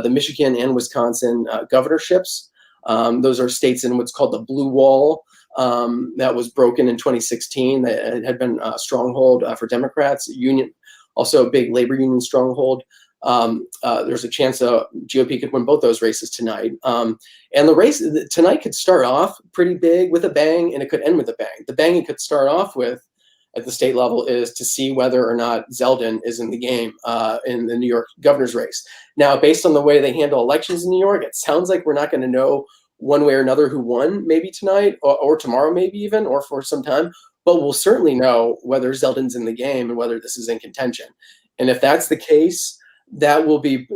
the Michigan and Wisconsin governorships. Those are states in what's called the blue wall that was broken in 2016. That had been a stronghold for Democrats. Also a big labor union stronghold. There's a chance GOP could win both those races tonight. And the race tonight could start off pretty big with a bang, and it could end with a bang. The bang it could start off with at the state level is to see whether or not Zeldin is in the game in the New York governor's race. Now, based on the way they handle elections in New York, it sounds like we're not going to know one way or another who won maybe tonight or tomorrow maybe even, or for some time. But we'll certainly know whether Zeldin's in the game and whether this is in contention. And if that's the case, that will be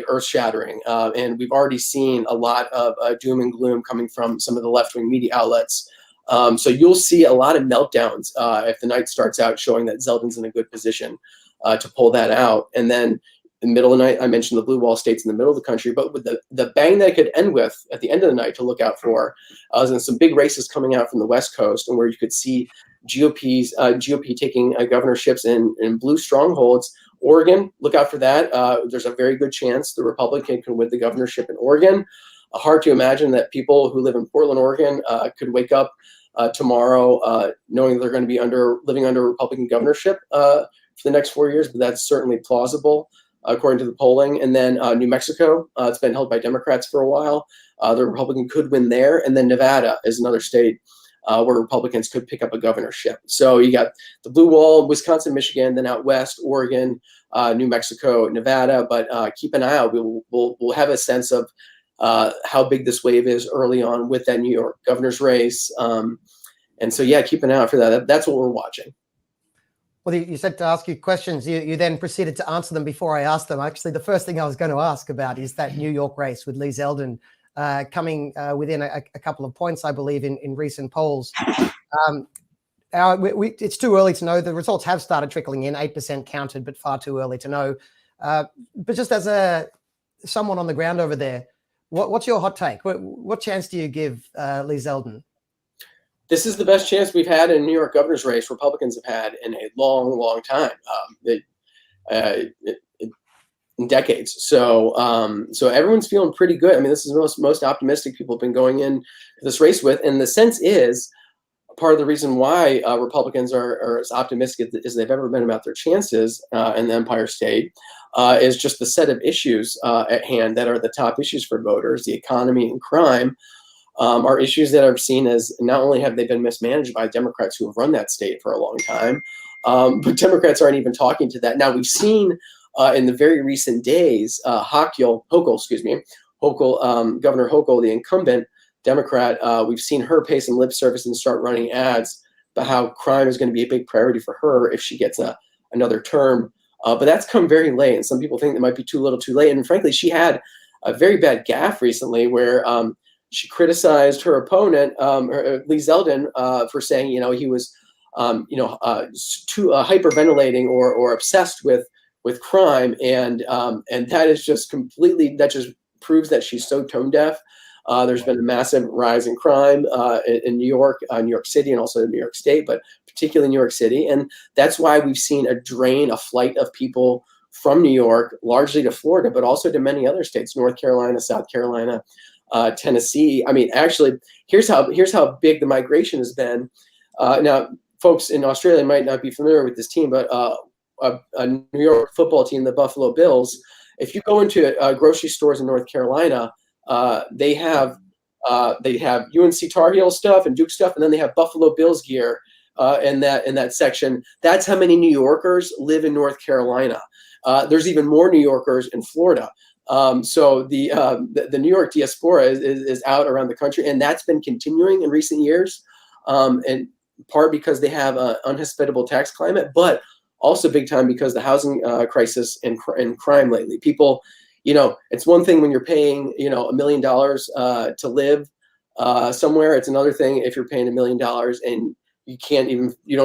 earth-shattering. And we've already seen a lot of doom and gloom coming from some of the left-wing media outlets. So you'll see a lot of meltdowns if the night starts out showing that Zeldin's in a good position to pull that out. And then in the middle of the night, I mentioned the blue wall states in the middle of the country, but with the bang that it could end with at the end of the night to look out for, and some big races coming out from the West Coast, and where you could see GOP taking governorships in blue strongholds. Oregon, look out for that. There's a very good chance the Republican can win the governorship in Oregon. Hard to imagine that people who live in Portland, Oregon, could wake up tomorrow knowing they're going to be living under Republican governorship for the next 4 years, but that's certainly plausible according to the polling. And then New Mexico, it's been held by Democrats for a while. The Republican could win there. And then Nevada is another state where Republicans could pick up a governorship. So you got the blue wall, Wisconsin, Michigan, then out west, Oregon, New Mexico, Nevada. But keep an eye out. We'll have a sense of how big this wave is early on with that New York governor's race. And so, yeah, keep an eye out for that. That's what we're watching. Well, you said to ask you questions. You then proceeded to answer them before I asked them. Actually, the first thing I was going to ask about is that New York race with Lee Zeldin coming within a couple of points, I believe, in recent polls. It's too early to know. The results have started trickling in, 8% counted, but far too early to know. But just as someone on the ground over there, what's your hot take? What chance do you give Lee Zeldin? This is the best chance we've had in New York governor's race Republicans have had in a long, long time, in decades. So everyone's feeling pretty good. I mean, this is the most optimistic people have been going in this race with. And the sense is part of the reason why Republicans are as optimistic as they've ever been about their chances in the Empire State is just the set of issues at hand that are the top issues for voters. The economy and crime are issues that are seen as not only have they been mismanaged by Democrats who have run that state for a long time, but Democrats aren't even talking to that. Now, we've seen in the very recent days, Governor Hochul, the incumbent Democrat, we've seen her pay some lip service and start running ads about how crime is going to be a big priority for her if she gets another term. But that's come very late, and some people think it might be too little too late. And frankly, she had a very bad gaffe recently where she criticized her opponent, Lee Zeldin, for saying, he was, too hyperventilating or obsessed with crime, and that is just that just proves that she's so tone deaf. There's been a massive rise in crime in New York City, and also in New York State, but particularly New York City, and that's why we've seen a flight of people from New York, largely to Florida, but also to many other states, North Carolina, South Carolina, Tennessee. I mean, actually, here's how big the migration has been. Now, folks in Australia might not be familiar with this team, but a New York football team, the Buffalo Bills. If you go into grocery stores in North Carolina, they have They have UNC Tar Heel stuff and Duke stuff, and then they have Buffalo Bills gear in that section. That's how many New Yorkers live in North Carolina. There's even more New Yorkers in Florida. So the New York diaspora is out around the country, and that's been continuing in recent years, in part because they have an unhospitable tax climate, but also big time because the housing crisis and crime lately. People, it's one thing when you're paying, $1 million to live somewhere. It's another thing if you're paying $1 million and you don't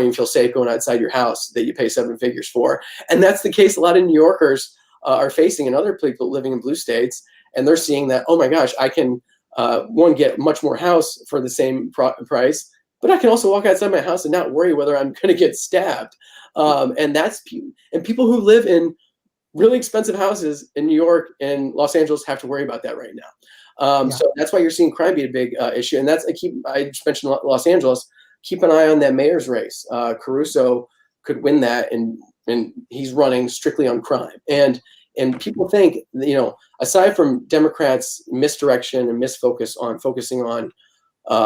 even feel safe going outside your house that you pay 7 figures for. And that's the case a lot of New Yorkers are facing, and other people living in blue states. And they're seeing that, oh my gosh, I can, one, get much more house for the same price, but I can also walk outside my house and not worry whether I'm going to get stabbed. And people who live in really expensive houses in New York and Los Angeles have to worry about that right now. So that's why you're seeing crime be a big issue. And I just mentioned Los Angeles. Keep an eye on that mayor's race. Caruso could win that, and he's running strictly on crime. And people think, aside from Democrats' misdirection and misfocus on focusing on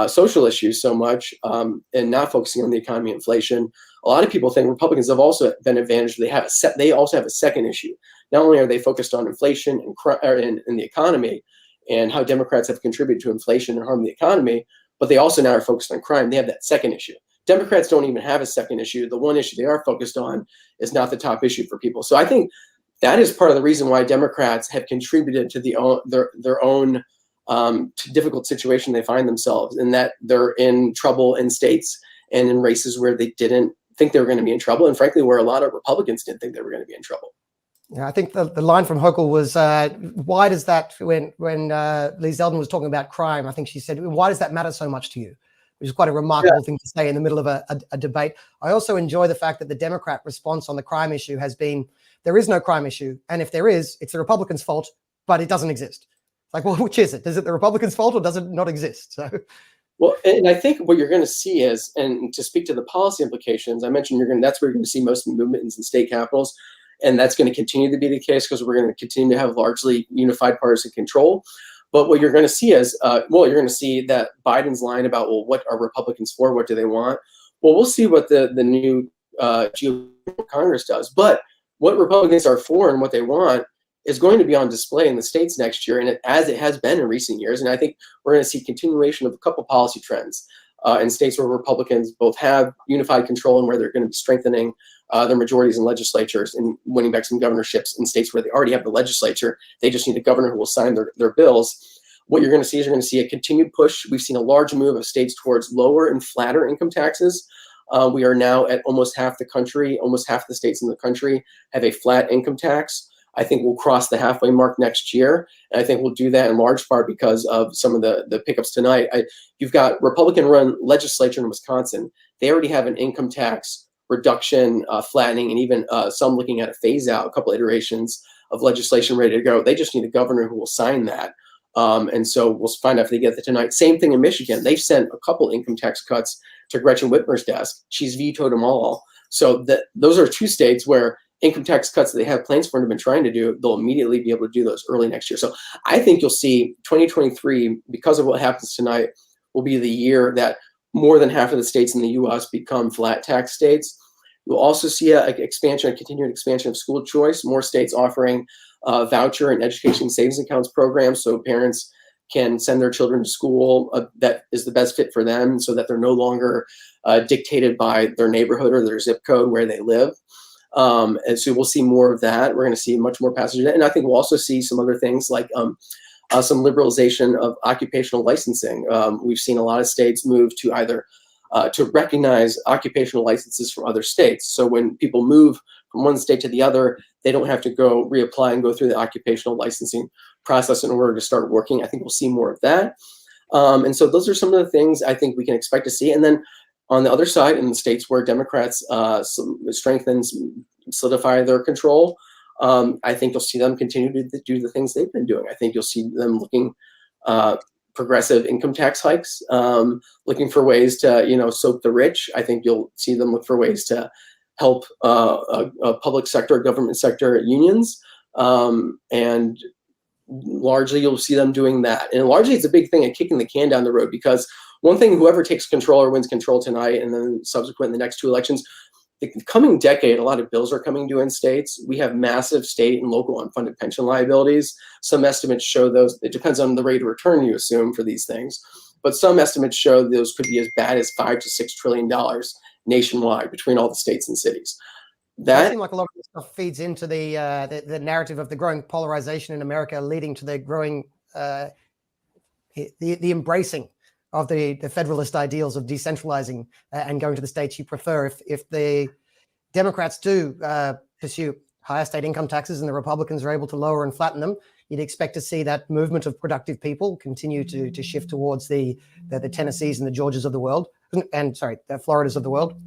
social issues so much and not focusing on the economy and inflation, a lot of people think Republicans have also been advantaged. They also have a second issue. Not only are they focused on inflation and the economy and how Democrats have contributed to inflation and harm the economy, but they also now are focused on crime. They have that second issue. Democrats don't even have a second issue. The one issue they are focused on is not the top issue for people. So I think that is part of the reason why Democrats have contributed to their own difficult situation they find themselves, in that they're in trouble in states and in races where they didn't think they were going to be in trouble, and frankly, where a lot of Republicans didn't think they were going to be in trouble. Yeah, I think the line from Hochul was, why does that, when Lee Zeldin was talking about crime, I think she said, why does that matter so much to you? Which is quite a remarkable thing to say in the middle of a debate. I also enjoy the fact that the Democrat response on the crime issue has been, there is no crime issue. And if there is, it's the Republicans' fault, but it doesn't exist. Like, well, which is it? Is it the Republicans' fault or does it not exist? So, well, and I think what you're going to see is, and to speak to the policy implications, I mentioned that's where you're going to see most movements in state capitals. And that's going to continue to be the case because we're going to continue to have largely unified partisan control. But what you're going to see is, you're going to see that Biden's line about, well, what are Republicans for? What do they want? Well, we'll see what the new GOP Congress does. But what Republicans are for and what they want is going to be on display in the states next year, and as it has been in recent years. And I think we're going to see continuation of a couple policy trends in states where Republicans both have unified control and where they're going to be strengthening their majorities in legislatures and winning back some governorships in states where they already have the legislature. They just need a governor who will sign their bills. What you're going to see is you're going to see a continued push. We've seen a large move of states towards lower and flatter income taxes. We are now at almost half the country, almost half the states in the country have a flat income tax. I think we'll cross the halfway mark next year. And I think we'll do that in large part because of some of the pickups tonight. You've got Republican-run legislature in Wisconsin. They already have an income tax reduction, flattening, and even some looking at a phase out, a couple iterations of legislation ready to go. They just need a governor who will sign that. And so we'll find out if they get that tonight. Same thing in Michigan. They've sent a couple income tax cuts to Gretchen Whitmer's desk. She's vetoed them all. So those are two states where income tax cuts that they have plans for and have been trying to do, they'll immediately be able to do those early next year. So I think you'll see 2023, because of what happens tonight, will be the year that more than half of the states in the U.S. become flat tax states. You'll also see a continued expansion of school choice, more states offering voucher and education savings accounts programs so parents can send their children to school that is the best fit for them, so that they're no longer dictated by their neighborhood or their zip code where they live. And so we'll see more of that. We're going to see much more passage of that. And I think we'll also see some other things like some liberalization of occupational licensing. We've seen a lot of states move to either to recognize occupational licenses from other states. So when people move from one state to the other, they don't have to go reapply and go through the occupational licensing process in order to start working. I think we'll see more of that. And so those are some of the things I think we can expect to see. And then on the other side, in the states where Democrats solidify their control, I think you'll see them continue to do the things they've been doing. I think you'll see them looking progressive income tax hikes, looking for ways to, soak the rich. I think you'll see them look for ways to help public sector, government sector unions, and largely you'll see them doing that. And largely it's a big thing of kicking the can down the road, because one thing, whoever takes control or wins control tonight and then subsequent in the next two elections, the coming decade, a lot of bills are coming due in states. We have massive state and local unfunded pension liabilities. Some estimates show those, it depends on the rate of return you assume for these things, but some estimates show those could be as bad as $5 to $6 trillion nationwide between all the states and cities. That seems like a lot of this stuff feeds into the narrative of the growing polarization in America, leading to the growing the embracing of the federalist ideals of decentralizing and going to the states you prefer. If the Democrats do pursue higher state income taxes and the Republicans are able to lower and flatten them, you'd expect to see that movement of productive people continue to shift towards the Tennessees and the Georgias of the world, and sorry, the Floridas of the world.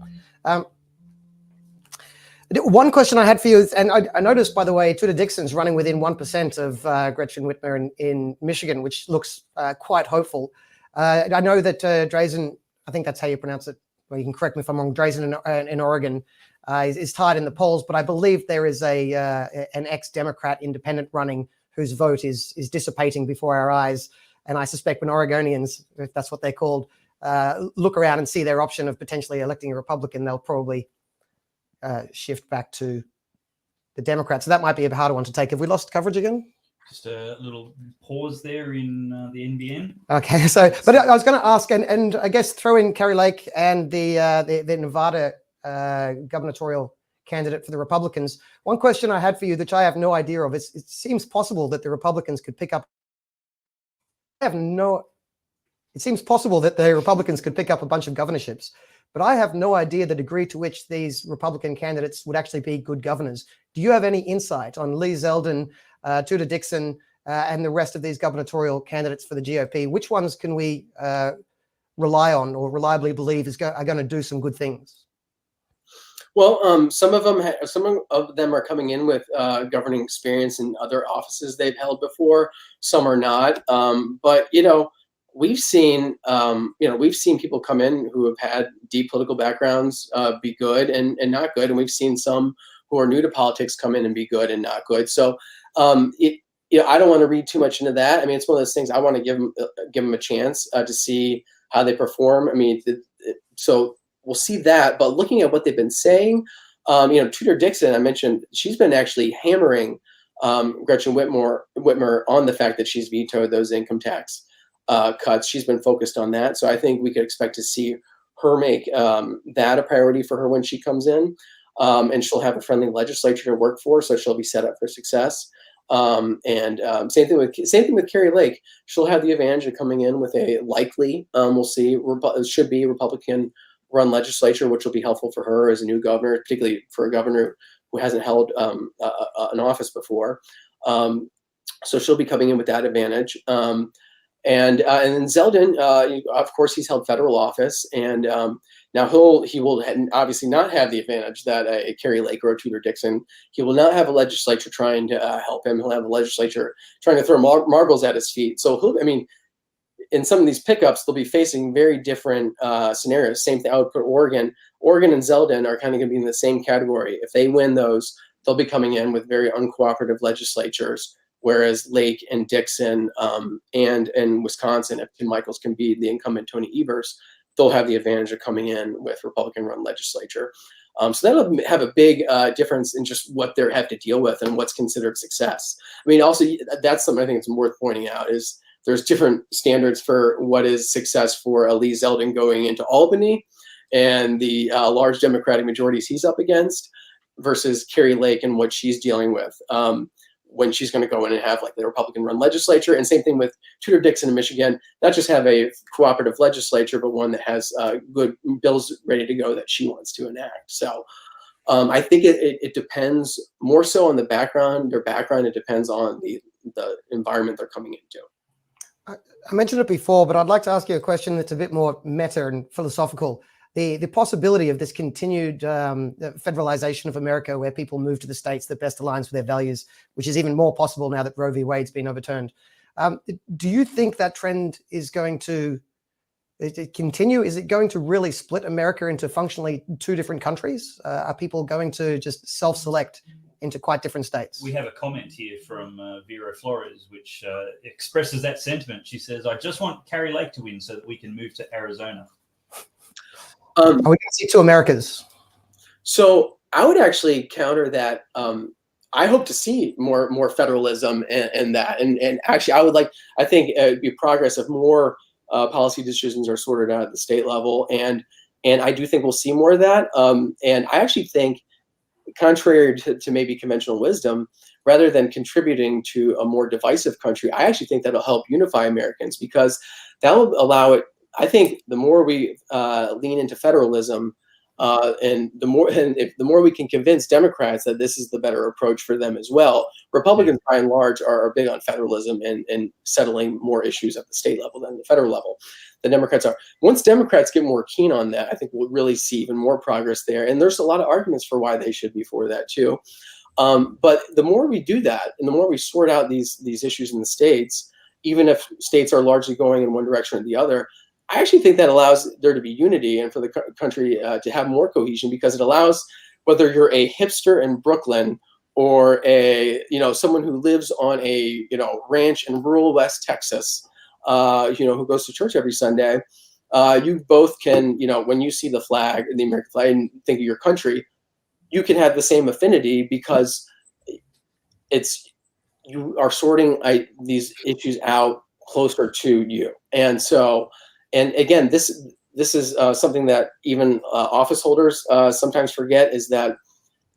One question I had for you is, and I noticed, by the way, Tudor Dixon's running within 1% of Gretchen Whitmer in Michigan, which looks quite hopeful. I know that Drazen, I think that's how you pronounce it, well, you can correct me if I'm wrong, Drazen in Oregon is tied in the polls, but I believe there is an ex-Democrat independent running whose vote is dissipating before our eyes. And I suspect when Oregonians, if that's what they're called, look around and see their option of potentially electing a Republican, they'll probably shift back to the Democrats. So that might be a harder one to take. Have we lost coverage again? Just a little pause there in the NBN. Okay, so, but I was going to ask, and I guess throw in Kari Lake and the Nevada gubernatorial candidate for the Republicans. One question I had for you, which I have no idea of, is it seems possible that the Republicans could pick up. It seems possible that the Republicans could pick up a bunch of governorships, but I have no idea the degree to which these Republican candidates would actually be good governors. Do you have any insight on Lee Zeldin, Tudor Dixon, and the rest of these gubernatorial candidates for the GOP? Which ones can we rely on or reliably believe are going to do some good things? Well, some of them are coming in with governing experience in other offices they've held before. Some are not, but we've seen people come in who have had deep political backgrounds be good and not good, and we've seen some who are new to politics come in and be good and not good. So I don't want to read too much into that. I mean, it's one of those things I want to give them a chance to see how they perform. I mean, so we'll see that. But looking at what they've been saying, Tudor Dixon, I mentioned, she's been actually hammering Gretchen Whitmer on the fact that she's vetoed those income tax cuts. She's been focused on that. So I think we could expect to see her make that a priority for her when she comes in. And she'll have a friendly legislature to work for, so she'll be set up for success. Same thing with Kari Lake. She'll have the advantage of coming in with a likely, we'll see, should be Republican-run legislature, which will be helpful for her as a new governor, particularly for a governor who hasn't held an office before. So she'll be coming in with that advantage. And then Zeldin, of course, he's held federal office, and now he will obviously not have the advantage that a Kari Lake or a Tudor Dixon. He will not have a legislature trying to help him. He'll have a legislature trying to throw marbles at his feet. So in some of these pickups, they'll be facing very different scenarios. Same thing, I would put Oregon. Oregon and Zeldin are kind of going to be in the same category. If they win those, they'll be coming in with very uncooperative legislatures. Whereas Lake and Dixon and Wisconsin, if Tim Michels can beat the incumbent Tony Evers, they'll have the advantage of coming in with Republican-run legislature. So that'll have a big difference in just what they have to deal with and what's considered success. I mean, also, that's something I think it's worth pointing out is there's different standards for what is success for Lee Zeldin going into Albany and the large Democratic majorities he's up against versus Kari Lake and what she's dealing with. When she's going to go in and have like the Republican-run legislature, and same thing with Tudor Dixon in Michigan, not just have a cooperative legislature, but one that has good bills ready to go that she wants to enact. So I think it depends more so on their background. It depends on the environment they're coming into. I mentioned it before, but I'd like to ask you a question that's a bit more meta and philosophical. The possibility of this continued federalization of America, where people move to the states that best aligns with their values, which is even more possible now that Roe v. Wade's been overturned. Do you think that trend is going to continue? Is it going to really split America into functionally two different countries? Are people going to just self-select into quite different states. We have a comment here from Vera Flores, which expresses that sentiment. She says, I just want Carrie Lake to win so that we can move to Arizona. Are we going to see two Americas? So I would actually counter that. I hope to see more federalism and that. And actually, I think it would be progress if more policy decisions are sorted out at the state level. And I do think we'll see more of that. And I actually think, contrary to maybe conventional wisdom, rather than contributing to a more divisive country, I actually think that'll help unify Americans, because that will allow it. I think the more we lean into federalism, and the more we can convince Democrats that this is the better approach for them as well. Republicans, by and large, are big on federalism and settling more issues at the state level than the federal level. The Democrats are. Once Democrats get more keen on that, I think we'll really see even more progress there. And there's a lot of arguments for why they should be for that too. But the more we do that, and the more we sort out these issues in the states, even if states are largely going in one direction or the other, I actually think that allows there to be unity and for the country to have more cohesion, because it allows, whether you're a hipster in Brooklyn or someone who lives on a ranch in rural West Texas, who goes to church every Sunday, you both can, when you see the flag, the American flag, and think of your country, you can have the same affinity, because you are sorting these issues out closer to you. And so, and again, this is something that even office holders sometimes forget, is that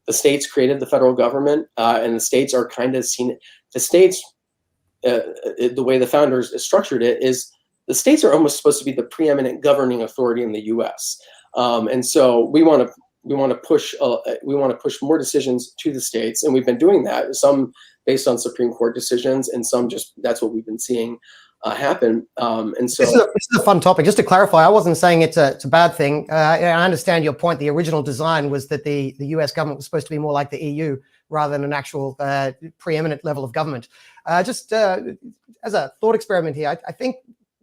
the states created the federal government, and the states are kind of seen. The states, the way the founders structured it, is the states are almost supposed to be the preeminent governing authority in the U.S. And so we want to push more decisions to the states, and we've been doing that. Some based on Supreme Court decisions, and some just that's what we've been seeing happen. And so this is a fun topic. Just to clarify, I wasn't saying it's a bad thing. I understand your point. The original design was that the US government was supposed to be more like the EU rather than an actual preeminent level of government. Just as a thought experiment here, I think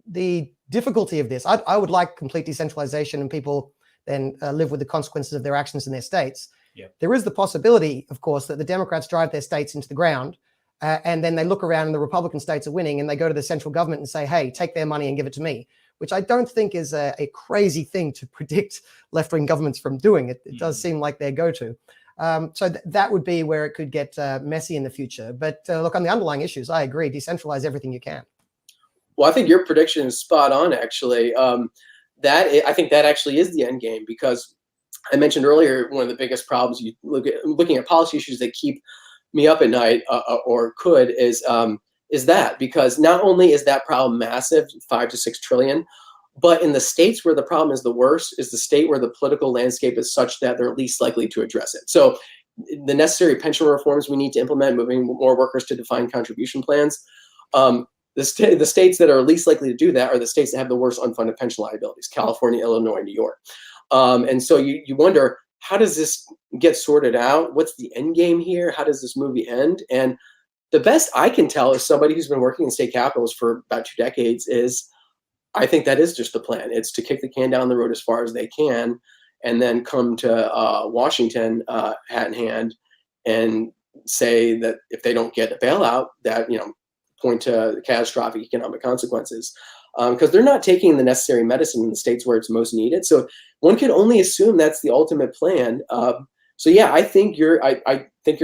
the difficulty of this, I would like complete decentralization and people then live with the consequences of their actions in their states. Yeah. There is the possibility, of course, that the Democrats drive their states into the ground. And then they look around and the Republican states are winning, and they go to the central government and say, hey, take their money and give it to me, which I don't think is a crazy thing to predict left-wing governments from doing. It does seem like their go-to. So that would be where it could get messy in the future. But look, on the underlying issues, I agree. Decentralize everything you can. Well, I think your prediction is spot on, actually. I think that actually is the end game, because I mentioned earlier, one of the biggest problems looking at policy issues that keep me up at night, or could, is that, because not only is that problem massive, 5 to 6 trillion, but in the states where the problem is the worst is the state where the political landscape is such that they're least likely to address it. So the necessary pension reforms we need to implement, moving more workers to defined contribution plans, the states that are least likely to do that are the states that have the worst unfunded pension liabilities: California, Illinois, New York. And so you wonder, how does this get sorted out? What's the end game here? How does this movie end? And the best I can tell, as somebody who's been working in state capitals for about 2 decades, is I think that is just the plan. It's to kick the can down the road as far as they can, and then come to Washington, hat in hand, and say that if they don't get a bailout, that point to catastrophic economic consequences, because they're not taking the necessary medicine in the states where it's most needed. So one can only assume that's the ultimate plan. So yeah, I think your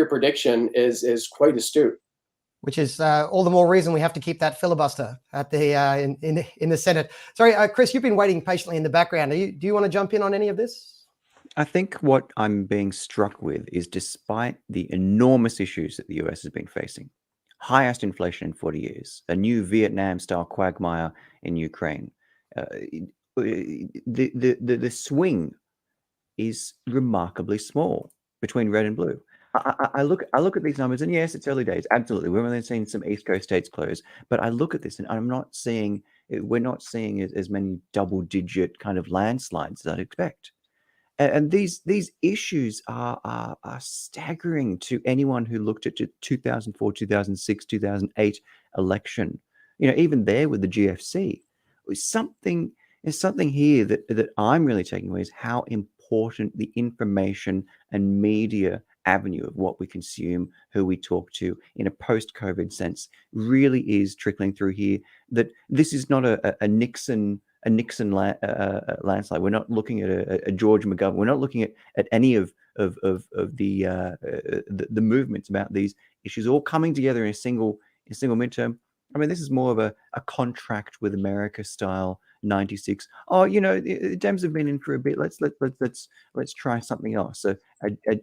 prediction is quite astute. Which is all the more reason we have to keep that filibuster at the in the Senate. Sorry, Chris, you've been waiting patiently in the background. Do you want to jump in on any of this? I think what I'm being struck with is, despite the enormous issues that the US has been facing, highest inflation in 40 years, a new Vietnam-style quagmire in Ukraine, the swing is remarkably small between red and blue. I look at these numbers, and yes, it's early days. Absolutely, we've only seen some East Coast states close, but I look at this, and we're not seeing as many double-digit kind of landslides as I'd expect. And these issues are staggering to anyone who looked at the 2004, 2006, 2008 election. Even there with the GFC, there's something here that I'm really taking away, is how important the information and media avenue of what we consume, who we talk to in a post-COVID sense, really is trickling through here. That this is not a Nixon landslide. We're not looking at a George McGovern. We're not looking at any of the movements about these issues all coming together in a single midterm. I mean, this is more of a contract with America style 96. Oh, the Dems have been in for a bit. Let's try something else. So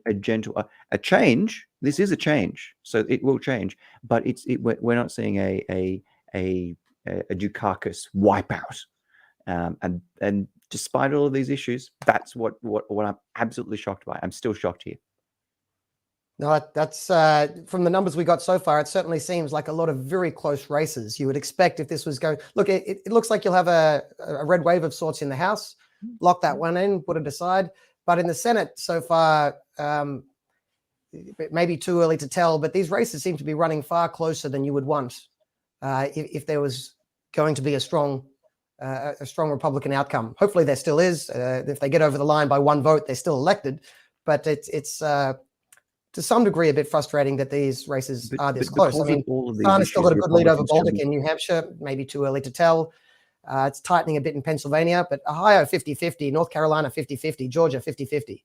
a gentle change. This is a change, so it will change. But we're not seeing a Dukakis wipeout. And despite all of these issues, that's what I'm absolutely shocked by. I'm still shocked here. No, that's from the numbers we got so far, it certainly seems like a lot of very close races. You would expect if this was going, look, it looks like you'll have a red wave of sorts in the House, lock that one in, put it aside. But in the Senate so far, it may be too early to tell, but these races seem to be running far closer than you would want if there was going to be a strong Republican outcome. Hopefully there still is. If they get over the line by one vote, they're still elected. But it's to some degree a bit frustrating that these races are this close. I mean, Sana's still got a good lead over Baltic in New Hampshire, maybe too early to tell. It's tightening a bit in Pennsylvania, but Ohio 50-50, North Carolina 50-50, Georgia 50-50.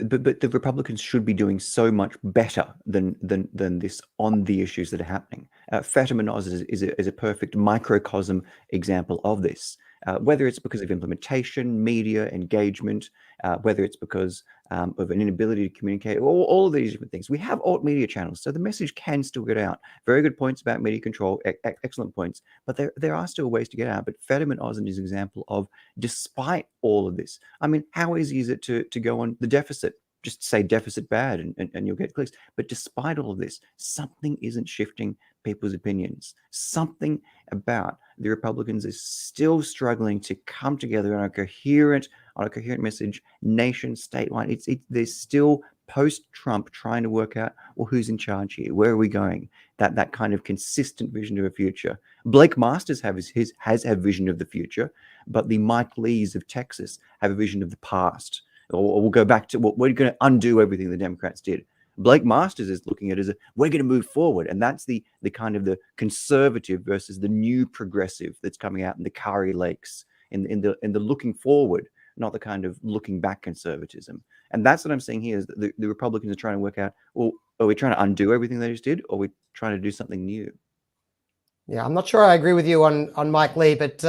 But the Republicans should be doing so much better than this on the issues that are happening. Fatima Oz is a perfect microcosm example of this. Whether it's because of implementation, media engagement, whether it's because of an inability to communicate, all of these different things. We have alt media channels, so the message can still get out. Very good points about media control, excellent points, but there are still ways to get out. But Fatima Oz is an example of, despite all of this, I mean, how easy is it to go on the deficit? Just say deficit bad and you'll get clicks. But despite all of this, something isn't shifting people's opinions. Something about the Republicans is still struggling to come together on a coherent message, nation, statewide. There's still post-Trump trying to work out, well, who's in charge here? Where are we going? That kind of consistent vision of a future. Blake Masters has a vision of the future, but the Mike Lees of Texas have a vision of the past. Or we'll go back to what we're going to undo everything the Democrats did. Blake Masters is looking at it as we're going to move forward, and that's the kind of the conservative versus the new progressive that's coming out in the Kari Lakes in the looking forward, not the kind of looking back conservatism. And that's what I'm saying here is that the Republicans are trying to work out, well, are we trying to undo everything they just did, or are we trying to do something new? Yeah, I'm not sure I agree with you on Mike Lee, but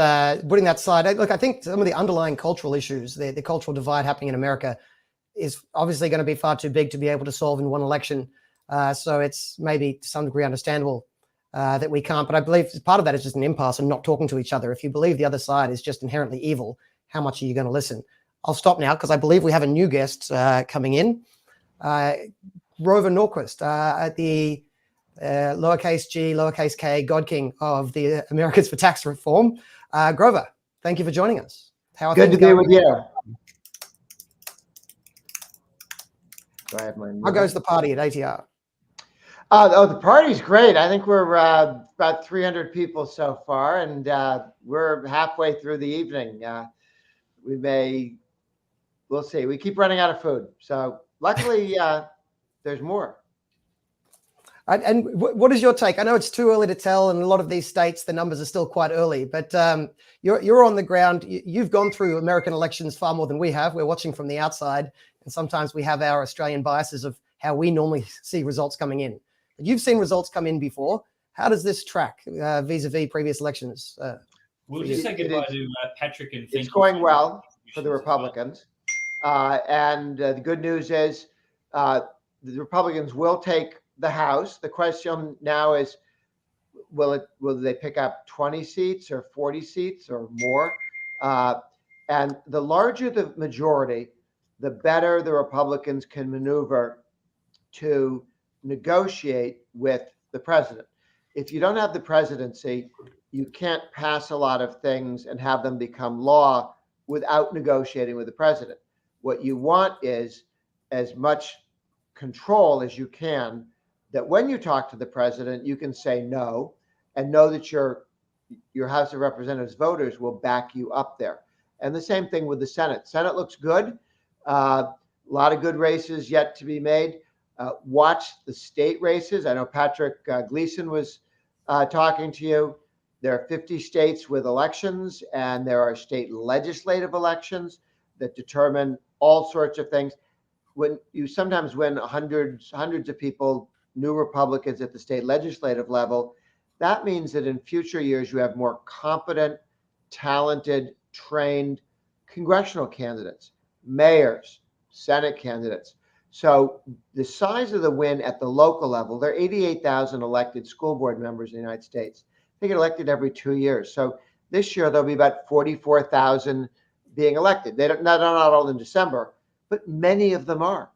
putting that aside, look, I think some of the underlying cultural issues, the cultural divide happening in America is obviously going to be far too big to be able to solve in one election. So it's maybe to some degree understandable that we can't, but I believe part of that is just an impasse and not talking to each other. If you believe the other side is just inherently evil, how much are you going to listen? I'll stop now because I believe we have a new guest coming in. Grover Norquist at the lowercase g, lowercase k, God King of the Americans for Tax Reform. Grover, thank you for joining us. How are Good to be with you. How goes the party at ATR? The party's great. I think we're about 300 people so far, and we're halfway through the evening. We'll see. We keep running out of food. So luckily, there's more. And what is your take? I know it's too early to tell. In a lot of these states, the numbers are still quite early, but you're on the ground. You've gone through American elections far more than we have. We're watching from the outside, and sometimes we have our Australian biases of how we normally see results coming in. But you've seen results come in before. How does this track vis-a-vis previous elections? We'll just say goodbye to Patrick and thank It's going well for the Republicans. And the good news is the Republicans will take the House. The question now is, will they pick up 20 seats or 40 seats or more? And the larger the majority, the better the Republicans can maneuver to negotiate with the president. If you don't have the presidency, you can't pass a lot of things and have them become law without negotiating with the president. What you want is as much control as you can, that when you talk to the president, you can say no and know that your House of Representatives voters will back you up there. And the same thing with the Senate. Senate looks good. A lot of good races yet to be made. Watch the state races. I know Patrick Gleason was talking to you. There are 50 states with elections, and there are state legislative elections that determine all sorts of things. When you sometimes win hundreds of people, new Republicans at the state legislative level, that means that in future years you have more competent, talented, trained congressional candidates, mayors, Senate candidates. So the size of the win at the local level, there are 88,000 elected school board members in the United States. They get elected every 2 years. So this year there'll be about 44,000 being elected. They don't, not all in December, but many of them are.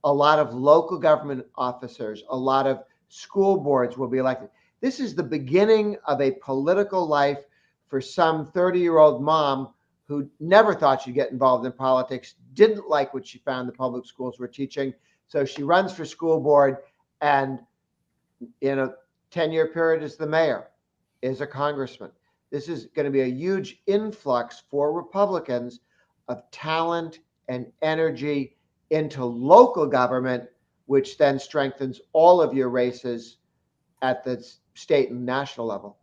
A lot of local government officers, a lot of school boards will be elected. This is the beginning of a political life for some 30-year-old mom who never thought she'd get involved in politics, didn't like what she found the public schools were teaching. So she runs for school board, and in a 10-year period is the mayor, is a congressman. This is going to be a huge influx for Republicans of talent and energy into local government, which then strengthens all of your races at the state and national level.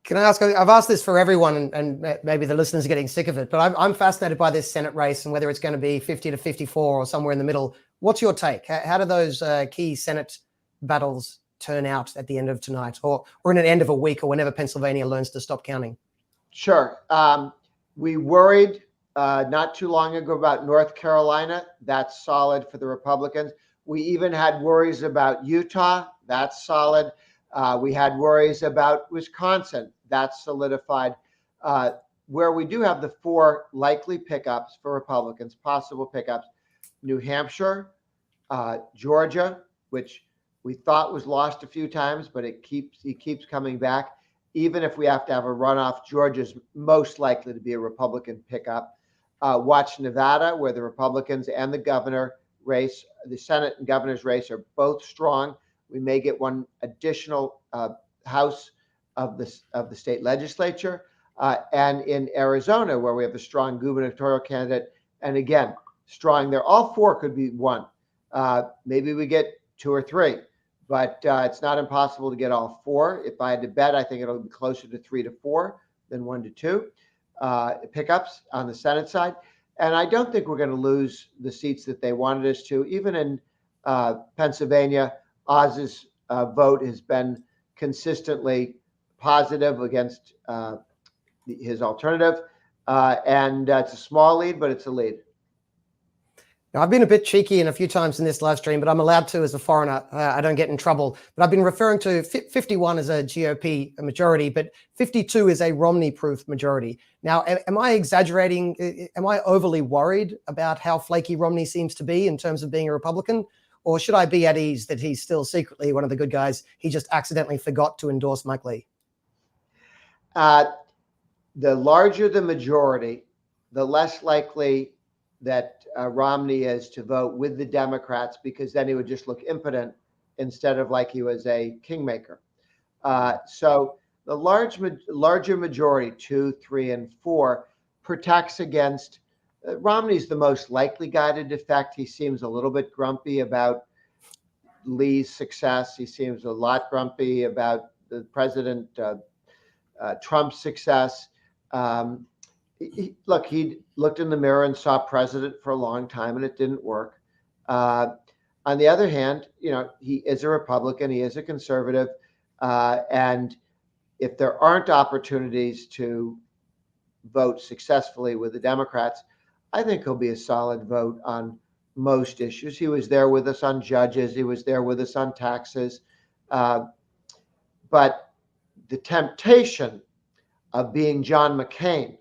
Can I ask, I've asked this for everyone, and maybe the listeners are getting sick of it, but I'm fascinated by this Senate race and whether it's going to be 50 to 54 or somewhere in the middle. What's your take? How do those key Senate battles turn out at the end of tonight or in an end of a week or whenever Pennsylvania learns to stop counting? Sure. We worried not too long ago about North Carolina. That's solid for the Republicans. We even had worries about Utah. That's solid. We had worries about Wisconsin. That's solidified. Where we do have the 4 likely pickups for Republicans, possible pickups: New Hampshire, Georgia, which we thought was lost a few times, but he keeps coming back. Even if we have to have a runoff, Georgia's most likely to be a Republican pickup. Watch Nevada, where the Republicans and the governor race, the Senate and governor's race, are both strong. We may get one additional house of the state legislature, and in Arizona, where we have a strong gubernatorial candidate, and again, strong there. All 4 could be won. Maybe we get 2 or 3, but it's not impossible to get all 4. If I had to bet, I think it'll be closer to 3 to 4 than 1 to 2 pickups on the Senate side. And I don't think we're going to lose the seats that they wanted us to. Even in Pennsylvania, Oz's vote has been consistently positive against his alternative. And it's a small lead, but it's a lead. Now, I've been a bit cheeky in a few times in this live stream, but I'm allowed to as a foreigner. I don't get in trouble. But I've been referring to 51 as a GOP majority, but 52 is a Romney-proof majority. Now, am I exaggerating? Am I overly worried about how flaky Romney seems to be in terms of being a Republican? Or should I be at ease that he's still secretly one of the good guys? He just accidentally forgot to endorse Mike Lee. The larger the majority, the less likely that Romney is to vote with the Democrats, because then he would just look impotent instead of like he was a kingmaker. So the larger majority, 2, 3, and 4, protects against Romney's the most likely guy to defect. He seems a little bit grumpy about Lee's success. He seems a lot grumpy about the President Trump's success. He looked in the mirror and saw president for a long time, and it didn't work. On the other hand, he is a Republican. He is a conservative. And if there aren't opportunities to vote successfully with the Democrats, I think he'll be a solid vote on most issues. He was there with us on judges. He was there with us on taxes. But the temptation of being John McCain,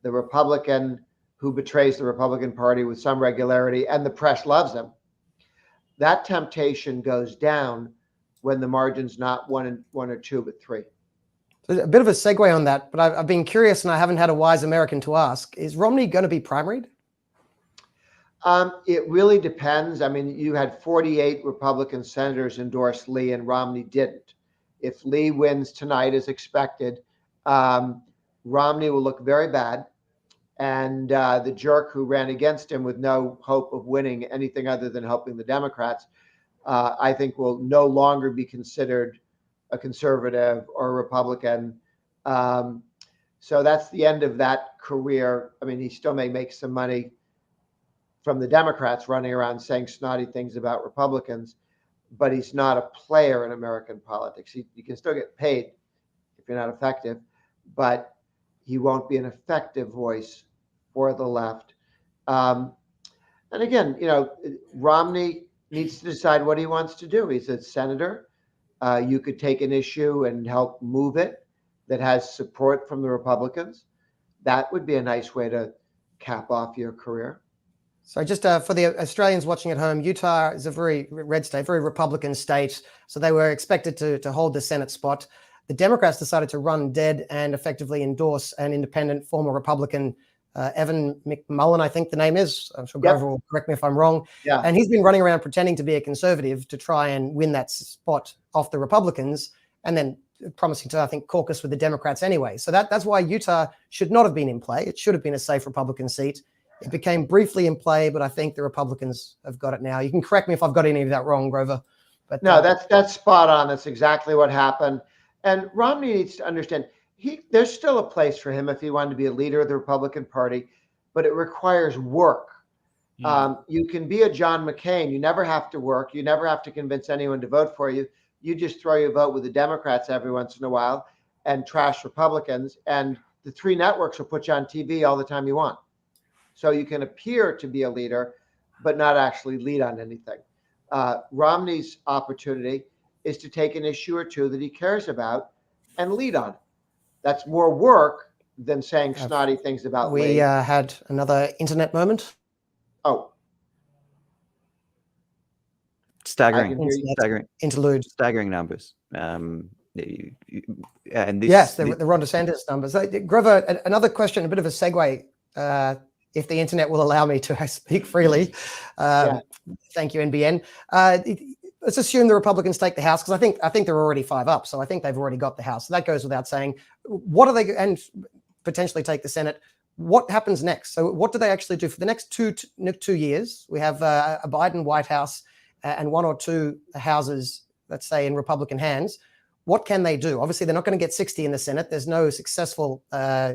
the Republican who betrays the Republican Party with some regularity, and the press loves him, that temptation goes down when the margin's not 1 or 2, but 3. So a bit of a segue on that, but I've been curious and I haven't had a wise American to ask. Is Romney going to be primaried? It really depends. I mean, you had 48 Republican senators endorse Lee and Romney didn't. If Lee wins tonight as expected, Romney will look very bad. and the jerk who ran against him with no hope of winning anything other than helping the Democrats, I think will no longer be considered a conservative or a Republican. So that's the end of that career. I mean, he still may make some money from the Democrats running around saying snotty things about Republicans, but he's not a player in American politics. You can still get paid if you're not effective, but he won't be an effective voice for the left. And again, Romney needs to decide what he wants to do. He's a senator. You could take an issue and help move it that has support from the Republicans. That would be a nice way to cap off your career. So just for the Australians watching at home, Utah is a very red state, very Republican state. So they were expected to hold the Senate spot. The Democrats decided to run dead and effectively endorse an independent former Republican, Evan McMullen, I think the name is. I'm sure Grover will correct me if I'm wrong. Yeah. And he's been running around pretending to be a conservative to try and win that spot off the Republicans, and then promising to, I think, caucus with the Democrats anyway. So that's why Utah should not have been in play. It should have been a safe Republican seat. It became briefly in play, but I think the Republicans have got it now. You can correct me if I've got any of that wrong, Grover. But no, that's spot on. That's exactly what happened. And Romney needs to understand there's still a place for him if he wanted to be a leader of the Republican Party, but it requires work. You can be a John McCain. You never have to work. You never have to convince anyone to vote for you. You just throw your vote with the Democrats every once in a while and trash Republicans, and the three networks will put you on TV all the time you want. So you can appear to be a leader, but not actually lead on anything. Romney's opportunity is to take an issue or two that he cares about and lead on it. That's more work than saying snotty things about we had another internet moment. Oh. Staggering interlude. Staggering numbers. And this, yes, the Ron DeSantis numbers. Grover, another question, a bit of a segue, if the internet will allow me to speak freely. Thank you, NBN. Let's assume the Republicans take the House, because I think they're already 5 up, so I think they've already got the House. So that goes without saying. What are they, and potentially take the Senate? What happens next? So what do they actually do for the next two years? We have a Biden White House and 1 or 2 houses, let's say, in Republican hands. What can they do? Obviously, they're not going to get 60 in the Senate. There's no successful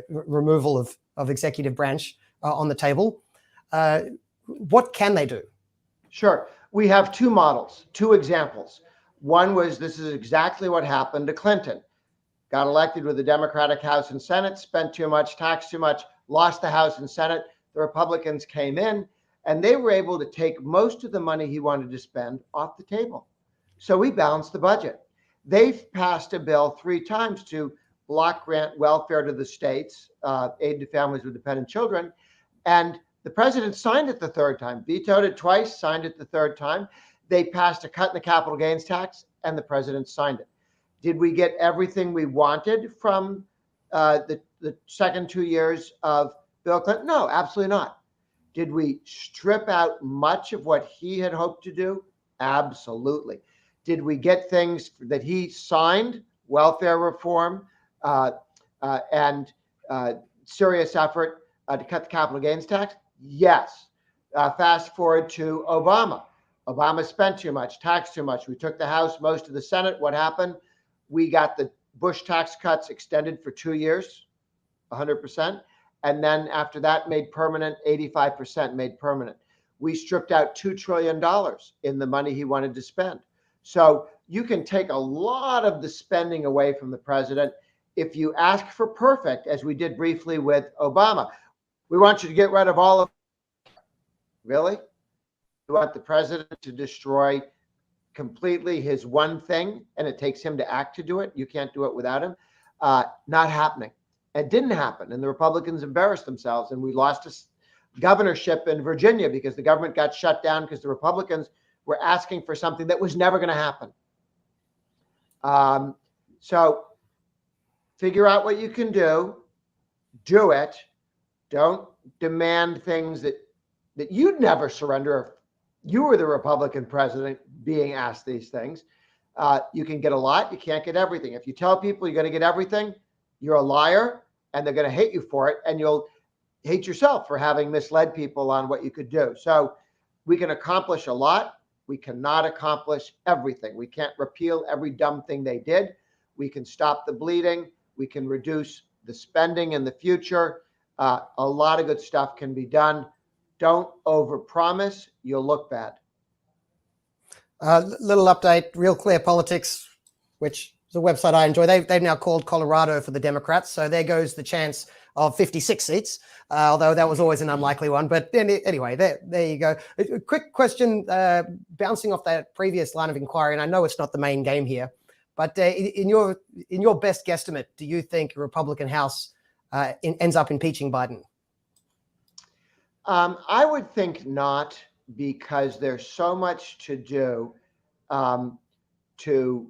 removal of executive branch on the table. What can they do? Sure. We have 2 models, 2 examples. One was, this is exactly what happened to Clinton. Got elected with the Democratic House and Senate, spent too much, taxed too much, lost the House and Senate. The Republicans came in, and they were able to take most of the money he wanted to spend off the table. So we balanced the budget. They've passed a bill 3 times to block grant welfare to the states, aid to families with dependent children, and the president signed it the 3rd time, vetoed it twice, signed it the 3rd time. They passed a cut in the capital gains tax, and the president signed it. Did we get everything we wanted from the second 2 years of Bill Clinton? No, absolutely not. Did we strip out much of what he had hoped to do? Absolutely. Did we get things that he signed, welfare reform, and serious effort to cut the capital gains tax? Yes. Fast forward to Obama. Obama spent too much, taxed too much. We took the House, most of the Senate. What happened? We got the Bush tax cuts extended for 2 years, 100%. And then after that, made permanent, 85% made permanent. We stripped out $2 trillion in the money he wanted to spend. So you can take a lot of the spending away from the president if you ask for perfect, as we did briefly with Obama. We want you to get rid of all of it. Really? You want the president to destroy completely his one thing, and it takes him to act to do it? You can't do it without him. Not happening. It didn't happen, and the Republicans embarrassed themselves, and we lost a governorship in Virginia because the government got shut down because the Republicans were asking for something that was never going to happen. So figure out what you can do it. Don't demand things that you'd never surrender if you were the Republican president being asked these things. You can get a lot. You can't get everything. If you tell people you're going to get everything, you're a liar, and they're going to hate you for it. And hate yourself for having misled people on what you could do. So we can accomplish a lot. We cannot accomplish everything. We can't repeal every dumb thing they did. We can stop the bleeding. We can reduce the spending in the future. A lot of good stuff can be done. Don't overpromise. You'll look bad. Little update, Real Clear Politics, which is a website I enjoy. They've now called Colorado for the Democrats. So there goes the chance of 56 seats, although that was always an unlikely one. But anyway, there you go. A quick question, bouncing off that previous line of inquiry, and I know it's not the main game here, but in your best guesstimate, do you think a Republican House ends up impeaching Biden? I would think not, because there's so much to do to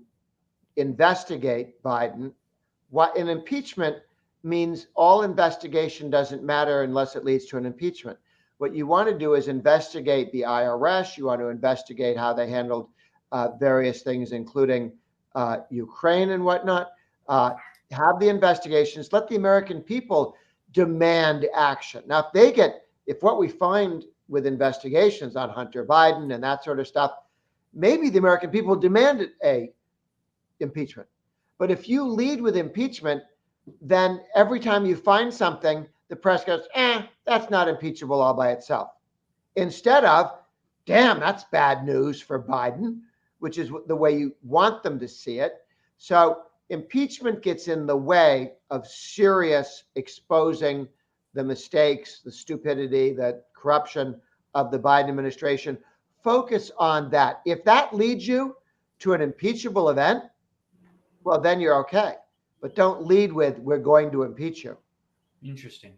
investigate Biden. What an impeachment means, all investigation doesn't matter unless it leads to an impeachment. What you want to do is investigate the IRS. You want to investigate how they handled various things, including Ukraine and whatnot. Have the investigations. Let the American people demand action. Now, if what we find with investigations on Hunter Biden and that sort of stuff, maybe the American people demanded a impeachment. But if you lead with impeachment, then every time you find something, the press goes, that's not impeachable all by itself. Instead of, damn, that's bad news for Biden, which is the way you want them to see it. So impeachment gets in the way of serious exposing the mistakes, the stupidity, the corruption of the Biden administration. Focus on that. If that leads you to an impeachable event, well, then you're okay. But don't lead with, we're going to impeach you. Interesting.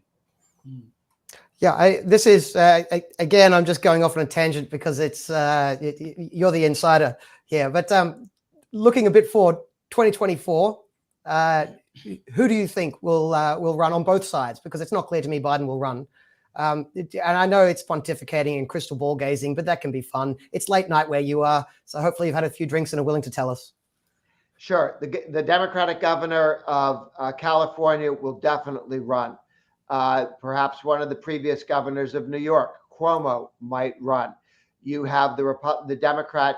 Yeah, this is, again, I'm just going off on a tangent because it's you're the insider here. But looking a bit forward, 2024, who do you think will run on both sides? Because it's not clear to me Biden will run. And I know it's pontificating and crystal ball gazing, but that can be fun. It's late night where you are, so hopefully you've had a few drinks and are willing to tell us. Sure. The Democratic governor of California will definitely run. Perhaps one of the previous governors of New York, Cuomo, might run. You have the Democrat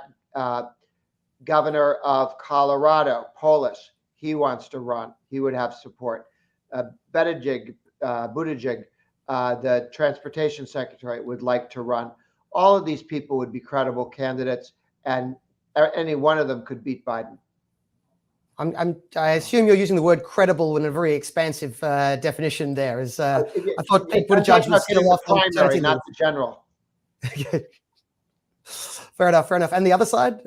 governor of Colorado, Polis. He wants to run. He would have support. Buttigieg, the transportation secretary, would like to run. All of these people would be credible candidates, and any one of them could beat Biden. I assume you're using the word credible in a very expansive definition there. I thought Pete Buttigieg was still off the primary, not the general. Fair enough. And the other side?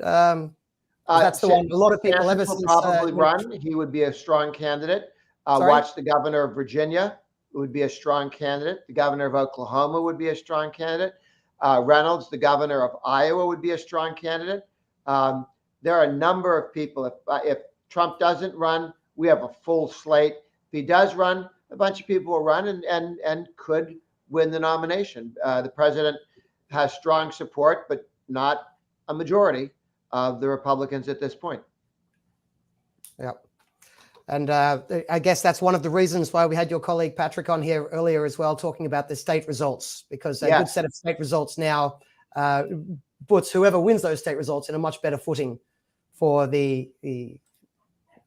That's the one a lot of people ever since probably run. He would be a strong candidate. Watch the governor of Virginia would be a strong candidate. The governor of Oklahoma would be a strong candidate. Reynolds, the governor of Iowa, would be a strong candidate. There are a number of people. If Trump doesn't run, we have a full slate. If he does run, a bunch of people will run and could win the nomination. The president has strong support, but not a majority of the Republicans at this point. Yeah. And I guess that's one of the reasons why we had your colleague Patrick on here earlier as well, talking about the state results, because a good set of state results now puts whoever wins those state results in a much better footing for the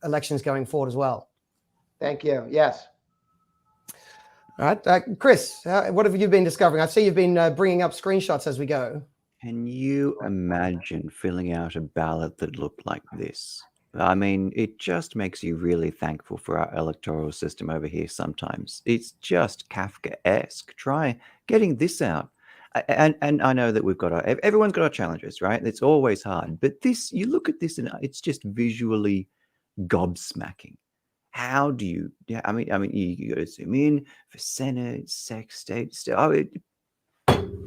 elections going forward as well. Thank you. Yes. All right. Chris, what have you been discovering? I see you've been bringing up screenshots as we go. Can you imagine filling out a ballot that looked like this? I mean, it just makes you really thankful for our electoral system over here sometimes. It's just Kafka-esque. Try getting this out. And I know that we've got everyone's got our challenges, right? It's always hard. But this, you look at this and it's just visually gobsmacking. How do you, I mean, you got to zoom in for Senate, state. Oh, it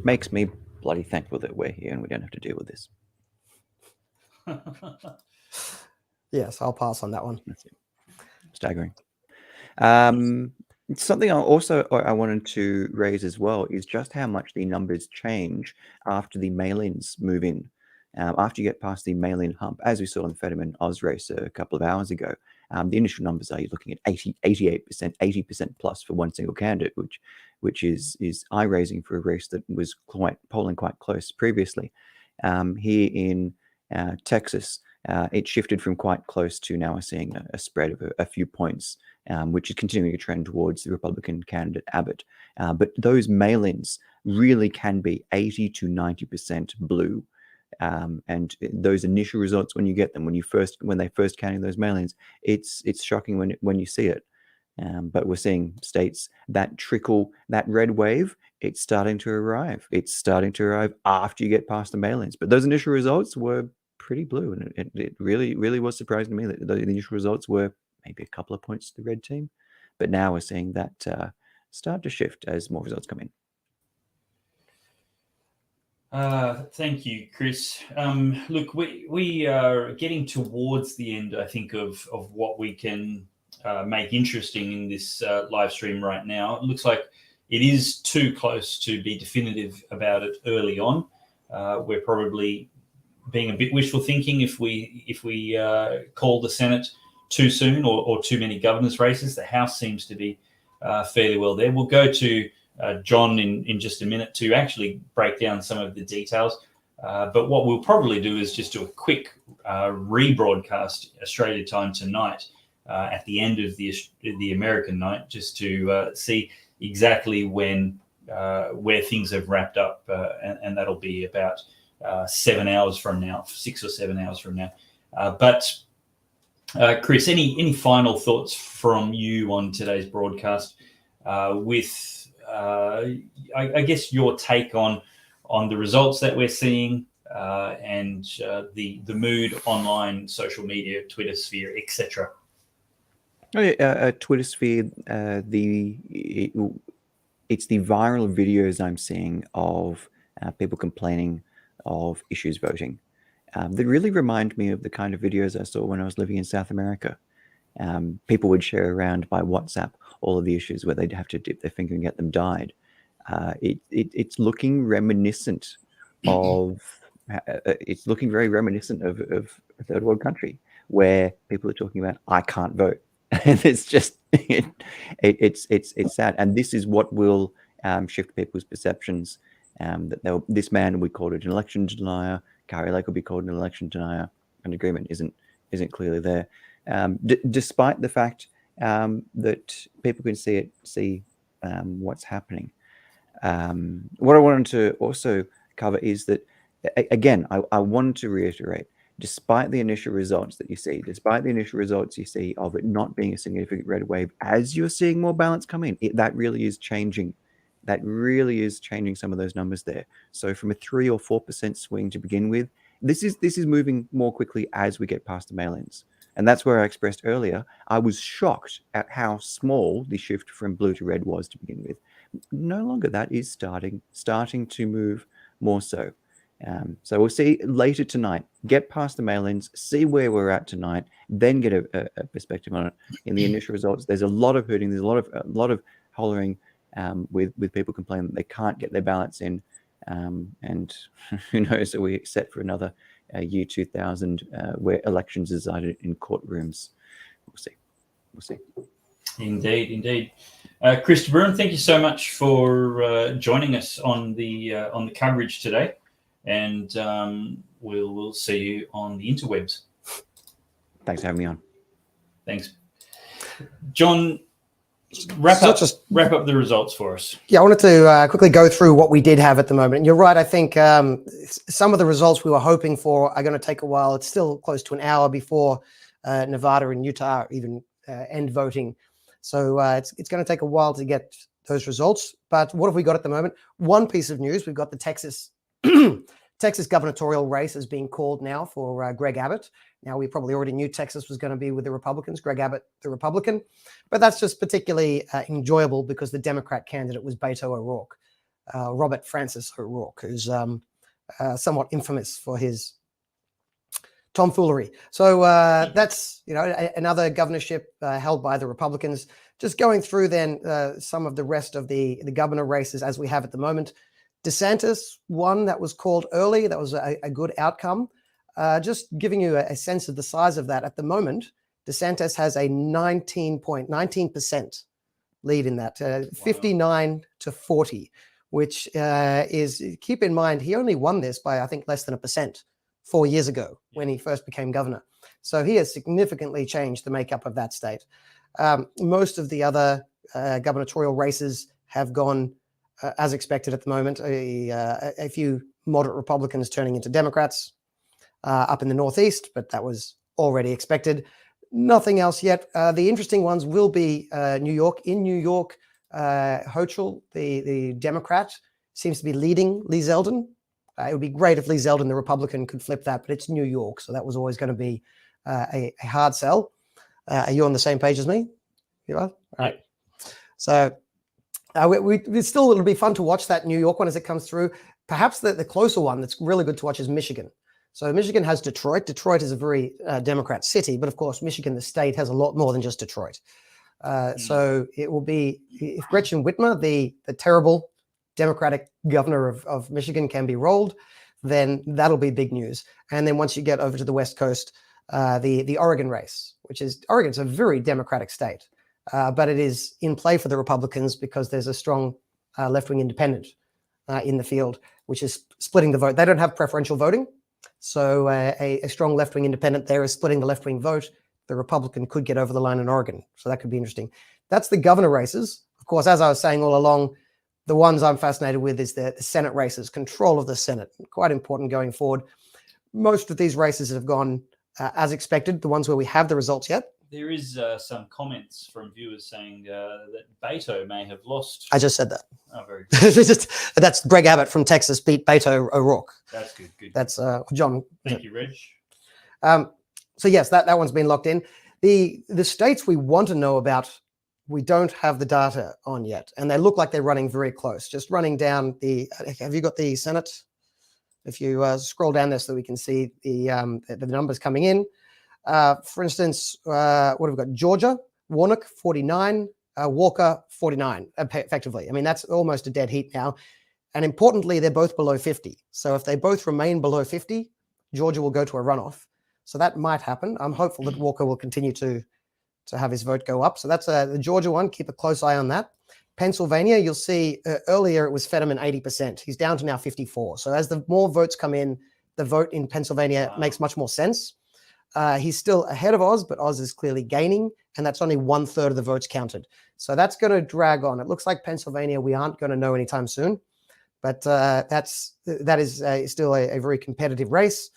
makes me bloody thankful that we're here and we don't have to deal with this. Yes, I'll pass on that one. Staggering. Something I wanted to raise as well is just how much the numbers change after the mail-ins move in. After you get past the mail-in hump, as we saw in the Fetterman Oz race a couple of hours ago, The initial numbers are you're looking at 88%, 80% plus for one single candidate, which is eye-raising for a race that was polling quite close previously. Here in Texas, it shifted from quite close to now we're seeing a spread of a few points, which is continuing a trend towards the Republican candidate Abbott. But those mail-ins really can be 80 to 90% blue. And those initial results, when you get them, when they first counting those mail-ins, it's shocking when you see it. But we're seeing states that trickle, that red wave, it's starting to arrive. It's starting to arrive after you get past the mail-ins. But those initial results were pretty blue, and it really, really was surprising to me that the initial results were maybe a couple of points to the red team. But now we're seeing that start to shift as more results come in. Thank you, Chris. Look, we are getting towards the end, I think, of what we can make interesting in this live stream right now. It looks like it is too close to be definitive about it early on. We're probably being a bit wishful thinking if we call the Senate too soon or too many governors' races. The House seems to be fairly well there. We'll go to John in just a minute to actually break down some of the details. But what we'll probably do is just do a quick rebroadcast Australia time tonight at the end of the American night, just to see exactly where things have wrapped up, and that'll be about 7 hours from now, 6 or 7 hours from now. But Chris, any final thoughts from you on today's broadcast with I guess your take on the results that we're seeing and the mood online, social media, Twitter sphere, etc. Twitter sphere, it's the viral videos I'm seeing of people complaining of issues voting that really remind me of the kind of videos I saw when I was living in South America. People would share around by WhatsApp all of the issues where they'd have to dip their finger and get them dyed. It's looking reminiscent of it's looking very reminiscent of a third world country where people are talking about I can't vote, and it's just it's sad. And this is what will shift people's perceptions. That this man would call it an election denier. Kari Lake will be called an election denier. An agreement isn't clearly there, despite the fact that people can see what's happening. What I wanted to also cover is that, again, I wanted to reiterate, despite the initial results that you see, of it not being a significant red wave, as you're seeing more balance come in, that really is changing. That really is changing some of those numbers there. So from a 3 or 4% swing to begin with, this is moving more quickly as we get past the mail-ins. And that's where I expressed earlier, I was shocked at how small the shift from blue to red was to begin with. No longer that is starting to move more so. So we'll see later tonight, get past the mail-ins, see where we're at tonight, then get a perspective on it. In the initial results, there's a lot of hooting, there's a lot of hollering with people complaining that they can't get their ballots in. And who knows, are we set for another year 2000 where elections are decided in courtrooms? We'll see. Indeed. Chris de Bruin, thank you so much for joining us on the coverage today, and we'll see you on the interwebs. Thanks for having me on. Thanks, John. Wrap up the results for us. Yeah, I wanted to quickly go through what we did have at the moment. And you're right, I think some of the results we were hoping for are going to take a while. It's still close to an hour before Nevada and Utah even end voting. So it's going to take a while to get those results. But what have we got at the moment? One piece of news, we've got the Texas gubernatorial race is being called now for Greg Abbott. Now, we probably already knew Texas was going to be with the Republicans, Greg Abbott, the Republican. But that's just particularly enjoyable because the Democrat candidate was Beto O'Rourke, Robert Francis O'Rourke, who's somewhat infamous for his tomfoolery. So that's, another governorship held by the Republicans. Just going through then some of the rest of the governor races as we have at the moment. DeSantis, one that was called early. That was a good outcome. Just giving you a sense of the size of that. At the moment, DeSantis has a 19% lead in that, 59 to 40, which is, keep in mind, he only won this by, I think, less than 1% 4 years ago when he first became governor. So he has significantly changed the makeup of that state. Most of the other gubernatorial races have gone as expected at the moment. A few moderate Republicans turning into Democrats up in the Northeast, but that was already expected. Nothing else yet. The interesting ones will be New York. In New York, Hochul, the Democrat, seems to be leading Lee Zeldin. It would be great if Lee Zeldin, the Republican, could flip that, but it's New York, so that was always going to be a hard sell. Are you on the same page as me? You are? All right. So it'll be fun to watch that New York one as it comes through. Perhaps the closer one that's really good to watch is Michigan. So Michigan has Detroit. Detroit is a very Democrat city, but of course, Michigan, the state, has a lot more than just Detroit. So it will be, if Gretchen Whitmer, the terrible Democratic governor of Michigan, can be rolled, then that'll be big news. And then once you get over to the West Coast, the Oregon race, which is, Oregon's a very Democratic state, but it is in play for the Republicans because there's a strong left-wing independent in the field, which is splitting the vote. They don't have preferential voting, so a strong left-wing independent there is splitting the left-wing vote. The Republican could get over the line in Oregon, so that could be interesting. That's the governor races. Of course, as I was saying all along, the ones I'm fascinated with is the Senate races, control of the Senate, quite important going forward. Most of these races have gone as expected, the ones where we have the results yet. There is some comments from viewers saying that Beto may have lost. I just said that. Oh, very good. That's Greg Abbott from Texas beat Beto O'Rourke. That's good. Good. That's John. Thank you, Reg. So yes, that one's been locked in. The states we want to know about, we don't have the data on yet, and they look like they're running very close. Just running down have you got the Senate? If you scroll down there so we can see the numbers coming in. For instance, what have we got? Georgia, Warnock, 49, Walker, 49, effectively. I mean, that's almost a dead heat now. And importantly, they're both below 50. So if they both remain below 50, Georgia will go to a runoff. So that might happen. I'm hopeful that Walker will continue to have his vote go up. So that's the Georgia one. Keep a close eye on that. Pennsylvania, you'll see earlier it was Fetterman 80%. He's down to now 54. So as the more votes come in, the vote in Pennsylvania makes much more sense. He's still ahead of Oz, but Oz is clearly gaining, and that's only 1/3 of the votes counted. So that's going to drag on. It looks like Pennsylvania we aren't going to know anytime soon, but that is still a very competitive race.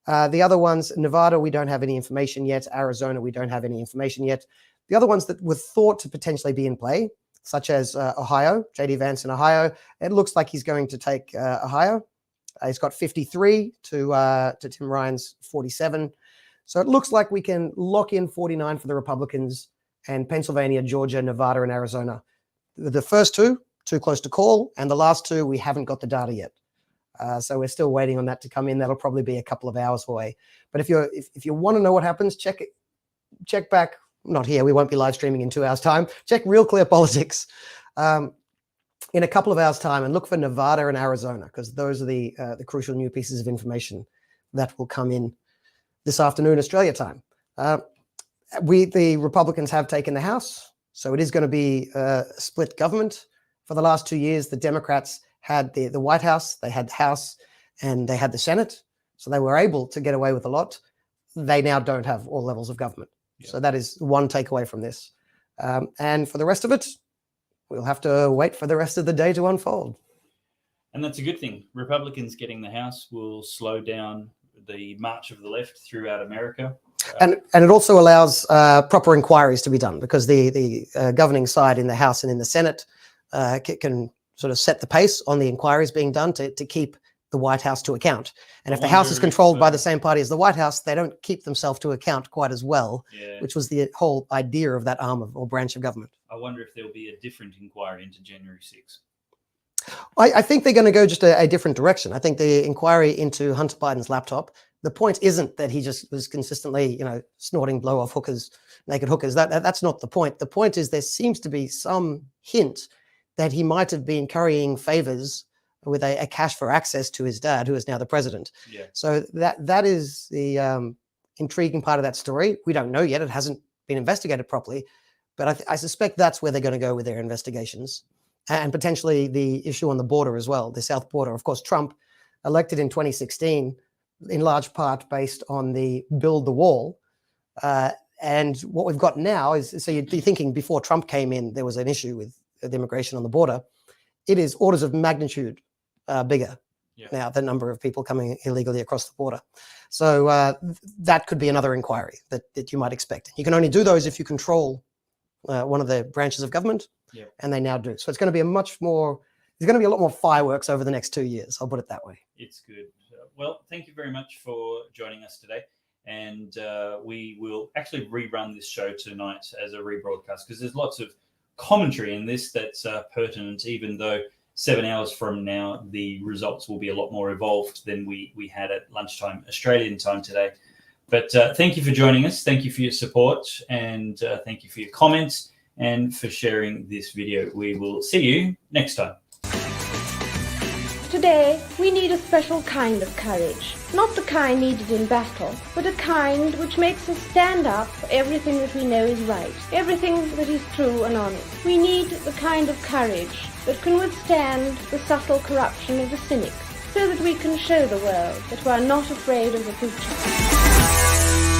The other ones, Nevada, we don't have any information yet. Arizona, we don't have any information yet. The other ones that were thought to potentially be in play, such as Ohio, J.D. Vance in Ohio, it looks like he's going to take Ohio. He's got 53 to Tim Ryan's 47. So it looks like we can lock in 49 for the Republicans, and Pennsylvania, Georgia, Nevada, and Arizona. The first two, too close to call, and the last two, we haven't got the data yet. So we're still waiting on that to come in. That'll probably be a couple of hours away. But if you want to know what happens, check back. Not here. We won't be live streaming in 2 hours' time. Check Real Clear Politics in a couple of hours' time, and look for Nevada and Arizona, because those are the crucial new pieces of information that will come in this afternoon, Australia time. The Republicans have taken the House, so it is going to be a split government. For the last 2 years, the Democrats had the White House, they had the House, and they had the Senate, so they were able to get away with a lot. They now don't have all levels of government. Yeah. So that is one takeaway from this. And for the rest of it, we'll have to wait for the rest of the day to unfold. And that's a good thing. Republicans getting the House will slow down the march of the left throughout America. And it also allows proper inquiries to be done, because the governing side in the House and in the Senate can sort of set the pace on the inquiries being done to keep the White House to account. And if the House is controlled by the same party as the White House, they don't keep themselves to account quite as well, which was the whole idea of that arm or branch of government. I wonder if there'll be a different inquiry into January 6th. I think they're going to go just a different direction. I think the inquiry into Hunter Biden's laptop, the point isn't that he just was consistently, snorting blow-off hookers, naked hookers. That's not the point. The point is there seems to be some hint that he might have been currying favors with a cash for access to his dad, who is now the president. Yeah. So that is the intriguing part of that story. We don't know yet. It hasn't been investigated properly. But I suspect that's where they're going to go with their investigations, and potentially the issue on the border as well, the south border. Of course, Trump elected in 2016, in large part based on the build the wall. And what we've got now is, so you'd be thinking before Trump came in, there was an issue with the immigration on the border. It is orders of magnitude bigger now, the number of people coming illegally across the border. So that could be another inquiry that you might expect. You can only do those if you control one of the branches of government, and they now do. So it's going to be there's going to be a lot more fireworks over the next 2 years. I'll put it that way. It's good. Well, thank you very much for joining us today. And we will actually rerun this show tonight as a rebroadcast, because there's lots of commentary in this that's pertinent, even though 7 hours from now, the results will be a lot more evolved than we had at lunchtime Australian time today. But thank you for joining us. Thank you for your support, and thank you for your comments and for sharing this video. We will see you next time. Today, we need a special kind of courage. Not the kind needed in battle, but a kind which makes us stand up for everything that we know is right, everything that is true and honest. We need the kind of courage that can withstand the subtle corruption of the cynics, so that we can show the world that we are not afraid of the future.